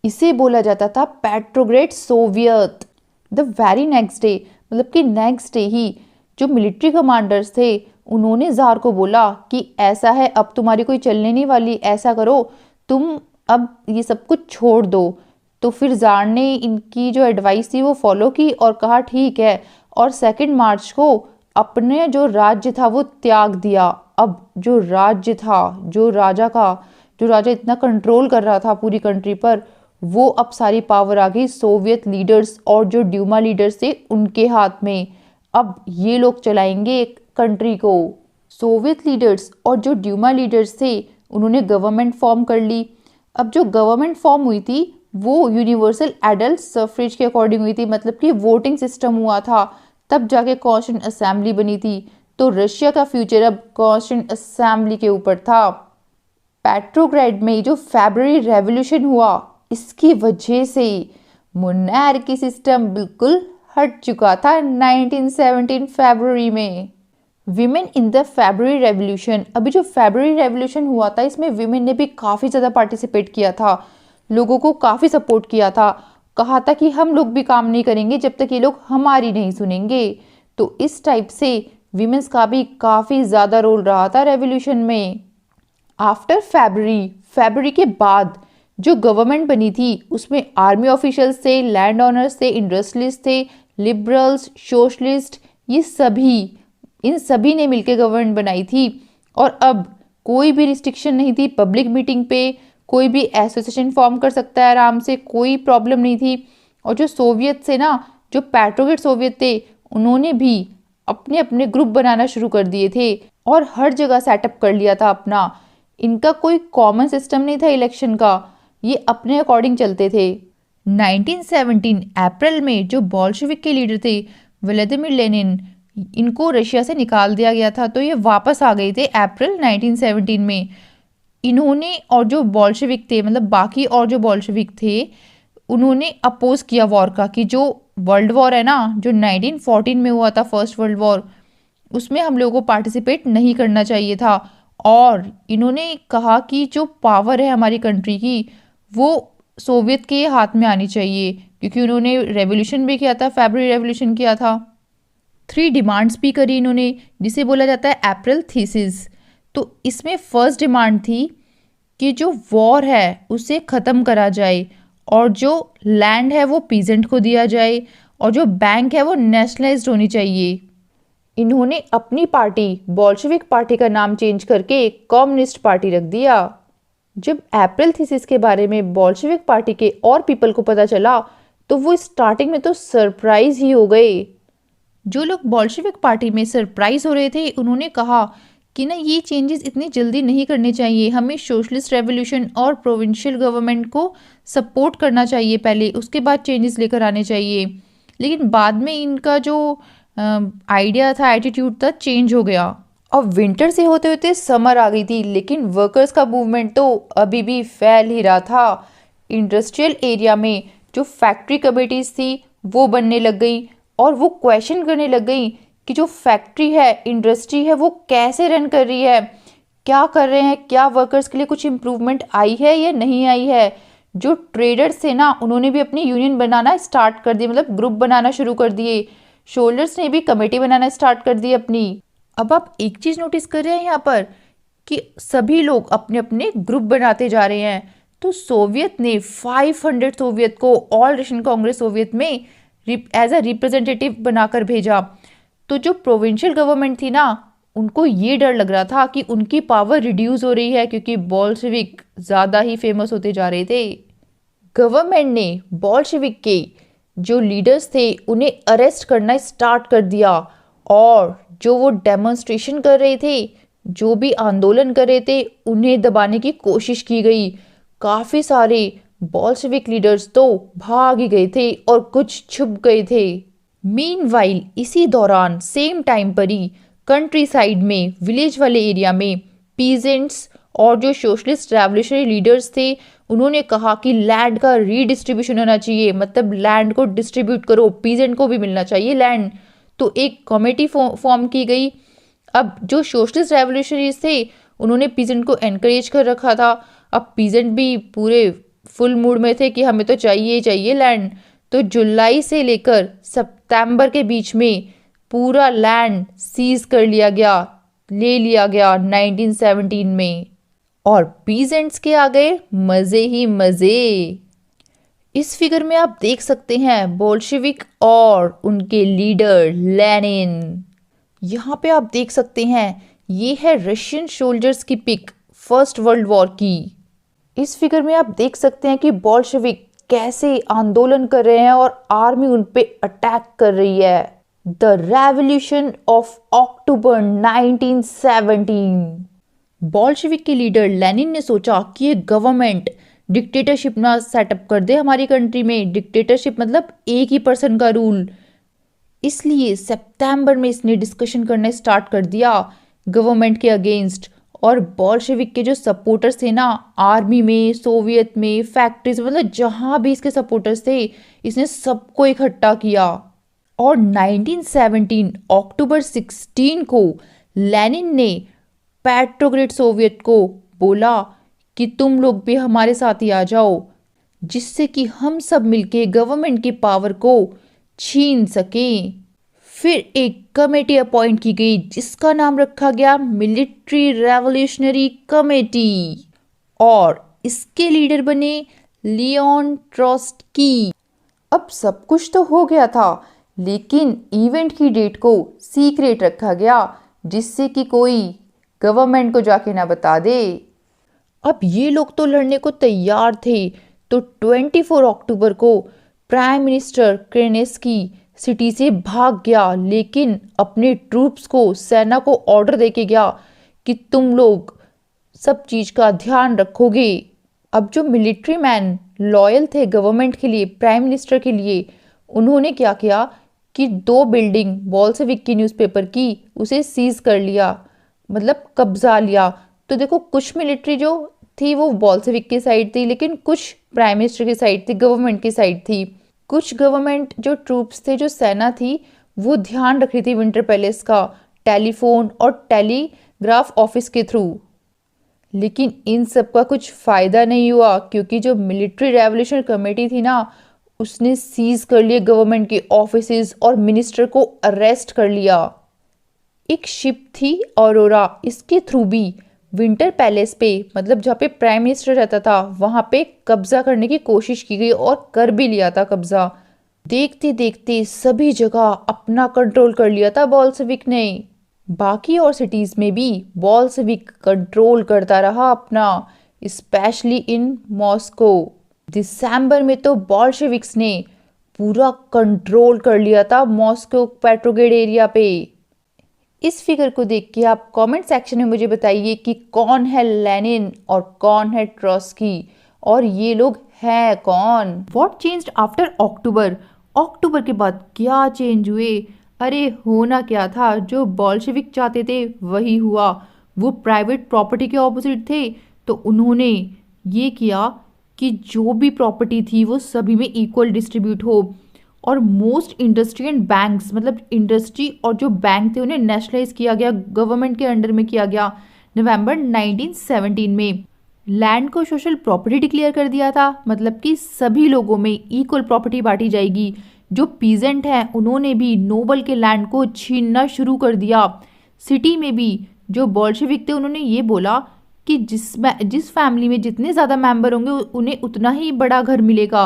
इसे बोला जाता था Petrograd Soviet. The very next day, मतलब कि नेक्स्ट डे ही जो मिलिट्री कमांडर्स थे उन्होंने जार को बोला कि ऐसा है, अब तुम्हारी कोई चलने नहीं वाली, ऐसा करो तुम अब ये सब कुछ छोड़ दो। तो फिर जार ने इनकी जो एडवाइस थी वो फॉलो की और कहा ठीक है, और 2 मार्च को अपने जो राज्य था वो त्याग दिया। अब जो राज्य था, जो राजा इतना कंट्रोल कर रहा था पूरी कंट्री पर, वो अब सारी पावर आ गई सोवियत लीडर्स और जो ड्यूमा लीडर्स थे उनके हाथ में। अब ये लोग चलाएंगे कंट्री को। सोवियत लीडर्स और जो ड्यूमा लीडर्स थे उन्होंने गवर्नमेंट फॉर्म कर ली। अब जो गवर्नमेंट फॉर्म हुई थी वो यूनिवर्सल एडल्ट सफरेज के अकॉर्डिंग हुई थी, मतलब कि वोटिंग सिस्टम हुआ था, तब जाके कॉन्स्टिट्यूंट असेंबली बनी थी। तो रशिया का फ्यूचर अब कॉन्स्टिट्यूंट असेंबली के ऊपर था। पेट्रोग्रेड में जो फरवरी रेवोल्यूशन हुआ, इसकी वजह से मोनार्की सिस्टम बिल्कुल हट चुका था 1917 फरवरी में। Women in the February revolution, अभी जो फरवरी रेवोल्यूशन हुआ था इसमें विमेन ने भी काफ़ी ज़्यादा पार्टिसिपेट किया था, लोगों को काफ़ी सपोर्ट किया था, कहा था कि हम लोग भी काम नहीं करेंगे जब तक ये लोग हमारी नहीं सुनेंगे। तो इस टाइप से विमेंस का भी काफ़ी ज़्यादा रोल रहा था रेवोल्यूशन में। आफ्टर फरवरी के बाद जो गवर्नमेंट बनी थी उसमें आर्मी ऑफिशियल्स थे, लैंड ओनर्स थे, इंडस्ट्रियलिस्ट थे, लिबरल्स, सोशलिस्ट, इन सभी ने मिलकर गवर्नमेंट बनाई थी। और अब कोई भी रिस्ट्रिक्शन नहीं थी, पब्लिक मीटिंग पे कोई भी एसोसिएशन फॉर्म कर सकता है आराम से, कोई प्रॉब्लम नहीं थी। और जो सोवियत से ना, जो पेट्रोग्रेड सोवियत थे, उन्होंने भी अपने अपने ग्रुप बनाना शुरू कर दिए थे और हर जगह सेटअप कर लिया था अपना। इनका कोई कॉमन सिस्टम नहीं था इलेक्शन का, ये अपने अकॉर्डिंग चलते थे। 1917 अप्रैल में जो बोल्शेविक के लीडर थे व्लादिमीर लेनिन, इनको रशिया से निकाल दिया गया था, तो ये वापस आ गए थे अप्रैल 1917 में। इन्होंने और जो बोल्शेविक थे, मतलब बाकी और जो बोल्शेविक थे, उन्होंने अपोज किया वॉर का, कि जो वर्ल्ड वॉर है ना, जो 1914 में हुआ था फर्स्ट वर्ल्ड वॉर, उसमें हम लोगों को पार्टिसिपेट नहीं करना चाहिए था। और इन्होंने कहा कि जो पावर है हमारी कंट्री की, वो सोवियत के हाथ में आनी चाहिए, क्योंकि उन्होंने रेवोल्यूशन भी किया था, फरवरी रेवोल्यूशन किया था। 3 डिमांड्स भी करी इन्होंने, जिसे बोला जाता है अप्रैल थीसिस। तो इसमें फर्स्ट डिमांड थी कि जो वॉर है उसे ख़त्म करा जाए, और जो लैंड है वो पीजेंट को दिया जाए, और जो बैंक है वो नेशनलाइज्ड होनी चाहिए। इन्होंने अपनी पार्टी बोल्शेविक पार्टी का नाम चेंज करके कम्युनिस्ट पार्टी रख दिया। जब अप्रैल थीसिस के बारे में बोल्शेविक पार्टी के और पीपल को पता चला, तो वो स्टार्टिंग में तो सरप्राइज ही हो गए। जो लोग बोल्शेविक पार्टी में सरप्राइज हो रहे थे, उन्होंने कहा कि ना, ये चेंजेस इतनी जल्दी नहीं करने चाहिए, हमें सोशलिस्ट रेवोल्यूशन और प्रोविंशियल गवर्नमेंट को सपोर्ट करना चाहिए पहले, उसके बाद चेंजेस लेकर आने चाहिए। लेकिन बाद में इनका जो आइडिया था, एटीट्यूड था, चेंज हो गया। अब विंटर से होते होते समर आ गई थी, लेकिन वर्कर्स का मूवमेंट तो अभी भी फैल ही रहा था। इंडस्ट्रियल एरिया में जो फैक्ट्री कमेटीज थी वो बनने लग गई, और वो क्वेश्चन करने लग गई कि जो फैक्ट्री है, इंडस्ट्री है, वो कैसे रन कर रही है, क्या कर रहे हैं, क्या वर्कर्स के लिए कुछ इम्प्रूवमेंट आई है या नहीं आई है। जो ट्रेडर्स थे ना, उन्होंने भी अपनी यूनियन बनाना स्टार्ट कर दिए, मतलब ग्रुप बनाना शुरू कर दिए। शोल्डर्स ने भी कमेटी बनाना स्टार्ट कर दी अपनी। अब आप एक चीज़ नोटिस कर रहे हैं यहाँ पर कि सभी लोग अपने अपने ग्रुप बनाते जा रहे हैं। तो सोवियत ने 500 सोवियत को ऑल रशियन कांग्रेस सोवियत में एज अ रिप्रेजेंटेटिव बनाकर भेजा। तो जो प्रोविंशियल गवर्नमेंट थी ना, उनको ये डर लग रहा था कि उनकी पावर रिड्यूस हो रही है, क्योंकि बोल्शेविक ज़्यादा ही फेमस होते जा रहे थे। गवर्नमेंट ने बोल्शेविक के जो लीडर्स थे उन्हें अरेस्ट करना स्टार्ट कर दिया, और जो वो डेमोन्स्ट्रेशन कर रहे थे, जो भी आंदोलन कर रहे थे, उन्हें दबाने की कोशिश की गई। काफ़ी सारे बोल्शेविक लीडर्स तो भाग ही गए थे और कुछ छुप गए थे। मीनवाइल इसी दौरान सेम टाइम पर ही कंट्री साइड में, विलेज वाले एरिया में, पीजेंट्स और जो सोशलिस्ट रेवोल्यूशनरी लीडर्स थे, उन्होंने कहा कि लैंड का रीडिस्ट्रीब्यूशन होना चाहिए, मतलब लैंड को डिस्ट्रीब्यूट करो, पीजेंट को भी मिलना चाहिए लैंड। तो एक कमेटी फॉर्म की गई। अब जो सोशलिस्ट रेवोल्यूशनरीज थे, उन्होंने पीजेंट को एनकरेज कर रखा था। अब पीजेंट भी पूरे फुल मूड में थे कि हमें तो चाहिए चाहिए लैंड। तो जुलाई से लेकर सितंबर के बीच में पूरा लैंड सीज कर लिया गया, ले लिया गया 1917 में, और पीजेंट्स के आ गए मज़े ही मज़े। इस फिगर में आप देख सकते हैं बोल्शेविक और उनके लीडर लेनिन। यहाँ पे आप देख सकते हैं, ये है रशियन सोल्जर्स की पिक फर्स्ट वर्ल्ड वॉर की। इस फिगर में आप देख सकते हैं कि बोल्शेविक कैसे आंदोलन कर रहे हैं और आर्मी उन पे अटैक कर रही है। The revolution of October 1917। Bolshevik के लीडर लेनिन ने सोचा कि ये गवर्नमेंट डिक्टेटरशिप ना सेटअप कर दे हमारी कंट्री में। डिक्टेटरशिप मतलब एक ही पर्सन का रूल। इसलिए सितंबर में इसने डिस्कशन करना स्टार्ट कर दिया गवर्नमेंट के अगेंस्ट। और बोल्शेविक के जो सपोर्टर्स थे ना, आर्मी में, सोवियत में, फैक्ट्रीज, मतलब जहाँ भी इसके सपोर्टर्स थे, इसने सबको इकट्ठा किया। और 1917 अक्टूबर 16 को लेनिन ने पेट्रोग्रेड सोवियत को बोला कि तुम लोग भी हमारे साथ ही आ जाओ, जिससे कि हम सब मिलके गवर्नमेंट की पावर को छीन सकें। फिर एक कमेटी अपॉइंट की गई जिसका नाम रखा गया मिलिट्री रेवोल्यूशनरी कमेटी और इसके लीडर बने लियोन ट्रोट्स्की। अब सब कुछ तो हो गया था, लेकिन इवेंट की डेट को सीक्रेट रखा गया जिससे कि कोई गवर्नमेंट को जाके ना बता दे। अब ये लोग तो लड़ने को तैयार थे, तो 24 अक्टूबर को प्राइम मिनिस्टर केरेन्स्की सिटी से भाग गया, लेकिन अपने ट्रूप्स को, सेना को ऑर्डर देके गया कि तुम लोग सब चीज़ का ध्यान रखोगे। अब जो मिलिट्री मैन लॉयल थे गवर्नमेंट के लिए, प्राइम मिनिस्टर के लिए, उन्होंने क्या किया कि 2 बिल्डिंग बोल्शेविक की न्यूज़पेपर की उसे सीज कर लिया, मतलब कब्जा लिया। तो देखो, कुछ मिलिट्री जो थी वो बोल्शेविक की साइड थी, लेकिन कुछ प्राइम मिनिस्टर की साइड थी, गवर्नमेंट की साइड थी। कुछ गवर्नमेंट जो ट्रूप्स थे, जो सेना थी, वो ध्यान रख रही थी विंटर पैलेस का टेलीफोन और टेलीग्राफ ऑफिस के थ्रू। लेकिन इन सब का कुछ फ़ायदा नहीं हुआ, क्योंकि जो मिलिट्री रेवोल्यूशन कमेटी थी ना, उसने सीज कर लिए गवर्नमेंट के ऑफिसेज और मिनिस्टर को अरेस्ट कर लिया। एक शिप थी ऑरोरा, इसके थ्रू भी विंटर पैलेस पे, मतलब जहाँ पे प्राइम मिनिस्टर रहता था, वहाँ पे कब्जा करने की कोशिश की गई और कर भी लिया था कब्जा। देखते देखते सभी जगह अपना कंट्रोल कर लिया था बोल्शेविक ने। बाकी और सिटीज़ में भी बोल्शेविक कंट्रोल करता रहा अपना, स्पेशली इन मॉस्को। दिसंबर में तो बोल्शेविक्स ने पूरा कंट्रोल कर लिया था मॉस्को पेट्रोग्रेड एरिया पे। इस फिगर को देख के आप कमेंट सेक्शन में मुझे बताइए कि कौन है लेनिन और कौन है ट्रोट्स्की, और ये लोग हैं कौन। व्हाट चेंज्ड आफ्टर अक्टूबर? अक्टूबर के बाद क्या चेंज हुए? अरे होना क्या था, जो बोल्शेविक चाहते थे वही हुआ। वो प्राइवेट प्रॉपर्टी के ऑपोजिट थे, तो उन्होंने ये किया कि जो भी प्रॉपर्टी थी वो सभी में इक्वल डिस्ट्रीब्यूट हो, और मोस्ट इंडस्ट्री एंड बैंक्स, मतलब इंडस्ट्री और जो बैंक थे उन्हें नेशनलाइज किया गया, गवर्नमेंट के अंडर में किया गया। नवंबर 1917 में लैंड को सोशल प्रॉपर्टी डिक्लेयर कर दिया था, मतलब कि सभी लोगों में इक्वल प्रॉपर्टी बांटी जाएगी। जो पीजेंट हैं उन्होंने भी नोबल के लैंड को छीनना शुरू कर दिया। सिटी में भी जो बोल्शेविक थे उन्होंने ये बोला कि जिस फैमिली में जितने ज़्यादा मेंबर होंगे उन्हें उतना ही बड़ा घर मिलेगा।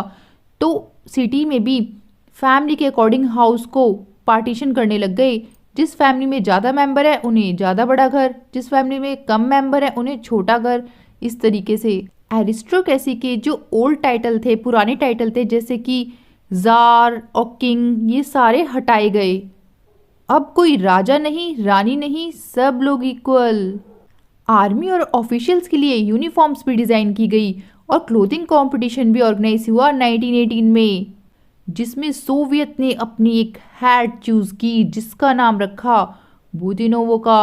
तो सिटी में भी फैमिली के अकॉर्डिंग हाउस को पार्टीशन करने लग गए। जिस फैमिली में ज़्यादा मेंबर है उन्हें ज़्यादा बड़ा घर, जिस फैमिली में कम मेंबर है उन्हें छोटा घर। इस तरीके से एरिस्टोक्रेसी के जो ओल्ड टाइटल थे, पुराने टाइटल थे, जैसे कि जार और किंग, ये सारे हटाए गए। अब कोई राजा नहीं, रानी नहीं, सब लोग इक्वल। आर्मी और ऑफिशियल्स के लिए यूनिफॉर्म्स भी डिज़ाइन की गई और क्लोथिंग कंपटीशन भी ऑर्गेनाइज हुआ 1918 में, जिसमें सोवियत ने अपनी एक हैट चूज़ की जिसका नाम रखा बुदिनोवो का।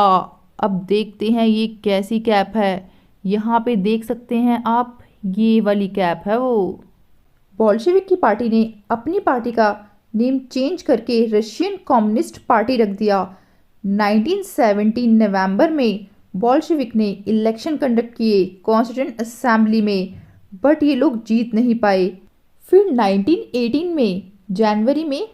अब देखते हैं ये कैसी कैप है। यहाँ पे देख सकते हैं आप, ये वाली कैप है वो। बोल्शेविक की पार्टी ने अपनी पार्टी का नेम चेंज करके रशियन कम्युनिस्ट पार्टी रख दिया। 1917 नवंबर में बोल्शेविक ने इलेक्शन कंडक्ट किए कॉन्स्टिट्यूएंट असेंबली में, बट ये लोग जीत नहीं पाए। फिर 1918 में जनवरी में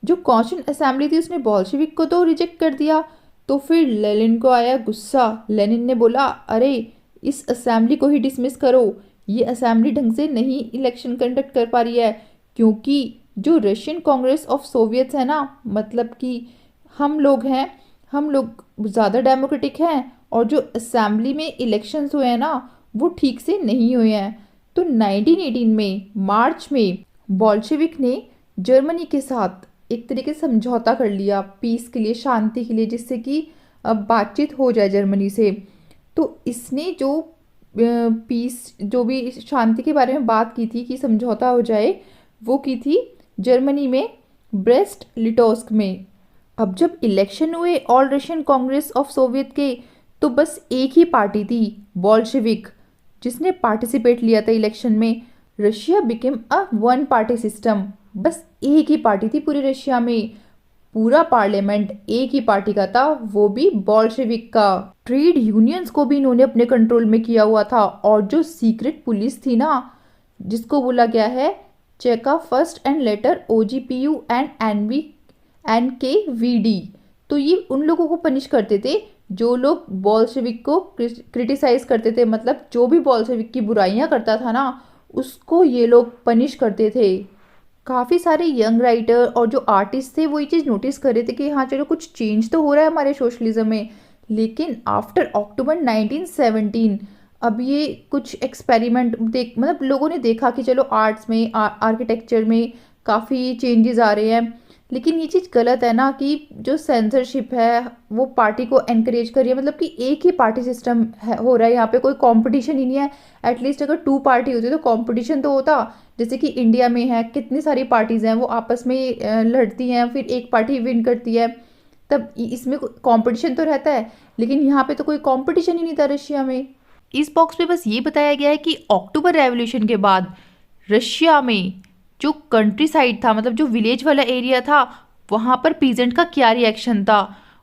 जो कॉन्स्टिट्यूएंट असेंबली थी उसने बोल्शेविक को तो रिजेक्ट कर दिया। तो फिर लेनिन को आया गुस्सा। लेनिन ने बोला, अरे इस असेंबली को ही डिसमिस करो, ये असेंबली ढंग से नहीं इलेक्शन कंडक्ट कर पा रही है, क्योंकि जो रशियन कांग्रेस ऑफ सोवियट्स है ना, मतलब कि हम लोग हैं, हम लोग ज़्यादा डेमोक्रेटिक हैं, और जो असेंबली में इलेक्शंस हुए हैं ना वो ठीक से नहीं हुए हैं। तो 1918 में मार्च में बोल्शेविक ने जर्मनी के साथ एक तरीके से समझौता कर लिया पीस के लिए, शांति के लिए, जिससे कि अब बातचीत हो जाए जर्मनी से। तो इसने जो पीस, जो भी शांति के बारे में बात की थी कि समझौता हो जाए, वो की थी जर्मनी में ब्रेस्ट लिटोस्क में। अब जब इलेक्शन हुए all Russian Congress of Soviet के, तो बस एक ही पार्टी थी बोल्शेविक जिसने पार्टिसिपेट लिया था इलेक्शन में। Russia became a one party system, बस एक ही पार्टी थी पूरे रशिया में। पूरा पार्लियामेंट एक ही पार्टी का था, वो भी बोल्शेविक का। ट्रेड यूनियंस को भी इन्होंने अपने कंट्रोल में किया हुआ था, और जो सीक्रेट पुलिस थी ना, जिसको बोला गया है Cheka first and later OGPU and NKVD। तो ये उन लोगों को पनिश करते थे जो लोग बोल्शेविक को क्रिटिसाइज करते थे, मतलब जो भी बोल्शेविक की बुराइयां करता था ना उसको ये लोग पनिश करते थे। काफ़ी सारे यंग राइटर और जो आर्टिस्ट थे वो ये चीज़ नोटिस कर रहे थे कि हाँ चलो कुछ चेंज तो हो रहा है हमारे सोशलिज्म में। लेकिन आफ्टर अक्टूबर 1917 अब ये कुछ एक्सपेरिमेंट मतलब लोगों ने देखा कि चलो आर्ट्स में आर्किटेक्चर में काफ़ी चेंजेस आ रहे हैं। लेकिन ये चीज़ गलत है ना कि जो सेंसरशिप है वो पार्टी को एनकरेज कर रही है, मतलब कि एक ही पार्टी सिस्टम हो रहा है यहाँ पे, कोई कंपटीशन ही नहीं है। एटलीस्ट अगर 2 पार्टी होती तो कंपटीशन तो होता। जैसे कि इंडिया में है कितनी सारी पार्टीज हैं वो आपस में लड़ती हैं, फिर एक पार्टी विन करती है, तब इसमें कंपटीशन तो रहता है। लेकिन यहाँ पे तो कोई कंपटीशन ही नहीं था रशिया में। इस बॉक्स पे बस ये बताया गया है कि अक्टूबर रेवोल्यूशन के बाद रशिया में जो कंट्री साइड था, मतलब जो विलेज वाला एरिया था, वहाँ पर पीजेंट का क्या रिएक्शन था।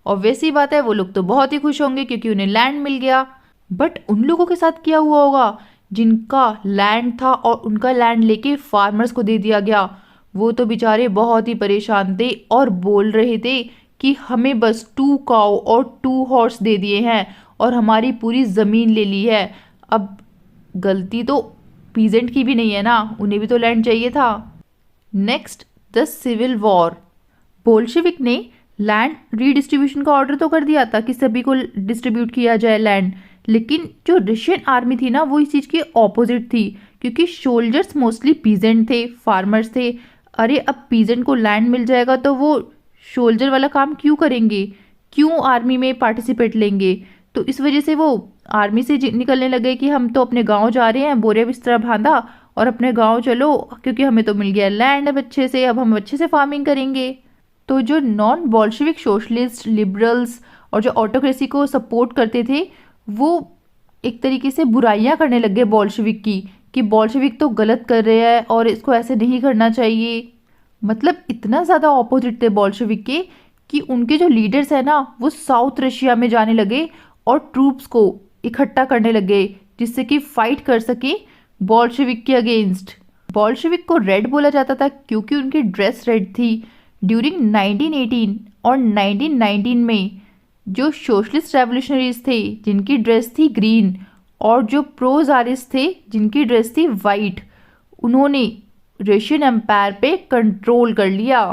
और वैसी बात है वो लोग तो बहुत ही खुश होंगे क्योंकि उन्हें लैंड मिल गया। बट उन लोगों के साथ क्या हुआ होगा जिनका लैंड था और उनका लैंड लेके फार्मर्स को दे दिया गया। वो तो बेचारे बहुत ही परेशान थे और बोल रहे थे कि हमें बस 2 काऊ और 2 हॉर्स दे दिए हैं और हमारी पूरी ज़मीन ले ली है। अब गलती तो पीजेंट की भी नहीं है ना, उन्हें भी तो लैंड चाहिए था। Next, the civil war. Bolshevik ने लैंड रीडिस्ट्रीब्यूशन का ऑर्डर तो कर दिया था कि सभी को डिस्ट्रीब्यूट किया जाए लैंड, लेकिन जो रशियन आर्मी थी ना वो इस चीज़ की ऑपोजिट थी क्योंकि सोल्जर्स मोस्टली पीजेंट थे, फार्मर्स थे। अरे अब पीजेंट को लैंड मिल जाएगा तो वो सोल्जर वाला काम क्यों करेंगे, क्यों आर्मी में पार्टिसिपेट लेंगे। तो इस वजह से वो आर्मी से निकलने लगे कि हम तो अपने गांव जा रहे हैं, बोरे बिस्तरा बांधा और अपने गांव चलो क्योंकि हमें तो मिल गया लैंड अब अच्छे से, अब हम अच्छे से फार्मिंग करेंगे। तो जो नॉन बोल्शेविक सोशलिस्ट, लिबरल्स और जो ऑटोक्रेसी को सपोर्ट करते थे वो एक तरीके से बुराइयां करने लग गए बोल्शेविक की कि बोल्शेविक तो गलत कर रहे हैं और इसको ऐसे नहीं करना चाहिए। मतलब इतना ज़्यादा ऑपोजिट थे बोल्शेविक के कि उनके जो लीडर्स हैं ना वो साउथ रशिया में जाने लगे और ट्रूप्स को इकट्ठा करने लगे जिससे कि फाइट कर सके बोल्शेविक के अगेंस्ट। बोल्शेविक को रेड बोला जाता था क्योंकि उनकी ड्रेस रेड थी। ड्यूरिंग 1918 और 1919 में जो सोशलिस्ट रेवोल्यूशनरीज थे जिनकी ड्रेस थी ग्रीन और जो प्रो ज़ारिस्ट थे जिनकी ड्रेस थी वाइट, उन्होंने रशियन एम्पायर पे कंट्रोल कर लिया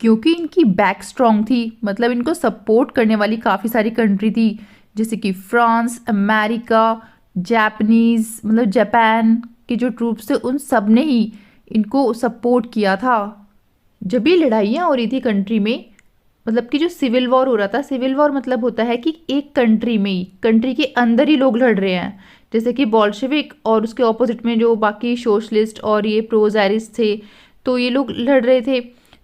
क्योंकि इनकी बैक स्ट्रॉन्ग थी। मतलब इनको सपोर्ट करने वाली काफ़ी सारी कंट्री थी जैसे कि फ्रांस, अमेरिका, जापानीज, मतलब जापान के जो ट्रूप्स थे उन सब ने ही इनको सपोर्ट किया था। जब ये लड़ाइयाँ हो रही थी कंट्री में, मतलब कि जो सिविल वॉर हो रहा था, सिविल वॉर मतलब होता है कि एक कंट्री में ही, कंट्री के अंदर ही लोग लड़ रहे हैं, जैसे कि बोल्शेविक और उसके ऑपोजिट में जो बाकी सोशलिस्ट और ये प्रोजारिस्ट थे, तो ये लोग लड़ रहे थे।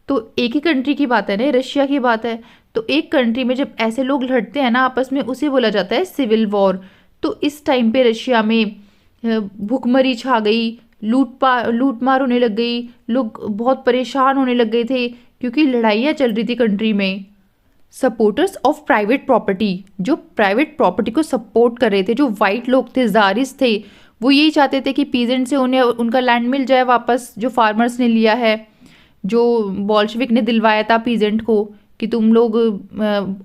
तो एक ही कंट्री की बात है ना, रशिया की बात है। तो एक कंट्री में जब ऐसे लोग लड़ते हैं ना आपस में, उसे बोला जाता है सिविल वॉर। तो इस टाइम पे रशिया में भूखमरी छा गई, लूटमार होने लग गई, लोग बहुत परेशान होने लग गए थे क्योंकि लड़ाइयाँ चल रही थी कंट्री में। सपोर्टर्स ऑफ प्राइवेट प्रॉपर्टी, जो प्राइवेट प्रॉपर्टी को सपोर्ट कर रहे थे, जो वाइट लोग थे, ज़ारिस्ट थे, वो यही चाहते थे कि पीजेंट से उन्हें उनका लैंड मिल जाए वापस जो फार्मर्स ने लिया है, जो बोल्शेविक ने दिलवाया था पीजेंट को कि तुम लोग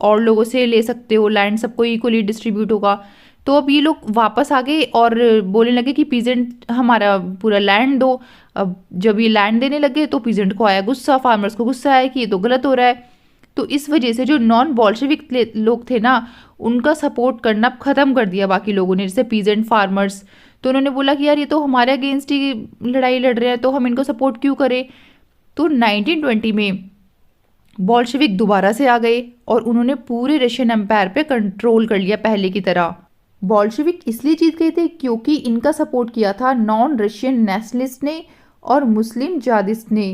और लोगों से ले सकते हो लैंड, सबको इक्वली डिस्ट्रीब्यूट होगा। तो अब ये लोग वापस आ गए और बोलने लगे कि पीजेंट हमारा पूरा लैंड दो। अब जब ये लैंड देने लगे तो पीजेंट को आया गुस्सा, फार्मर्स को गुस्सा आया कि ये तो गलत हो रहा है। तो इस वजह से जो नॉन बोल्शेविक लोग थे ना, उनका सपोर्ट करना ख़त्म कर दिया बाकी लोगों ने, जैसे पीजेंट, फार्मर्स। तो उन्होंने बोला कि यार ये तो हमारे अगेंस्ट ही लड़ाई लड़ रहे हैं तो हम इनको सपोर्ट क्यों करें। तो 1920 में बोल्शेविक दोबारा से आ गए और उन्होंने पूरे रशियन एम्पायर पे कंट्रोल कर लिया पहले की तरह। बोल्शेविक इसलिए जीत गए थे क्योंकि इनका सपोर्ट किया था नॉन रशियन नेशनलिस्ट ने और मुस्लिम जिहादिस्ट ने।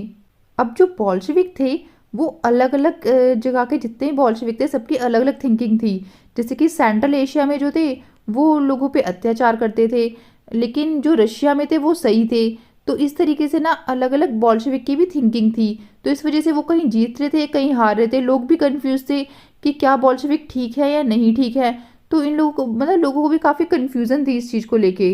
अब जो बोल्शेविक थे वो अलग अलग जगह के जितने भी बोल्शेविक थे सबकी अलग अलग थिंकिंग थी। जैसे कि सेंट्रल एशिया में जो थे वो लोगों पे अत्याचार करते थे, लेकिन जो रशिया में थे वो सही थे। तो इस तरीके से ना अलग अलग बोल्शेविक की भी थिंकिंग थी। तो इस वजह से वो कहीं जीत रहे थे, कहीं हार रहे थे। लोग भी कंफ्यूज थे कि क्या बोल्शेविक ठीक है या नहीं ठीक है। तो इन लोगों को, मतलब लोगों को भी काफ़ी कन्फ्यूज़न थी इस चीज़ को लेके।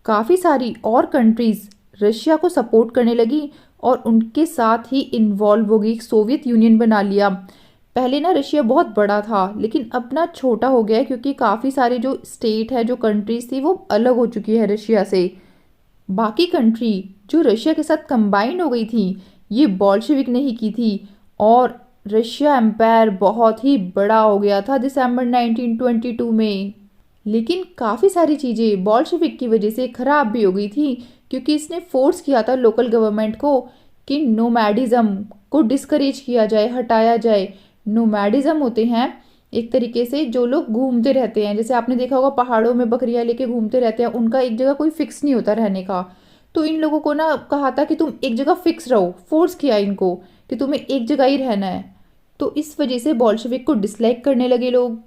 काफ़ी सारी और कंट्रीज़ रशिया को सपोर्ट करने लगी और उनके साथ ही इन्वॉल्व हो गई, सोवियत यूनियन बना लिया। पहले ना रशिया बहुत बड़ा था लेकिन अब ना छोटा हो गया है क्योंकि काफ़ी सारे जो स्टेट है, जो कंट्रीज थी वो अलग हो चुकी है रशिया से। बाकी कंट्री जो रशिया के साथ कंबाइन हो गई थी ये बोल्शेविक ने ही की थी और रशिया एम्पायर बहुत ही बड़ा हो गया था दिसंबर 1922 में। लेकिन काफ़ी सारी चीज़ें बोल्शेविक की वजह से ख़राब भी हो गई थी क्योंकि इसने फोर्स किया था लोकल गवर्नमेंट को कि नोमैडिज्म को डिस्करेज किया जाए, हटाया जाए। नोमैडिज्म होते हैं एक तरीके से जो लोग घूमते रहते हैं, जैसे आपने देखा होगा पहाड़ों में बकरियां लेके घूमते रहते हैं, उनका एक जगह कोई फिक्स नहीं होता रहने का। तो इन लोगों को ना कहा था कि तुम एक जगह फिक्स रहो, फोर्स किया इनको कि तुम्हें एक जगह ही रहना है। तो इस वजह से बोल्शेविक को डिसलाइक करने लगे लोग।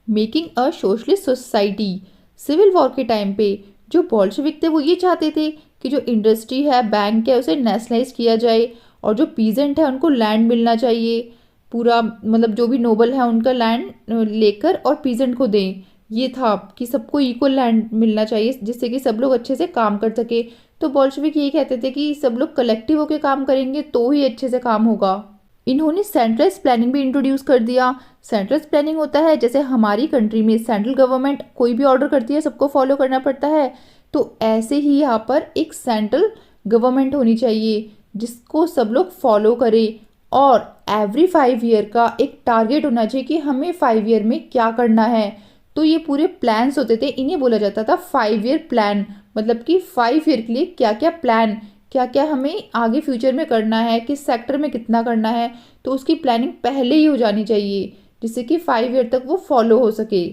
Making a socialist society, civil war के टाइम पे जो बोल्शेविक थे वो ये चाहते थे कि जो इंडस्ट्री है, बैंक है, उसे नेशनलाइज किया जाए और जो पीजेंट है उनको लैंड मिलना चाहिए पूरा, मतलब जो भी नोबल है उनका लैंड लेकर और पीजेंट को दें। ये था कि सबको इक्वल लैंड मिलना चाहिए जिससे कि सब लोग अच्छे से काम कर सके। तो बोल्शेविक ये कहते थे कि सब लोग कलेक्टिव होकर काम करेंगे तो ही अच्छे से काम होगा। इन्होंने सेंट्रलाइज प्लानिंग भी इंट्रोड्यूस कर दिया। सेंट्रलाइज प्लानिंग होता है जैसे हमारी कंट्री में सेंट्रल गवर्नमेंट कोई भी ऑर्डर करती है सबको फॉलो करना पड़ता है, तो ऐसे ही यहाँ पर एक सेंट्रल गवर्नमेंट होनी चाहिए जिसको सब लोग फॉलो करें और एवरी 5 ईयर का एक टारगेट होना चाहिए कि हमें 5 ईयर में क्या करना है। तो ये पूरे प्लान्स होते थे, इन्हें बोला जाता था 5 ईयर प्लान, मतलब कि 5 ईयर के लिए क्या क्या प्लान, क्या क्या हमें आगे फ्यूचर में करना है, किस सेक्टर में कितना करना है, तो उसकी प्लानिंग पहले ही हो जानी चाहिए जिससे कि 5 ईयर तक वो फॉलो हो सके।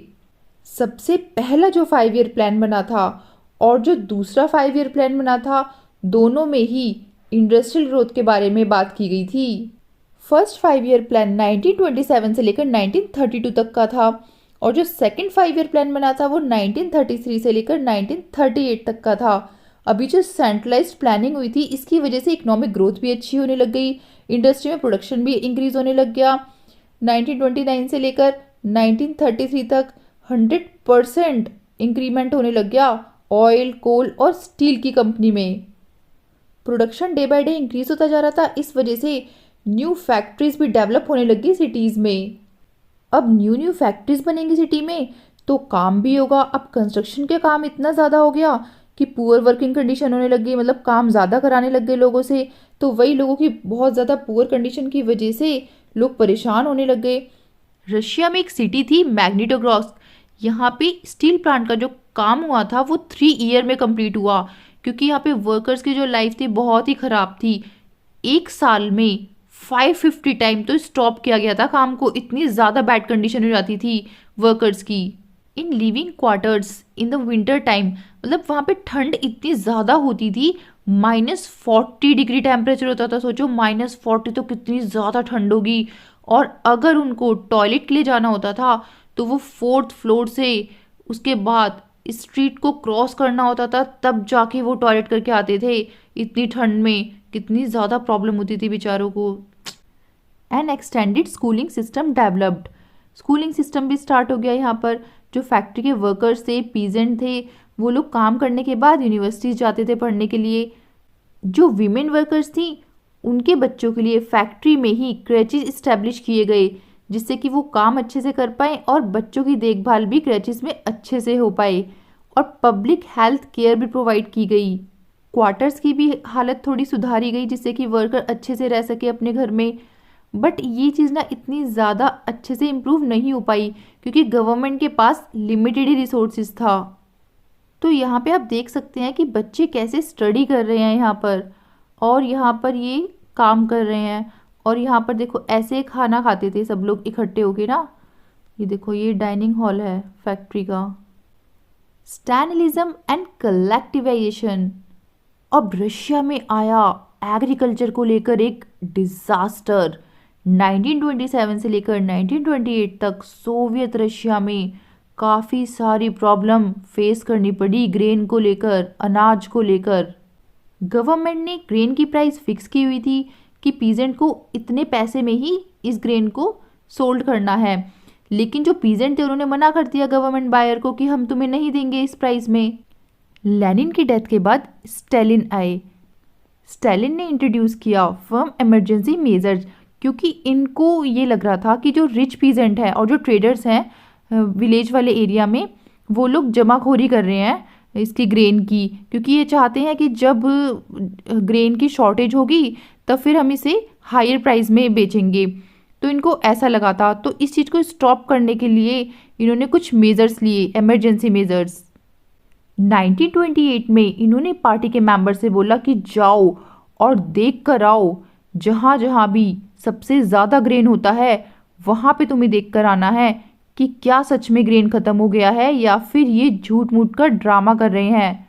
सबसे पहला जो 5 ईयर प्लान बना था और जो दूसरा 5 ईयर प्लान बना था, दोनों में ही इंडस्ट्रियल ग्रोथ के बारे में बात की गई थी। फर्स्ट 5 ईयर प्लान 1927 से लेकर 1932 तक का था और जो सेकंड 5 ईयर प्लान बना था वो 1933 से लेकर 1938 तक का था। अभी जो सेंट्रलाइज्ड प्लानिंग हुई थी इसकी वजह से इकोनॉमिक ग्रोथ भी अच्छी होने लग गई, इंडस्ट्री में प्रोडक्शन भी इंक्रीज होने लग गया। 1929 से लेकर 1933 तक 100% इंक्रीमेंट होने लग गया ऑयल, कोल और स्टील की कंपनी में। Production day by day increase होता जा रहा था, इस वजह से न्यू फैक्ट्रीज भी डेवलप होने लगी सिटीज़ में। अब न्यू फैक्ट्रीज बनेंगी सिटी में तो काम भी होगा। अब कंस्ट्रक्शन के काम इतना ज़्यादा हो गया कि पुअर वर्किंग कंडीशन होने लग गई, मतलब काम ज़्यादा कराने लग गए लोगों से। तो वही लोगों की बहुत ज़्यादा पुअर कंडीशन की वजह से लोग परेशान होने लग गए। रशिया में एक सिटी थी मैग्निटोगॉर्स्क, यहाँ पे स्टील प्लांट का जो काम हुआ था वो 3 ईयर में कंप्लीट हुआ क्योंकि यहाँ पे वर्कर्स की जो लाइफ थी बहुत ही ख़राब थी। एक साल में 550 टाइम तो स्टॉप किया गया था काम को, इतनी ज़्यादा बैड कंडीशन हो जाती थी वर्कर्स की। In living quarters in the winter time, मतलब वहाँ पे ठंड इतनी ज़्यादा होती थी, -40 डिग्री टेम्परेचर होता था। सोचो -40 तो कितनी ज़्यादा ठंड होगी। और अगर उनको टॉयलेट के लिए जाना होता था तो वो 4th फ्लोर से उसके बाद स्ट्रीट को क्रॉस करना होता था तब जाके वो टॉयलेट करके आते थे। इतनी ठंड में कितनी ज़्यादा प्रॉब्लम होती थी बेचारों को। N extended schooling system developed, schooling system भी स्टार्ट हो गया यहाँ पर। जो फैक्ट्री के वर्कर्स थे, पीजेंट थे, वो लोग काम करने के बाद यूनिवर्सिटीज़ जाते थे पढ़ने के लिए। जो वीमेन वर्कर्स थी उनके बच्चों के लिए फैक्ट्री में ही क्रैचेस इस्टेब्लिश किए गए जिससे कि वो काम अच्छे से कर पाए और बच्चों की देखभाल भी क्रैचेस में अच्छे से हो पाए। और पब्लिक हेल्थ केयर भी प्रोवाइड की गई। क्वार्टर्स की भी हालत थोड़ी सुधारी गई जिससे कि वर्कर अच्छे से रह सके अपने घर में। बट ये चीज़ ना इतनी ज़्यादा अच्छे से इम्प्रूव नहीं हो पाई क्योंकि गवर्नमेंट के पास लिमिटेड ही रिसोर्सेज था। तो यहाँ पे आप देख सकते हैं कि बच्चे कैसे स्टडी कर रहे हैं यहाँ पर और यहाँ पर ये काम कर रहे हैं। और यहाँ पर देखो ऐसे खाना खाते थे सब लोग इकट्ठे होके ना। ये देखो ये डाइनिंग हॉल है फैक्ट्री का। स्टैलिनिज्म एंड कलेक्टिवाइजेशन, अब रशिया में आया एग्रीकल्चर को लेकर एक डिजास्टर। 1927 से लेकर 1928 तक सोवियत रशिया में काफ़ी सारी प्रॉब्लम फेस करनी पड़ी ग्रेन को लेकर, अनाज को लेकर। गवर्नमेंट ने ग्रेन की प्राइस फिक्स की हुई थी कि पीजेंट को इतने पैसे में ही इस ग्रेन को सोल्ड करना है, लेकिन जो पीजेंट थे उन्होंने मना कर दिया गवर्नमेंट बायर को कि हम तुम्हें नहीं देंगे इस प्राइस में। लेनिन की डेथ के बाद स्टालिन आए। स्टालिन ने इंट्रोड्यूस किया फर्म इमरजेंसी मेजर्स, क्योंकि इनको ये लग रहा था कि जो रिच पीजेंट है और जो ट्रेडर्स हैं विलेज वाले एरिया में, वो लोग जमाखोरी कर रहे हैं इसकी ग्रेन की, क्योंकि ये चाहते हैं कि जब ग्रेन की शॉर्टेज होगी तब फिर हम इसे हायर प्राइस में बेचेंगे। तो इनको ऐसा लगा था, तो इस चीज़ को स्टॉप करने के लिए इन्होंने कुछ मेजर्स लिए, इमरजेंसी मेजर्स। 1928 में इन्होंने पार्टी के मेंबर से बोला कि जाओ और देख कर आओ, जहाँ जहाँ भी सबसे ज़्यादा ग्रेन होता है वहाँ पे तुम्हें देख कर आना है कि क्या सच में ग्रेन ख़त्म हो गया है या फिर ये झूठ मूठ कर ड्रामा कर रहे हैं।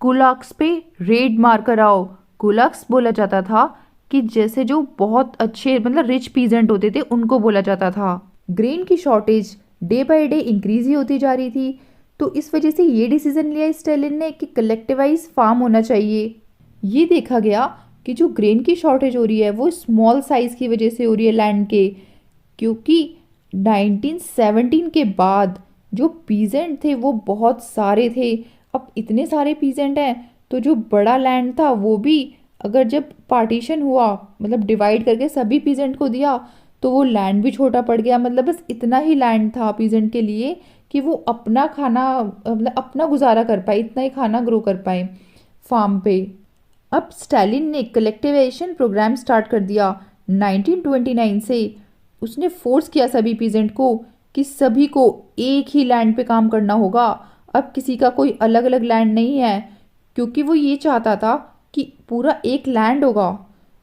कुलाक्स पे रेड मार कर आओ। कुलाक्स बोला जाता था कि जैसे जो बहुत अच्छे मतलब रिच पीजेंट होते थे उनको बोला जाता था। ग्रेन की shortage day by day increase ही होती जा रही थी, तो इस वजह से ये डिसीजन लिया स्टालिन ने कि कलेक्टिवाइज फार्म होना चाहिए। ये देखा गया कि जो ग्रेन की शॉर्टेज हो रही है वो स्मॉल साइज़ की वजह से हो रही है लैंड के, क्योंकि 1917 के बाद जो पीजेंट थे वो बहुत सारे थे। अब इतने सारे पीजेंट हैं तो जो बड़ा लैंड था वो भी अगर जब पार्टीशन हुआ, मतलब डिवाइड करके सभी पीजेंट को दिया, तो वो लैंड भी छोटा पड़ गया। मतलब बस इतना ही लैंड था पीजेंट के लिए कि वो अपना खाना मतलब अपना गुजारा कर पाए, इतना ही खाना ग्रो कर पाए फार्म पे। अब स्टालिन ने कलेक्टिवेशन प्रोग्राम स्टार्ट कर दिया 1929 से। उसने फोर्स किया सभी पीजेंट को कि सभी को एक ही लैंड पे काम करना होगा। अब किसी का कोई अलग अलग लैंड नहीं है, क्योंकि वो ये चाहता था कि पूरा एक लैंड होगा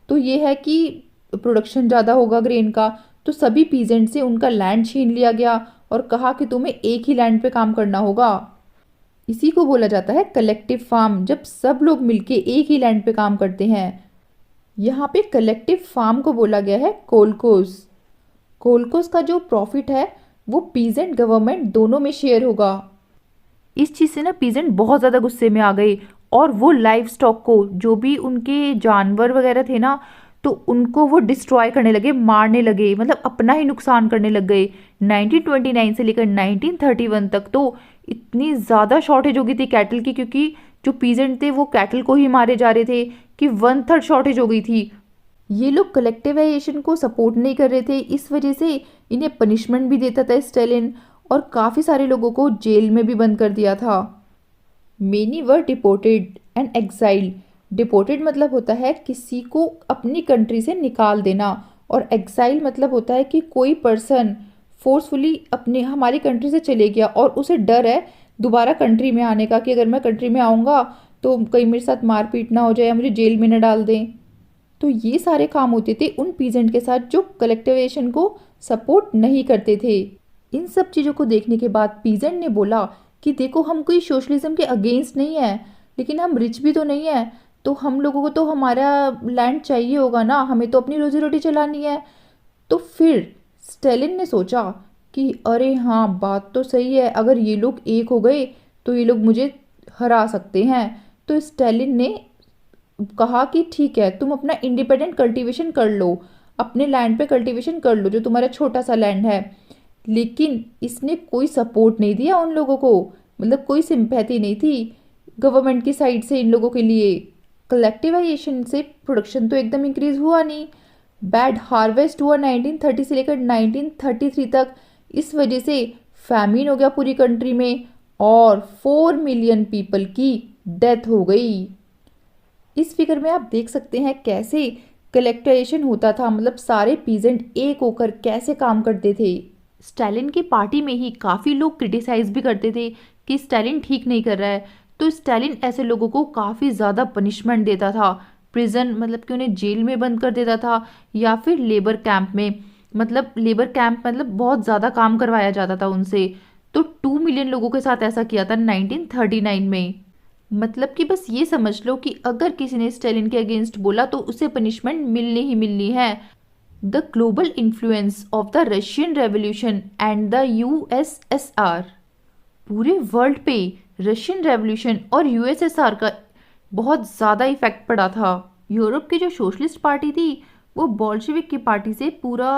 तो ये है कि प्रोडक्शन ज़्यादा होगा ग्रेन का। तो सभी पीजेंट से उनका लैंड छीन लिया गया और कहा कि तुम्हें एक ही लैंड पे काम करना होगा। इसी को बोला जाता है कलेक्टिव फार्म, जब सब लोग मिलके एक ही लैंड पे काम करते हैं। यहाँ पे कलेक्टिव फार्म को बोला गया है कोलकोस। कोलकोस का जो प्रॉफिट है वो पीजेंट गवर्नमेंट दोनों में शेयर होगा। इस चीज़ से ना पीजेंट बहुत ज़्यादा गुस्से में आ गए और वो लाइव स्टॉक को, जो भी उनके जानवर वगैरह थे ना, तो उनको वो डिस्ट्रॉय करने लगे, मारने लगे, मतलब अपना ही नुकसान करने लग गए। 1929 से लेकर 1931 तक तो इतनी ज़्यादा शॉर्टेज हो गई थी कैटल की, क्योंकि जो पीजेंट थे वो कैटल को ही मारे जा रहे थे कि 1/3 शॉर्टेज हो गई थी। ये लोग कलेक्टिवाइजेशन को सपोर्ट नहीं कर रहे थे, इस वजह से इन्हें पनिशमेंट भी देता था स्टालिन और काफ़ी सारे लोगों को जेल में भी बंद कर दिया था। Many were deported and exiled. Deported मतलब होता है किसी को अपनी कंट्री से निकाल देना, और एक्साइल मतलब होता है कि कोई पर्सन फोर्सफुली अपने हमारी कंट्री से चले गया और उसे डर है दोबारा कंट्री में आने का कि अगर मैं कंट्री में आऊँगा तो कहीं मेरे साथ मारपीट ना हो जाए या मुझे जेल में न डाल दें। तो ये सारे काम होते थे उन पीजेंट के साथ जो कलेक्टिवेशन को सपोर्ट नहीं करते थे। इन सब चीज़ों को देखने के बाद पीजेंट ने बोला कि देखो, हम कोई सोशलिज्म के अगेंस्ट नहीं है, लेकिन हम रिच भी तो नहीं है, तो हम लोगों को तो हमारा लैंड चाहिए होगा ना, हमें तो अपनी रोजी रोटी चलानी है। तो फिर स्टालिन ने सोचा कि अरे हाँ, बात तो सही है, अगर ये लोग एक हो गए तो ये लोग मुझे हरा सकते हैं। तो स्टालिन ने कहा कि ठीक है, तुम अपना इंडिपेंडेंट कल्टीवेशन कर लो, अपने लैंड पे कल्टीवेशन कर लो जो तुम्हारा छोटा सा लैंड है। लेकिन इसने कोई सपोर्ट नहीं दिया उन लोगों को, मतलब कोई सिंपैथी नहीं थी गवर्नमेंट की साइड से इन लोगों के लिए। कलेक्टिवाइजेशन से प्रोडक्शन तो एकदम इंक्रीज हुआ नहीं, बैड हार्वेस्ट हुआ 1930 से लेकर 1933 तक। इस वजह से फैमिन हो गया पूरी कंट्री में और 4 मिलियन पीपल की डेथ हो गई। इस फिगर में आप देख सकते हैं कैसे कलेक्टिवेशन होता था, मतलब सारे पीजेंट एक होकर कैसे काम करते थे। स्टालिन की पार्टी में ही काफ़ी लोग क्रिटिसाइज भी करते थे कि स्टालिन ठीक नहीं कर रहा है, तो स्टालिन ऐसे लोगों को काफ़ी ज़्यादा पनिशमेंट देता था। प्रिजन मतलब कि उन्हें जेल में बंद कर देता था या फिर लेबर कैंप में, मतलब लेबर कैंप मतलब बहुत ज़्यादा काम करवाया जाता था उनसे। तो 2 मिलियन लोगों के साथ ऐसा किया था 1939 में। मतलब कि बस ये समझ लो कि अगर किसी ने स्टालिन के अगेंस्ट बोला तो उसे पनिशमेंट मिलनी ही मिलनी है। The global influence of the Russian revolution and the USSR। पूरे वर्ल्ड पे रशियन रेवोल्यूशन और USSR का बहुत ज़्यादा इफेक्ट पड़ा था। यूरोप की जो सोशलिस्ट पार्टी थी वो बोल्शेविक की पार्टी से पूरा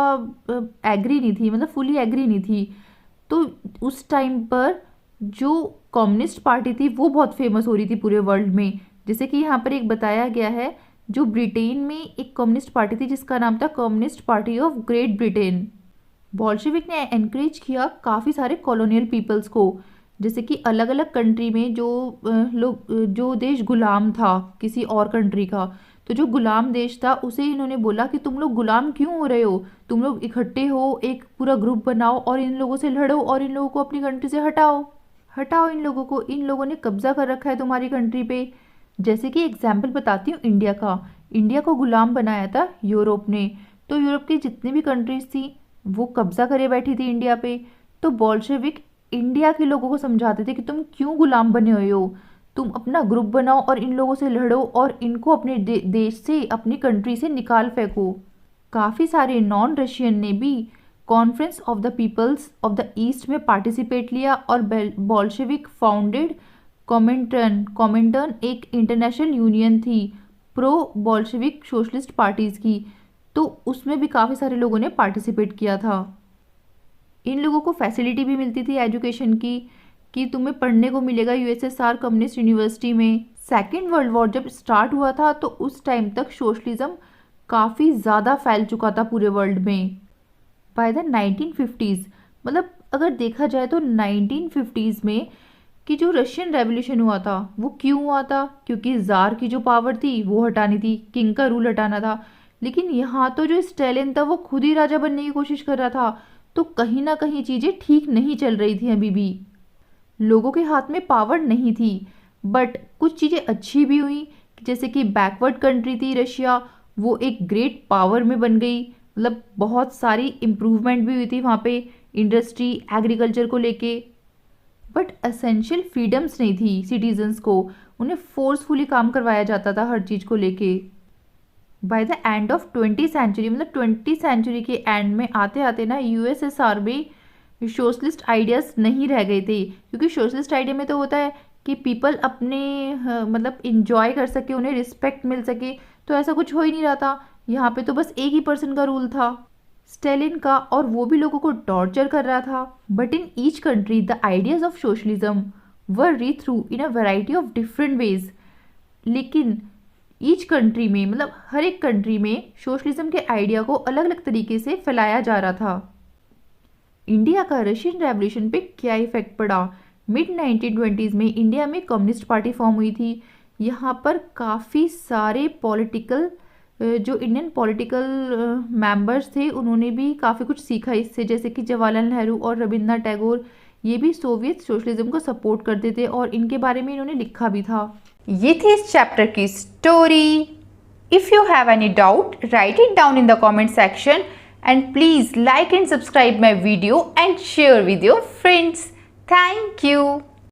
एग्री नहीं थी, मतलब फुली एग्री नहीं थी। तो उस टाइम पर जो कम्युनिस्ट पार्टी थी वो बहुत फेमस हो रही थी पूरे वर्ल्ड में। जैसे कि यहाँ पर एक बताया गया है, जो ब्रिटेन में एक कम्युनिस्ट पार्टी थी जिसका नाम था communist party of great Britain. Bolshevik ने एनकरेज किया काफ़ी सारे कॉलोनियल पीपल्स को, जैसे कि अलग अलग कंट्री में जो देश गुलाम था किसी और कंट्री का, तो जो गुलाम देश था उसे इन्होंने बोला कि तुम लोग गुलाम क्यों हो रहे हो, तुम लोग इकट्ठे हो, एक पूरा ग्रुप बनाओ और इन लोगों से लड़ो और इन लोगों को अपनी कंट्री से हटाओ इन लोगों को, इन लोगों ने कब्जा कर रखा है तुम्हारी कंट्री पे। जैसे कि एग्जाम्पल बताती हूँ इंडिया को गुलाम बनाया था यूरोप ने, तो यूरोप की जितनी भी कंट्रीज थी वो कब्जा करे बैठी थी इंडिया पे। तो बोल्शेविक इंडिया के लोगों को समझाते थे कि तुम क्यों गुलाम बने हुए हो, तुम अपना ग्रुप बनाओ और इन लोगों से लड़ो और इनको अपने देश से, अपनी कंट्री से निकाल फेंको। काफ़ी सारे नॉन रशियन ने भी conference of the peoples of the east में पार्टिसिपेट लिया और बोल्शेविक फाउंडेड कॉमिंटर्न एक इंटरनेशनल यूनियन थी प्रो बोल्शेविक सोशलिस्ट पार्टीज़ की, तो उसमें भी काफ़ी सारे लोगों ने पार्टिसिपेट किया था। इन लोगों को फैसिलिटी भी मिलती थी एजुकेशन की कि तुम्हें पढ़ने को मिलेगा यूएसएसआर कम्युनिस्ट यूनिवर्सिटी में। सेकेंड वर्ल्ड वॉर जब स्टार्ट हुआ था तो उस टाइम तक सोशलिज्म काफ़ी ज़्यादा फैल चुका था पूरे वर्ल्ड में। बाय द 1950s, मतलब अगर देखा जाए तो 1950s में कि जो रशियन रेवोल्यूशन हुआ था वो क्यों हुआ था, क्योंकि ज़ार की जो पावर थी वो हटानी थी, किंग का रूल हटाना था। लेकिन यहाँ तो जो स्टालिन था वो खुद ही राजा बनने की कोशिश कर रहा था, तो कहीं ना कहीं चीज़ें ठीक नहीं चल रही थी। अभी भी लोगों के हाथ में पावर नहीं थी, बट कुछ चीज़ें अच्छी भी हुई, जैसे कि बैकवर्ड कंट्री थी रशिया, वो एक ग्रेट पावर में बन गई। मतलब बहुत सारी इम्प्रूवमेंट भी हुई थी वहाँ पे इंडस्ट्री, एग्रीकल्चर को लेके। बट एसेंशियल फ्रीडम्स नहीं थी सिटीजन्स को, उन्हें फोर्सफुली काम करवाया जाता था हर चीज़ को लेके। By the end of 20th century, मतलब 20th सेंचुरी के एंड में आते आते ना यूएसएसआर में सोशलिस्ट आइडियाज़ नहीं रह गए थे, क्योंकि सोशलिस्ट आइडिया में तो होता है कि पीपल अपने मतलब इंजॉय कर सके, उन्हें रिस्पेक्ट मिल सके, तो ऐसा कुछ हो ही नहीं रहा था। यहाँ पे तो बस एक ही पर्सन का रूल था, स्टालिन का, और वो भी लोगों को टॉर्चर कर रहा था। But in each country the ideas of socialism were read through in a variety of different ways. लेकिन ईच कंट्री में, मतलब हर एक कंट्री में सोशलिज्म के आइडिया को अलग अलग तरीके से फैलाया जा रहा था। इंडिया का रशियन रेवोल्यूशन पे क्या इफेक्ट पड़ा? मिड 1920s में इंडिया में कम्युनिस्ट पार्टी फॉर्म हुई थी। यहाँ पर काफ़ी सारे पॉलिटिकल जो इंडियन पॉलिटिकल मेंबर्स थे उन्होंने भी काफ़ी कुछ सीखा इससे, जैसे कि जवाहरलाल नेहरू और रविंद्रनाथ टैगोर, ये भी सोवियत सोशलिज्म को सपोर्ट करते थे और इनके बारे में इन्होंने लिखा भी था। ये थी इस चैप्टर की story. If you have any doubt, right it down in the comment section and please like and subscribe my video and share with your friends. Thank you.